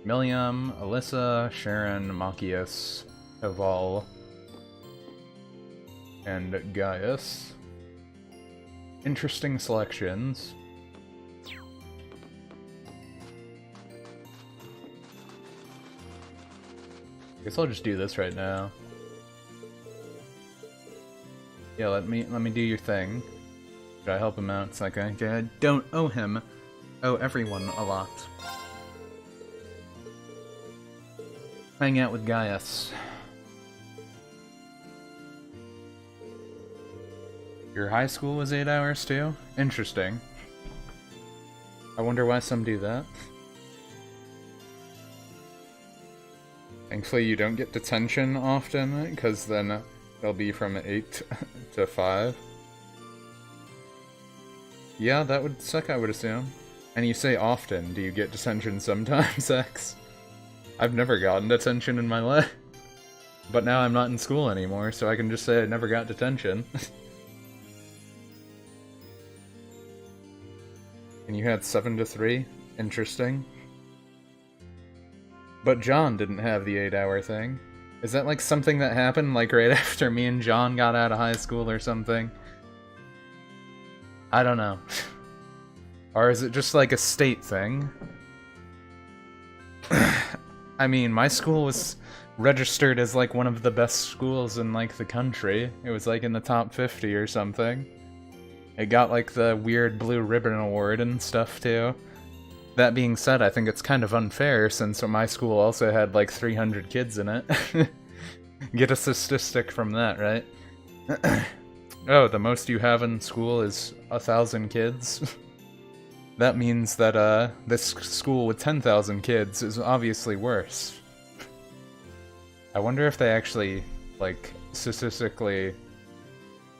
Milliam, Alyssa, Sharon, Machias, Oval, and Gaius. Interesting selections. Guess I'll just do this right now. Yeah, let me do your thing. Should I help him out? It's like I don't owe him. Owe everyone a lot. Hang out with Gaius. Your high school was 8 hours too? Interesting. I wonder why some do that. Thankfully you don't get detention often, because then they'll be from 8 to 5. Yeah, that would suck, I would assume. And you say often, do you get detention sometimes, X? I've never gotten detention in my life. But now I'm not in school anymore, so I can just say I never got detention. And you had 7 to 3? Interesting. But John didn't have the 8-hour thing. Is that like something that happened like right after me and John got out of high school or something? I don't know. Or is it just like a state thing? I mean, my school was registered as like one of the best schools in like the country. It was like in the top 50 or something. It got like the weird blue ribbon award and stuff too. That being said, I think it's kind of unfair since my school also had like 300 kids in it. Get a statistic from that, right? Oh, the most you have in school is 1,000 kids? That means that this school with 10,000 kids is obviously worse. I wonder if they actually, like, statistically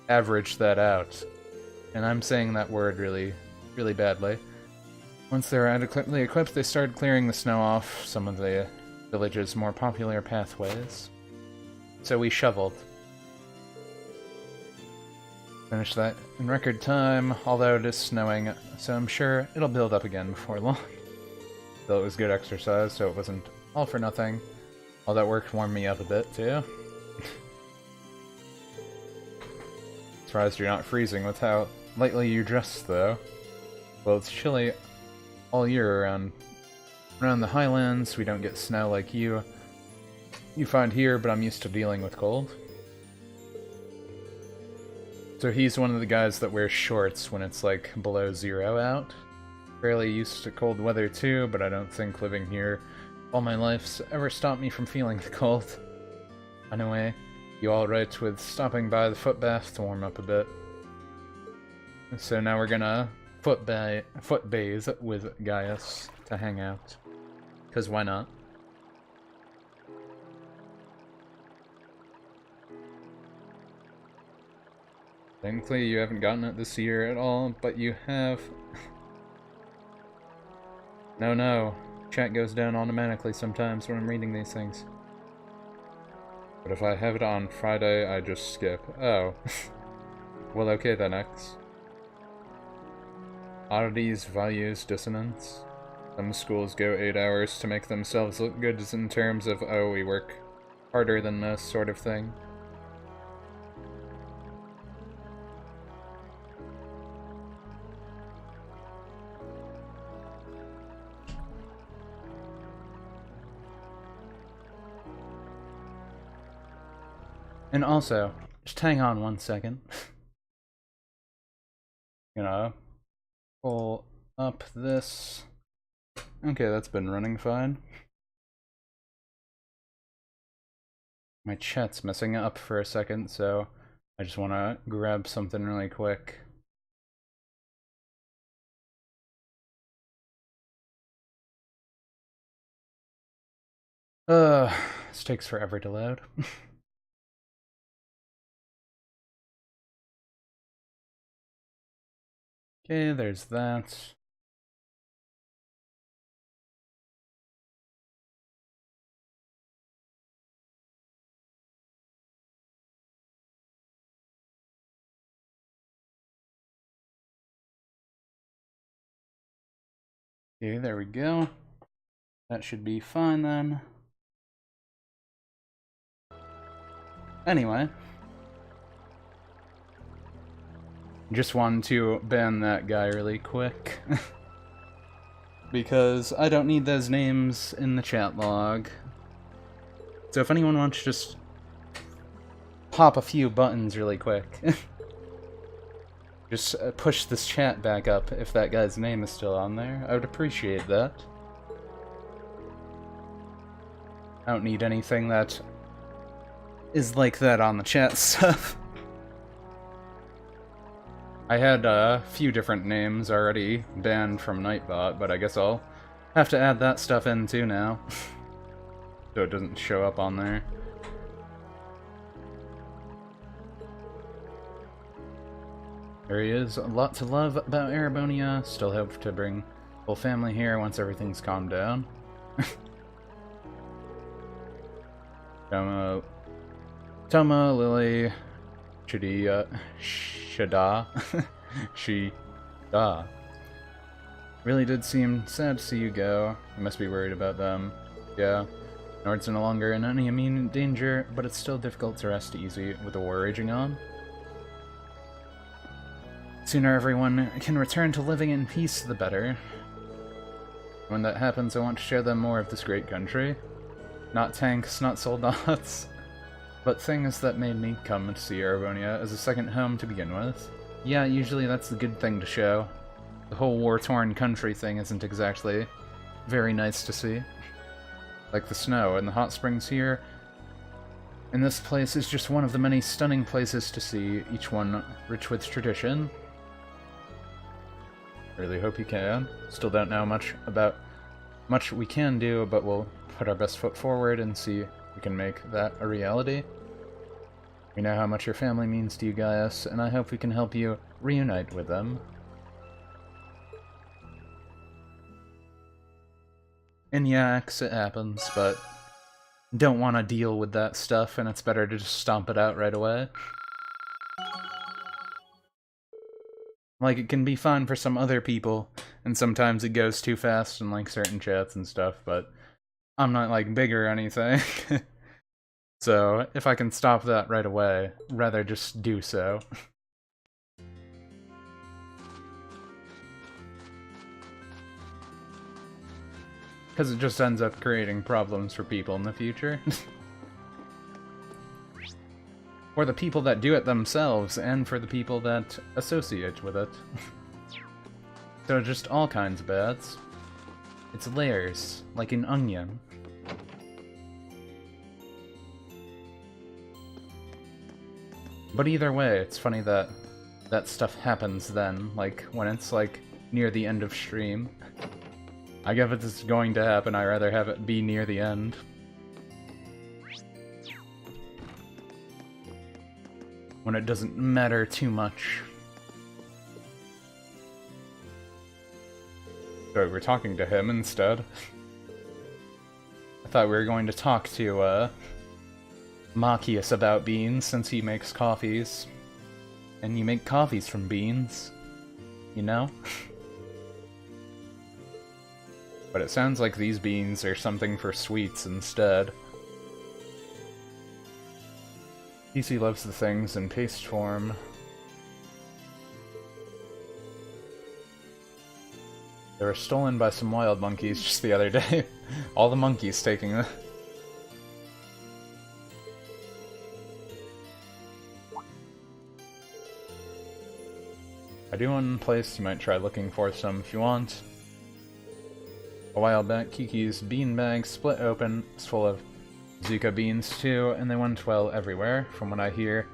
average that out. And I'm saying that word really, really badly. Once they were adequately equipped, they started clearing the snow off some of the village's more popular pathways. So we shoveled. Finished that in record time, although it is snowing, so I'm sure it'll build up again before long. Though it was good exercise, so it wasn't all for nothing. All that work warmed me up a bit, too. Surprised you're not freezing with how lightly you dress, though. Well, it's chilly all year around the Highlands. We don't get snow like you find here, but I'm used to dealing with cold. So he's one of the guys that wears shorts when it's like below 0 out. Fairly used to cold weather too, but I don't think living here all my life's ever stopped me from feeling the cold. Anyway, you alright with stopping by the foot bath to warm up a bit? So now we're gonna foot bathe with Gaius to hang out. 'Cause why not? Thankfully, you haven't gotten it this year at all, but you have... No. Chat goes down automatically sometimes when I'm reading these things. But if I have it on Friday, I just skip. Oh. Well, okay then, X. Oddities, values, dissonance. Some schools go 8 hours to make themselves look good in terms of, oh, we work harder than most sort of thing. And also, just hang on 1 second. Pull up this. Okay, that's been running fine. My chat's messing up for a second, so I just want to grab something really quick. This takes forever to load. Okay, there's that. Okay, there we go. That should be fine then. Anyway. Just wanted to ban that guy really quick. Because I don't need those names in the chat log. So if anyone wants to just pop a few buttons really quick, just push this chat back up if that guy's name is still on there. I would appreciate that. I don't need anything that is like that on the chat stuff. I had a few different names already banned from Nightbot, but I guess I'll have to add that stuff in too now. So it doesn't show up on there. There he is. A lot to love about Erebonia. Still hope to bring whole family here once everything's calmed down. Toma, Lily, Shada, Shida. Really did seem sad to see you go. You must be worried about them. Yeah. Nord's no longer in any immediate danger, but it's still difficult to rest easy with the war raging on. Sooner everyone can return to living in peace, the better. When that happens, I want to show them more of this great country. Not tanks, not soldats, but things that made me come to see Erebonia as a second home to begin with. Yeah, usually that's the good thing to show. The whole war-torn country thing isn't exactly very nice to see. Like the snow and the hot springs here. And this place is just one of the many stunning places to see, each one rich with tradition. Really hope you can. Still don't know much we can do, but we'll put our best foot forward and see if we can make that a reality. We know how much your family means to you, Gaius, and I hope we can help you reunite with them. And yeah, it happens, but don't want to deal with that stuff, and it's better to just stomp it out right away. Like, it can be fun for some other people, and sometimes it goes too fast in, like, certain chats and stuff, but I'm not, like, big or anything. So, if I can stop that right away, rather just do so. Because it just ends up creating problems for people in the future. For the people that do it themselves, and for the people that associate with it. So just all kinds of bads. It's layers, like an onion. But either way, it's funny that that stuff happens then, like, when it's, like, near the end of stream. I guess if it's going to happen, I'd rather have it be near the end. When it doesn't matter too much. So we're talking to him instead. I thought we were going to talk to, Machias about beans, since he makes coffees. And you make coffees from beans. You know? But it sounds like these beans are something for sweets instead. PC loves the things in paste form. They were stolen by some wild monkeys just the other day. All the monkeys taking them. I do one place you might try looking for some if you want. A while back, Kiki's bean bag split open. It's full of Zuka beans too, and they went well everywhere. From what I hear,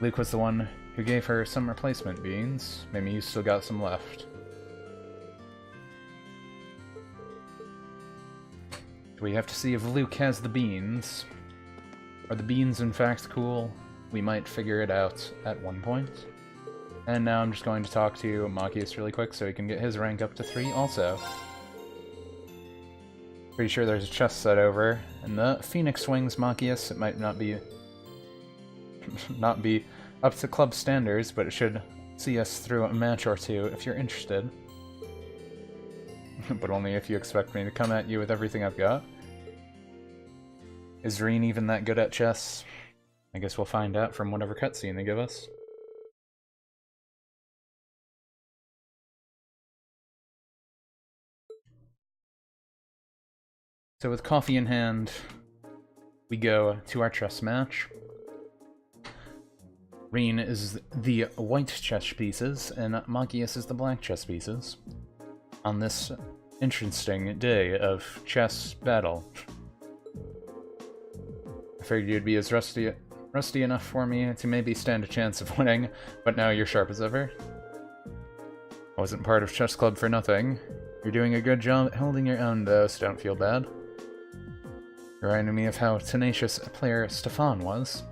Luke was the one who gave her some replacement beans. Maybe you still got some left. We have to see if Luke has the beans. Are the beans in fact cool? We might figure it out at one point. And now I'm just going to talk to Machias really quick so he can get his rank up to 3 also. Pretty sure there's a chest set over. And the Phoenix Wings Machias, it might not be up to club standards, but it should see us through a match or two if you're interested. But only if you expect me to come at you with everything I've got. Is Reen even that good at chess? I guess we'll find out from whatever cutscene they give us. So with coffee in hand, we go to our chess match. Reen is the white chess pieces, and Machias is the black chess pieces. On this interesting day of chess battle. I figured you'd be as rusty enough for me to maybe stand a chance of winning, but now you're sharp as ever. I wasn't part of chess club for nothing. You're doing a good job holding your own though, so don't feel bad. You reminded me of how tenacious a player Stefan was.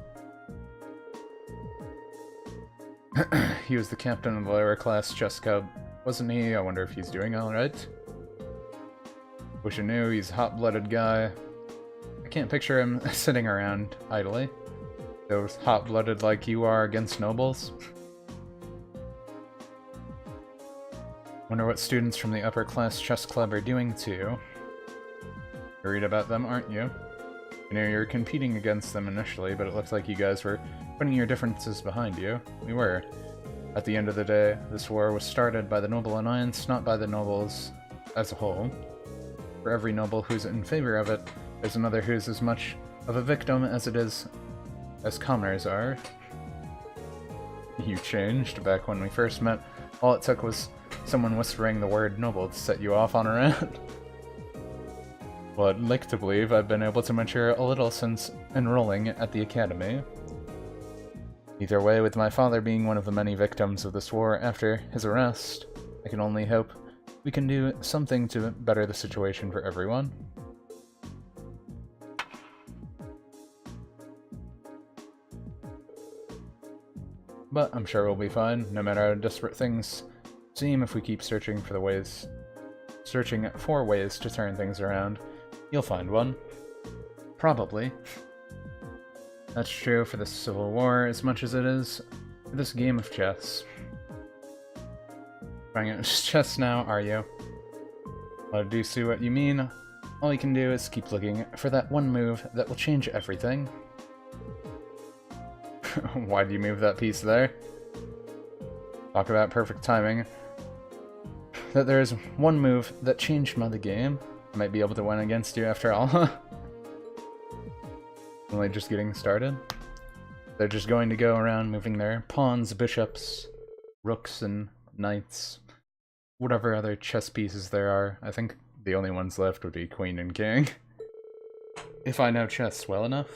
He was the captain of the lower class chess club, wasn't he? I wonder if he's doing alright. Wish I knew, he's a hot-blooded guy. I can't picture him sitting around idly. Those hot-blooded like you are against nobles. Wonder what students from the upper class chess club are doing too. Worried about them, aren't you? You know, you're competing against them initially, but it looks like you guys were putting your differences behind you. We were. At the end of the day, this war was started by the Noble Alliance, not by the nobles as a whole. For every noble who's in favor of it, there's another who's as much of a victim as it is as commoners are. You changed. Back when we first met, all it took was someone whispering the word noble to set you off on a rant. Well, I'd like to believe I've been able to mature a little since enrolling at the academy. Either way, with my father being one of the many victims of this war after his arrest, I can only hope we can do something to better the situation for everyone. But I'm sure we'll be fine, no matter how desperate things seem. If we keep searching for ways to turn things around, you'll find one. Probably. That's true for the Civil War as much as it is for this game of chess. Trying out chess now, are you? Well, I do see what you mean. All you can do is keep looking for that one move that will change everything. Why do you move that piece there? Talk about perfect timing. That there is one move that changed the game. I might be able to win against you after all. Only just getting started. They're just going to go around moving their pawns, bishops, rooks, and knights. Whatever other chess pieces there are. I think the only ones left would be queen and king. If I know chess well enough.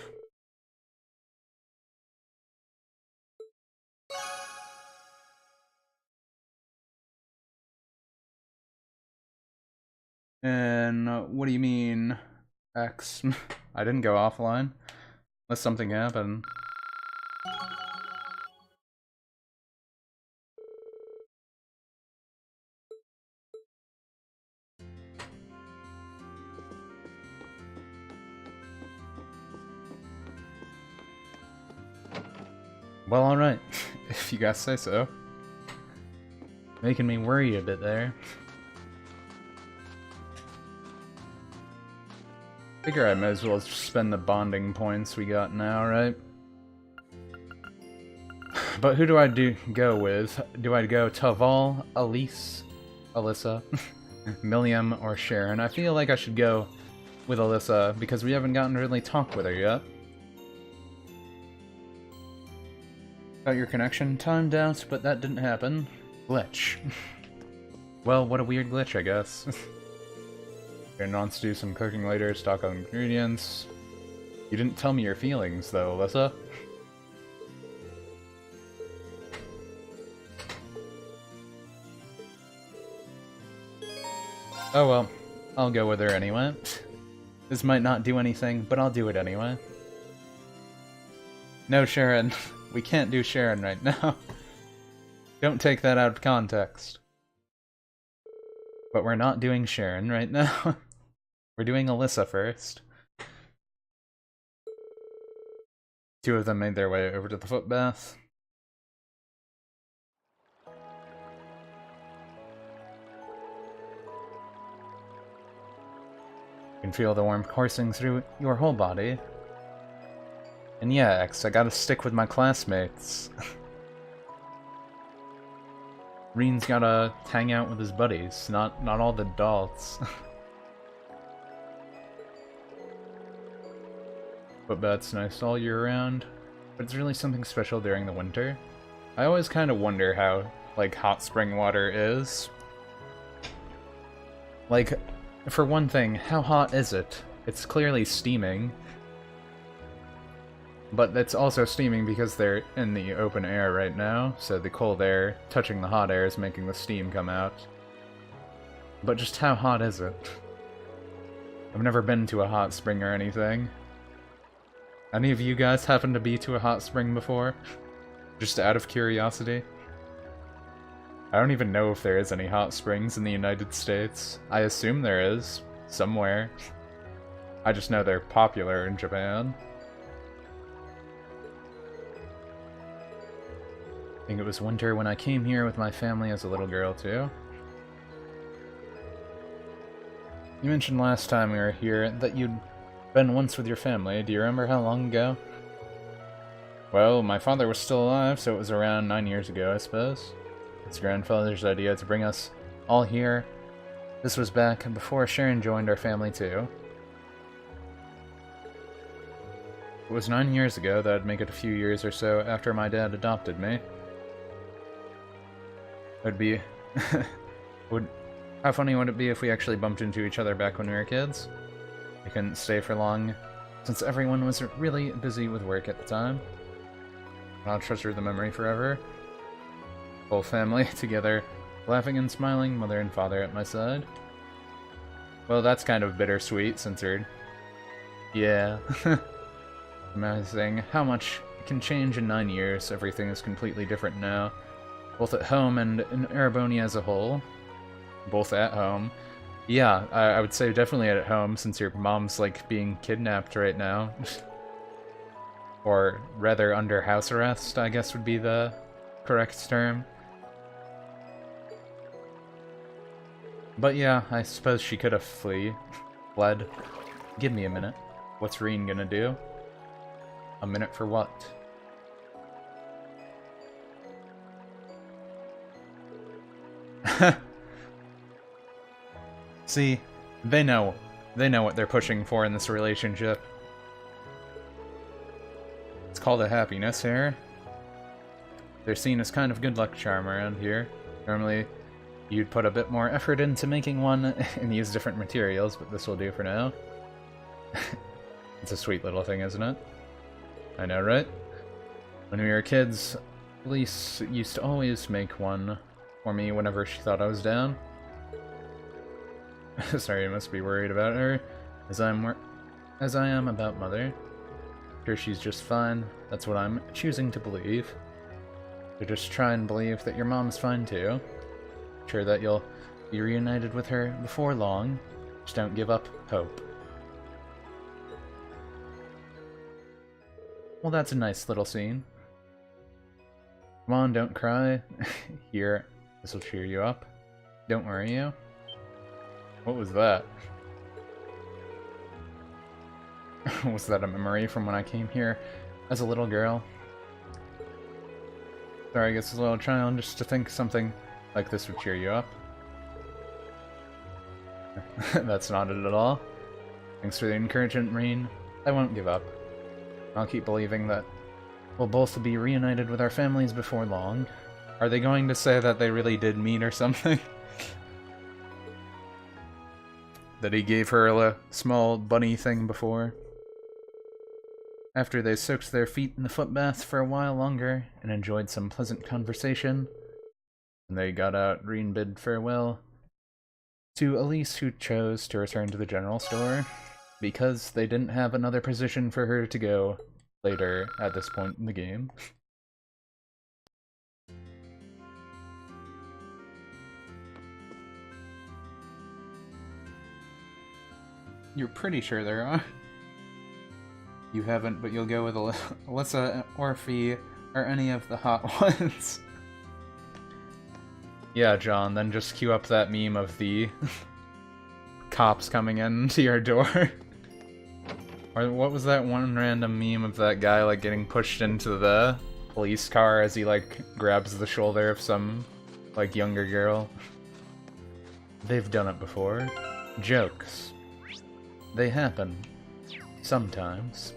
And what do you mean, X? I didn't go offline. Unless something happened. Well, alright. If you guys say so. Making me worry a bit there. Figure I might as well spend the bonding points we got now, right? But who do I go with? Do I go Taval, Elise, Alyssa, Milliam, or Sharon? I feel like I should go with Alyssa because we haven't gotten to really talk with her yet. Got your connection timed out, but that didn't happen. Glitch. Well, what a weird glitch, I guess. Your wants to do some cooking later, stock on ingredients. You didn't tell me your feelings, though, Alyssa. Oh well, I'll go with her anyway. This might not do anything, but I'll do it anyway. No, Sharon. We can't do Sharon right now. Don't take that out of context. But we're not doing Sharon right now. We're doing Alyssa first. Two of them made their way over to the footbath. You can feel the warmth coursing through your whole body. And yeah, X, I gotta stick with my classmates. Reen's gotta hang out with his buddies, not all the adults. But that's nice all year round, but it's really something special during the winter. I always kind of wonder how, like, hot spring water is. Like, for one thing, how hot is it? It's clearly steaming. But it's also steaming because they're in the open air right now, so the cold air touching the hot air is making the steam come out. But just how hot is it? I've never been to a hot spring or anything. Any of you guys happen to be to a hot spring before? Just out of curiosity? I don't even know if there is any hot springs in the United States. I assume there is, somewhere. I just know they're popular in Japan. I think it was winter when I came here with my family as a little girl, too. You mentioned last time we were here that you'd been once with your family. Do you remember how long ago? Well, my father was still alive, so it was around 9 years ago, I suppose. It's grandfather's idea to bring us all here. This was back before Sharon joined our family, too. It was 9 years ago. That'd make it a few years or so after my dad adopted me. It'd be... How funny would it be if we actually bumped into each other back when we were kids? We couldn't stay for long, since everyone was really busy with work at the time. I'll treasure the memory forever. Whole family together, laughing and smiling, mother and father at my side. Well, that's kind of bittersweet, censored. Yeah. Amazing how much can change in 9 years. Everything is completely different now. Both at home and in Erebony as a whole. Both at home. Yeah, I would say definitely at home, since your mom's, like, being kidnapped right now. Or rather, under house arrest, I guess would be the correct term. But yeah, I suppose she could have fled. Give me a minute. What's Reen gonna do? A minute for what? See, they know what they're pushing for in this relationship. It's called a happiness here. They're seen as kind of good luck charm around here. Normally, you'd put a bit more effort into making one and use different materials, but this will do for now. It's a sweet little thing, isn't it? I know, right? When we were kids, Elise used to always make one for me whenever she thought I was down. Sorry, I must be worried about her, as I am about Mother. Sure, she's just fine. That's what I'm choosing to believe. So just try and believe that your mom's fine too. Sure that you'll be reunited with her before long. Just don't give up hope. Well, that's a nice little scene. Come on, don't cry. Here, this'll cheer you up. Don't worry you. What was that? Was that a memory from when I came here as a little girl? Sorry, I guess as a little child, just to think something like this would cheer you up. That's not it at all. Thanks for the encouragement, Reen. I won't give up. I'll keep believing that we'll both be reunited with our families before long. Are they going to say that they really did meet or something? That he gave her a small bunny thing before? After they soaked their feet in the foot bath for a while longer and enjoyed some pleasant conversation, and they got out, Reen bid farewell to Elise, who chose to return to the general store because they didn't have another position for her to go later at this point in the game. You're pretty sure there are. You haven't, but you'll go with Alyssa, Orphe, or any of the hot ones. Yeah, John, then just queue up that meme of the cops coming into your door. Or what was that one random meme of that guy, like, getting pushed into the police car as he, like, grabs the shoulder of some, like, younger girl? They've done it before. Jokes. They happen. Sometimes.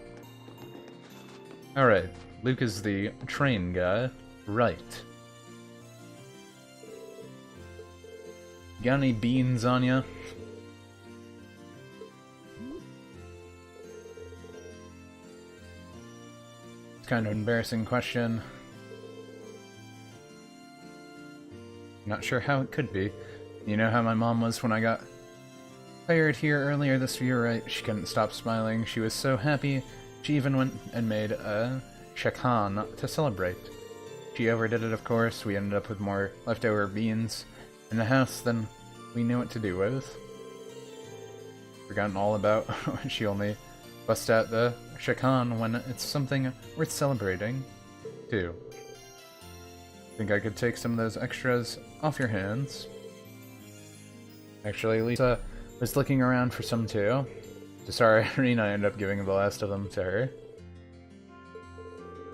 Alright, Luke is the train guy. Right. Got any beans on ya? It's kind of an embarrassing question. Not sure how it could be. You know how my mom was when I got hired here earlier this year, right? She couldn't stop smiling. She was so happy. She even went and made a shakan to celebrate. She overdid it, of course. We ended up with more leftover beans in the house than we knew what to do with. Forgotten all about she only bust out the shakan when it's something worth celebrating, too. Think I could take some of those extras off your hands. Actually, Lisa was looking around for some too. So sorry, Rena, I ended up giving the last of them to her.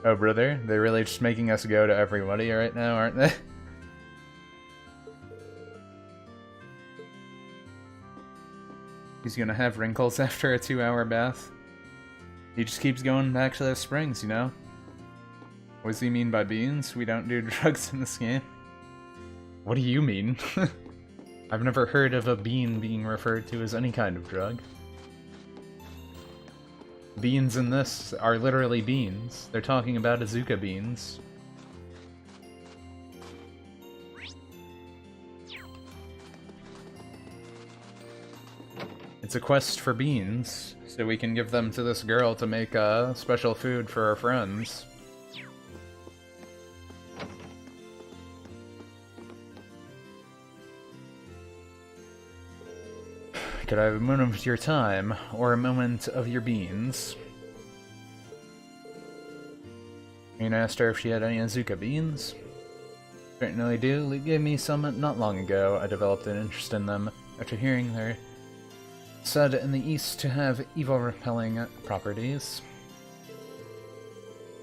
Oh, brother, they're really just making us go to everybody right now, aren't they? He's gonna have wrinkles after a 2-hour bath. He just keeps going back to those springs, you know? What does he mean by beans? We don't do drugs in this game. What do you mean? I've never heard of a bean being referred to as any kind of drug. Beans in this are literally beans. They're talking about Azuka beans. It's a quest for beans, so we can give them to this girl to make special food for our friends. Could I have a moment of your time, or a moment of your beans? Rena asked her if she had any Azuka beans. Certainly do. Luke gave me some not long ago. I developed an interest in them after hearing they're said in the East to have evil-repelling properties.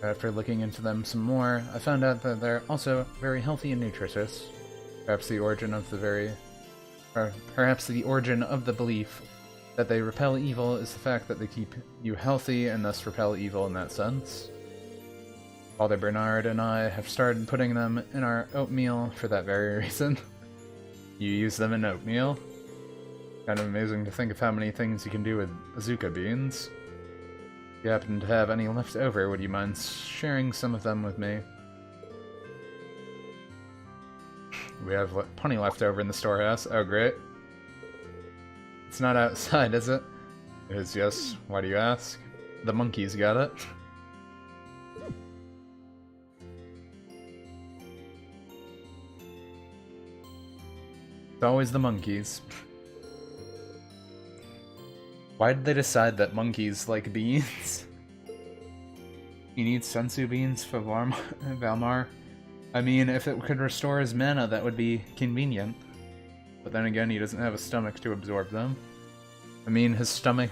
After looking into them some more, I found out that they're also very healthy and nutritious. Perhaps the origin of the belief that they repel evil is the fact that they keep you healthy and thus repel evil in that sense. Father Bernard and I have started putting them in our oatmeal for that very reason. You use them in oatmeal? Kind of amazing to think of how many things you can do with Azuka beans. If you happen to have any left over, would you mind sharing some of them with me? We have plenty left over in the storehouse. Oh, great. It's not outside, is it? It is, yes. Why do you ask? The monkeys got it. It's always the monkeys. Why did they decide that monkeys like beans? He needs sensu beans for Valmar. I mean, if it could restore his mana, that would be convenient. But then again, he doesn't have a stomach to absorb them. I mean, his stomach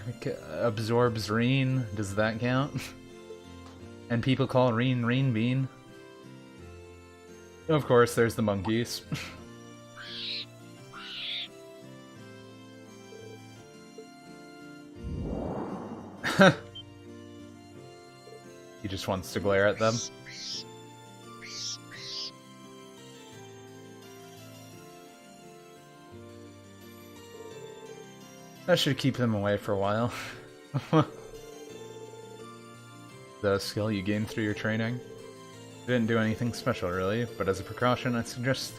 absorbs Reen. Does that count? And people call Reen Reen Bean. Of course, there's the monkeys. He just wants to glare at them. That should keep them away for a while. The skill you gain through your training. Didn't do anything special really, but as a precaution I suggest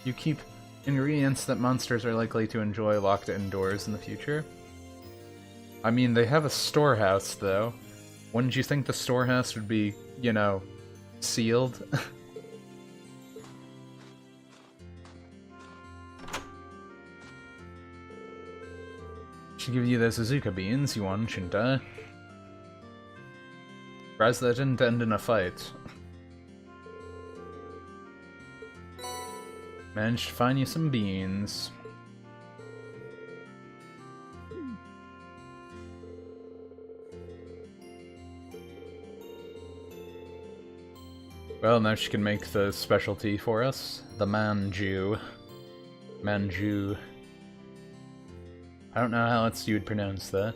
you keep ingredients that monsters are likely to enjoy locked indoors in the future. I mean, they have a storehouse though. Wouldn't you think the storehouse would be, you know, sealed? Should give you those Azuka beans you want, shouldn't I? Surprised that didn't end in a fight. Managed to find you some beans. Well, now she can make the specialty for us. The manju. Manju. I don't know how else you would pronounce that.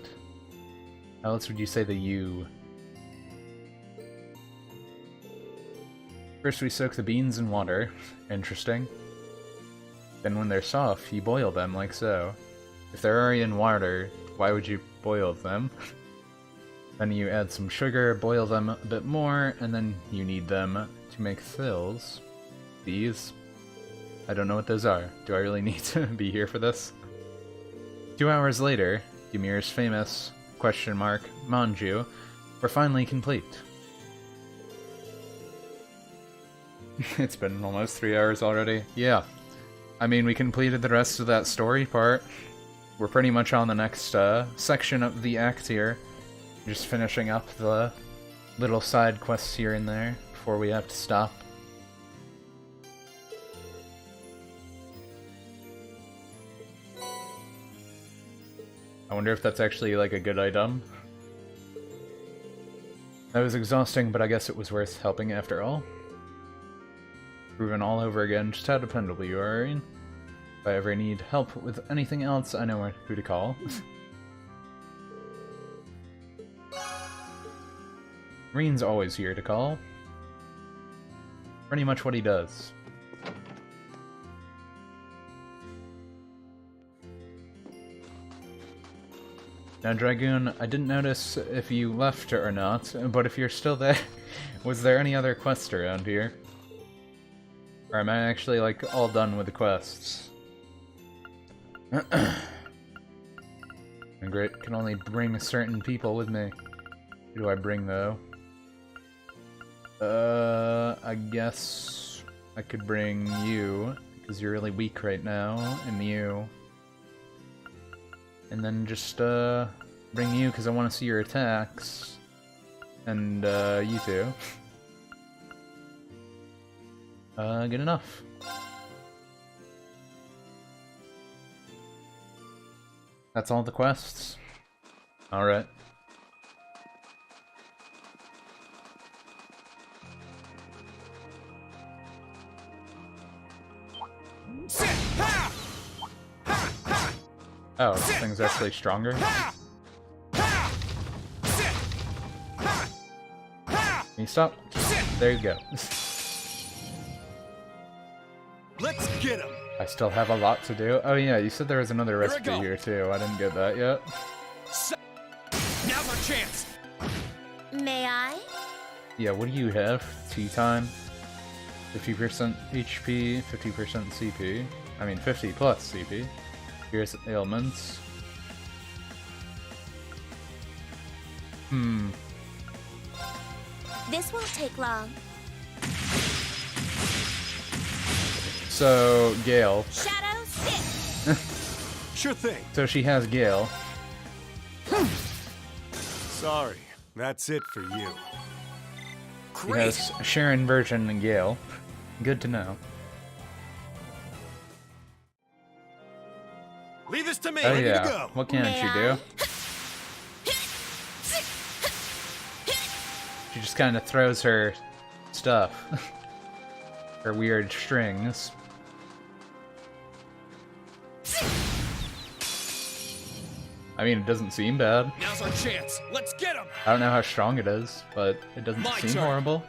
How else would you say the U? First we soak the beans in water. Interesting. Then when they're soft, you boil them like so. If they're already in water, why would you boil them? Then you add some sugar, boil them a bit more, and then you knead them to make thills. These? I don't know what those are. Do I really need to be here for this? 2 hours later, Ymir's famous manju were finally complete. It's been almost 3 hours already. Yeah. I mean, we completed the rest of that story part. We're pretty much on the next section of the act here. Just finishing up the little side quests here and there before we have to stop. I wonder if that's actually like a good item. That was exhausting, but I guess it was worth helping after all. Proven all over again just how dependable you are, Irene. If I ever need help with anything else, I know who to call. Reen's always here to call. Pretty much what he does. Now, Dragoon, I didn't notice if you left or not, but if you're still there, was there any other quests around here? Or am I actually, like, all done with the quests? Great, can only bring certain people with me. Who do I bring, though? I guess I could bring you, because you're really weak right now, and you. And then just, bring you, because I want to see your attacks. And, you two. Good enough. That's all the quests? Alright. Oh, this thing's actually stronger? Can you stop? There you go. Let's get him! I still have a lot to do. Oh yeah, you said there was another recipe here too. I didn't get that yet. Now's our chance! May I? Yeah, what do you have? Tea time? 50% HP, 50% CP. I mean 50 plus CP. Here's ailments. This won't take long. So, Gale. Shadow stick. Sure thing. So she has Gale. Sorry, that's it for you. She has Sharon, Virgin, and Gale. Good to know. Leave this to me. Oh Ready yeah. to go. What can't she do? She just kind of throws her stuff. Her weird strings. I mean, it doesn't seem bad. Now's our chance. Let's get him. I don't know how strong it is, but it doesn't seem horrible.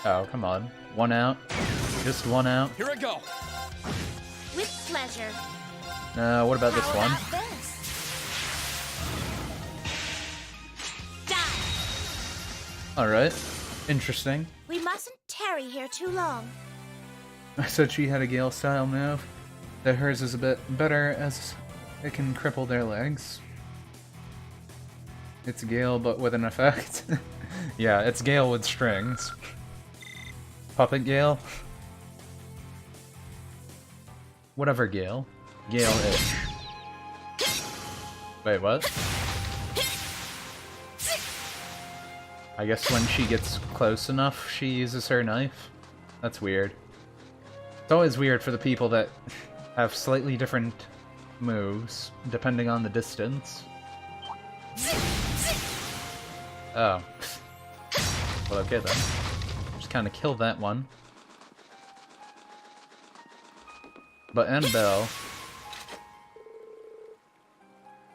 Oh, come on. One out. Just one out. Here I go. With pleasure. What about this How one? about this? Die. Alright. Interesting. We mustn't tarry here too long. I said she had a Gale style move. That hers is a bit better as it can cripple their legs. It's Gale but with an effect. Yeah, it's Gale with strings. Puppet Gale? Whatever Gale. Gale-ish. Wait, what? I guess when she gets close enough, she uses her knife? That's weird. It's always weird for the people that have slightly different moves, depending on the distance. Oh. Well, okay then. Just kind of kill that one. But Annabelle...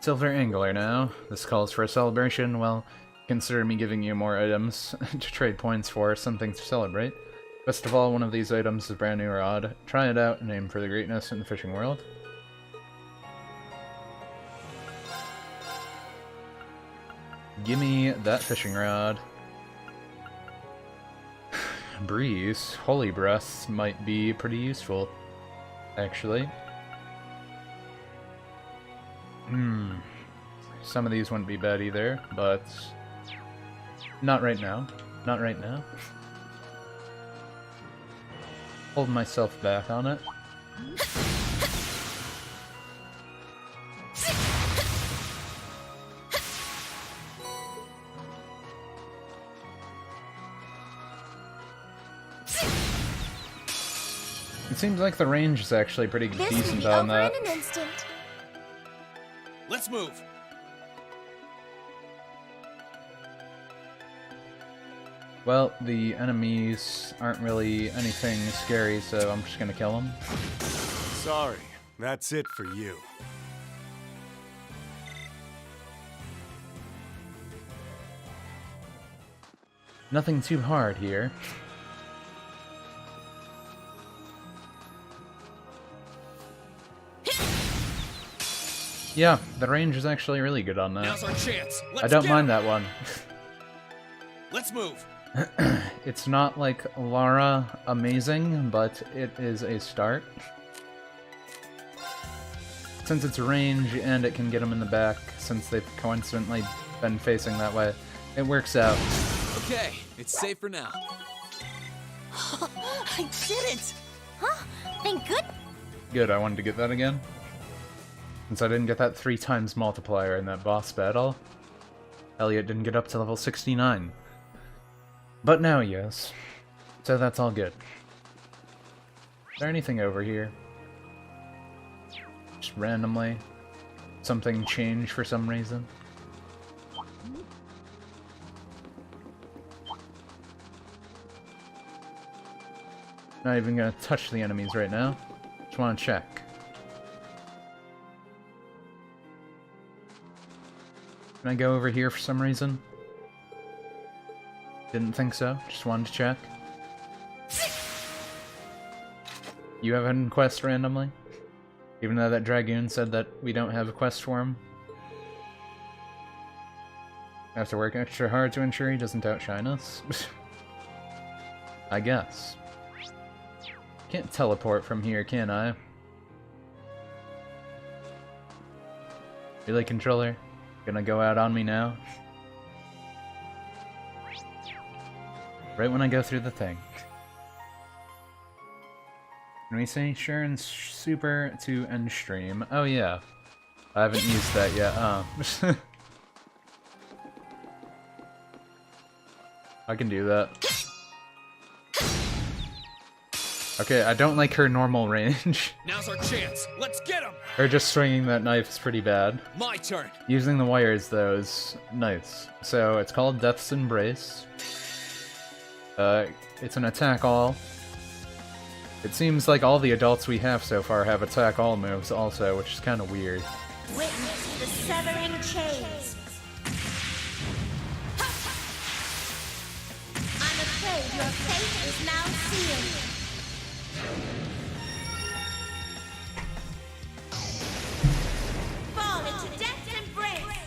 Silver Angler now. This calls for a celebration. Well, consider me giving you more items to trade points for, something to celebrate. Best of all, one of these items is brand new or odd. Try it out and aim for the greatness in the fishing world. Gimme that fishing rod. Breeze, Holy Breath might be pretty useful, actually. Some of these wouldn't be bad either, but not right now. Not right now. Hold myself back on it. It seems like the range is actually pretty decent on that. In an instant. Let's move. Well, the enemies aren't really anything scary, so I'm just gonna kill them. Sorry, that's it for you. Nothing too hard here. Yeah, the range is actually really good on that. Now's our chance. Let's I don't get mind 'em. that one. Let's move. It's not like Lara amazing, but it is a start. Since it's range and it can get them in the back, since they've coincidentally been facing that way, it works out. Okay, it's safe for now. I did it! Huh? Thank good. Good, I wanted to get that again. Since I didn't get that 3 times multiplier in that boss battle, Elliot didn't get up to level 69. But now he is. So that's all good. Is there anything over here? Just randomly. Something changed for some reason. Not even gonna touch the enemies right now. Just wanna check. Can I go over here for some reason? Didn't think so. Just wanted to check. You have a hidden quest randomly? Even though that Dragoon said that we don't have a quest for him? I have to work extra hard to ensure he doesn't outshine us? I guess. Can't teleport from here, can I? Really, controller? Gonna go out on me now? Right when I go through the thing. Can we say sure and super to end stream? Oh yeah. I haven't used that yet, I can do that. Okay, I don't like her normal range. Now's our chance. Let's get him. Her just swinging that knife is pretty bad. My turn. Using the wires, though, is nice. So, it's called Death's Embrace. It's an attack all. It seems like all the adults we have so far have attack all moves also, which is kind of weird. Witness the severing chains. I'm afraid your fate is now sealed. Fall into death's embrace.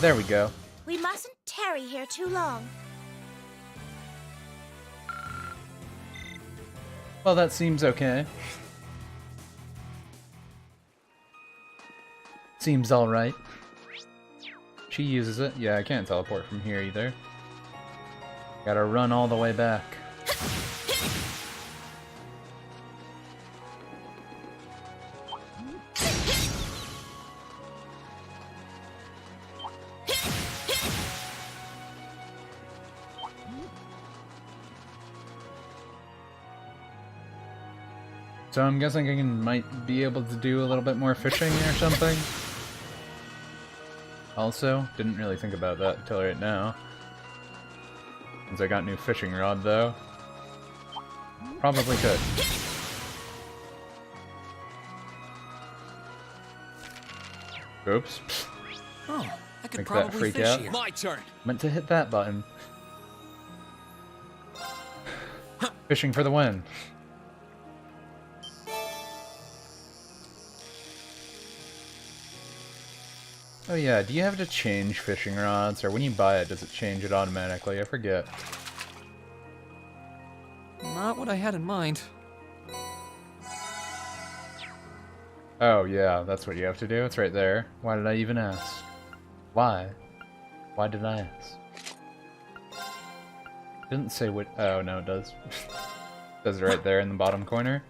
There we go. We mustn't tarry here too long. Well, that seems okay. Seems alright. She uses it. Yeah, I can't teleport from here either. Gotta run all the way back. So I'm guessing I might be able to do a little bit more fishing or something. Also, didn't really think about that until right now. Since I got new fishing rod though. Probably could. Oops. Oh, I could Make that probably freak fish out. here. My turn. Meant to hit that button. Fishing for the win. Oh yeah, do you have to change fishing rods, or when you buy it, does it change it automatically? I forget. Not what I had in mind. Oh yeah, that's what you have to do. It's right there. Why did I even ask? Why? Why did I ask? Didn't say what. Oh no, it does. Does it right there in the bottom corner.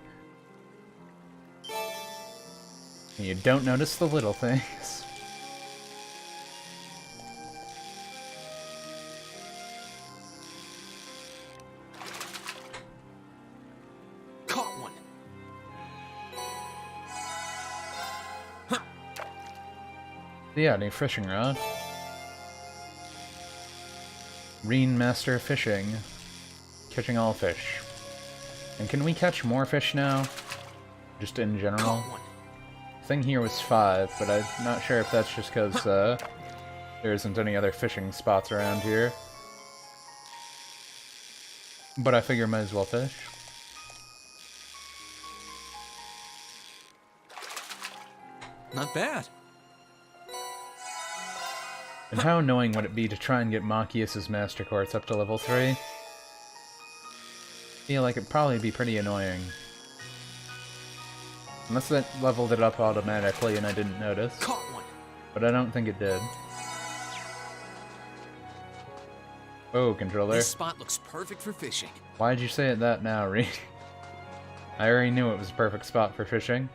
And you don't notice the little things. Caught one. Yeah, new fishing rod. Reen Master Fishing. Catching all fish. And can we catch more fish now? Just in general? Thing here was 5, but I'm not sure if that's just because there isn't any other fishing spots around here. But I figure might as well fish. Not bad. And how annoying would it be to try and get Machias's Master Quartz up to level 3? Feel like it'd probably be pretty annoying. Unless that leveled it up automatically and I didn't notice. Caught one. But I don't think it did. Oh, controller. This spot looks perfect for fishing. Why'd you say it that now, Reed? I already knew it was a perfect spot for fishing.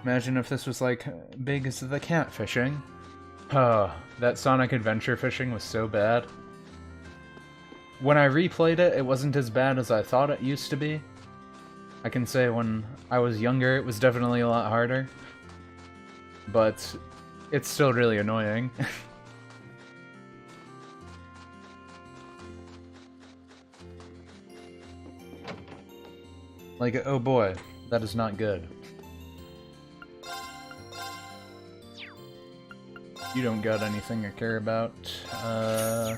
Imagine if this was like big as the cat fishing. Oh, that Sonic Adventure fishing was so bad. When I replayed it, it wasn't as bad as I thought it used to be. I can say when I was younger, it was definitely a lot harder. But it's still really annoying. Like, oh boy, that is not good. You don't got anything I care about. I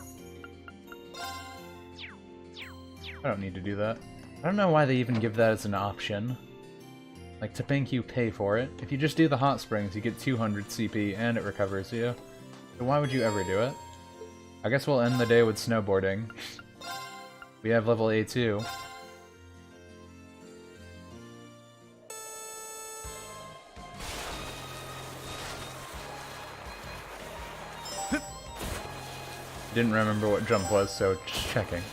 don't need to do that. I don't know why they even give that as an option. Like, to make you pay for it. If you just do the hot springs, you get 200 CP and it recovers you. So why would you ever do it? I guess we'll end the day with snowboarding. We have level A2. Didn't remember what jump was, so just checking.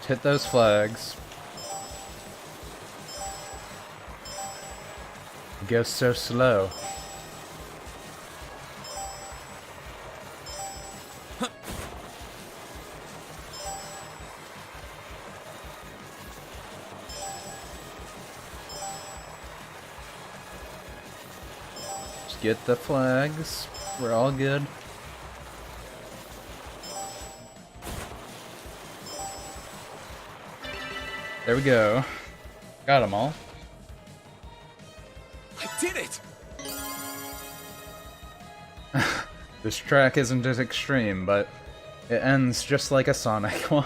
Hit those flags. It goes so slow. Just get the flags. We're all good. There we go. Got them all. I did it! This track isn't as extreme, but it ends just like a Sonic one.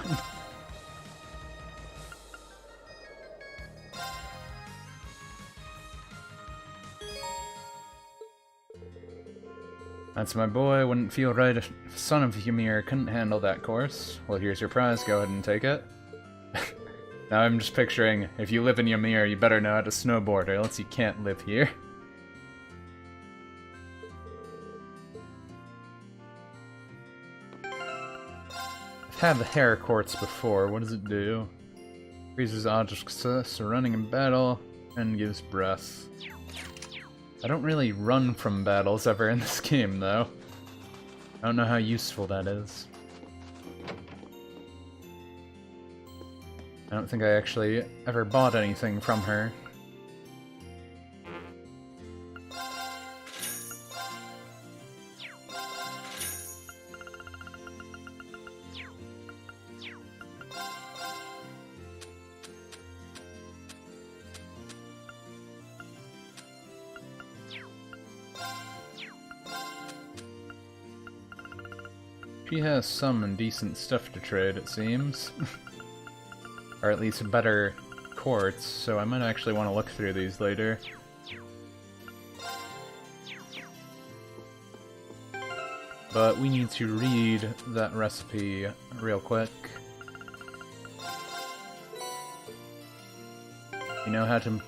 That's my boy. Wouldn't feel right if Son of Ymir couldn't handle that course. Well, here's your prize. Go ahead and take it. Now I'm just picturing, if you live in Ymir, you better know how to snowboard, or else you can't live here. I've had the hair quartz before. What does it do? Increases object success, running in battle, and gives breath. I don't really run from battles ever in this game, though. I don't know how useful that is. I don't think I actually ever bought anything from her. She has some decent stuff to trade, it seems. Or at least better quartz, so I might actually want to look through these later. But we need to read that recipe real quick. You know how to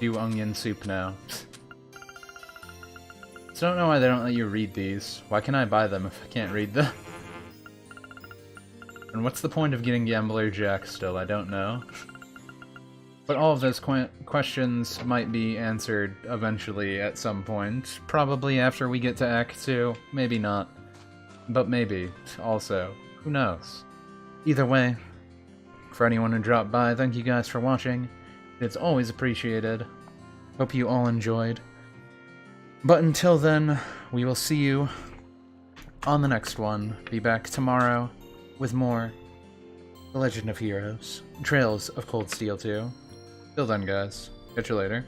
do onion soup now. So I don't know why they don't let you read these. Why can I buy them if I can't read them? And what's the point of getting Gambler Jack still? I don't know. But all of those questions might be answered eventually at some point. Probably after we get to Act 2. Maybe not. But maybe, also. Who knows? Either way, for anyone who dropped by, thank you guys for watching. It's always appreciated. Hope you all enjoyed. But until then, we will see you on the next one. Be back tomorrow with more The Legend of Heroes, Trails of Cold Steel 2. Till then, guys. Catch you later.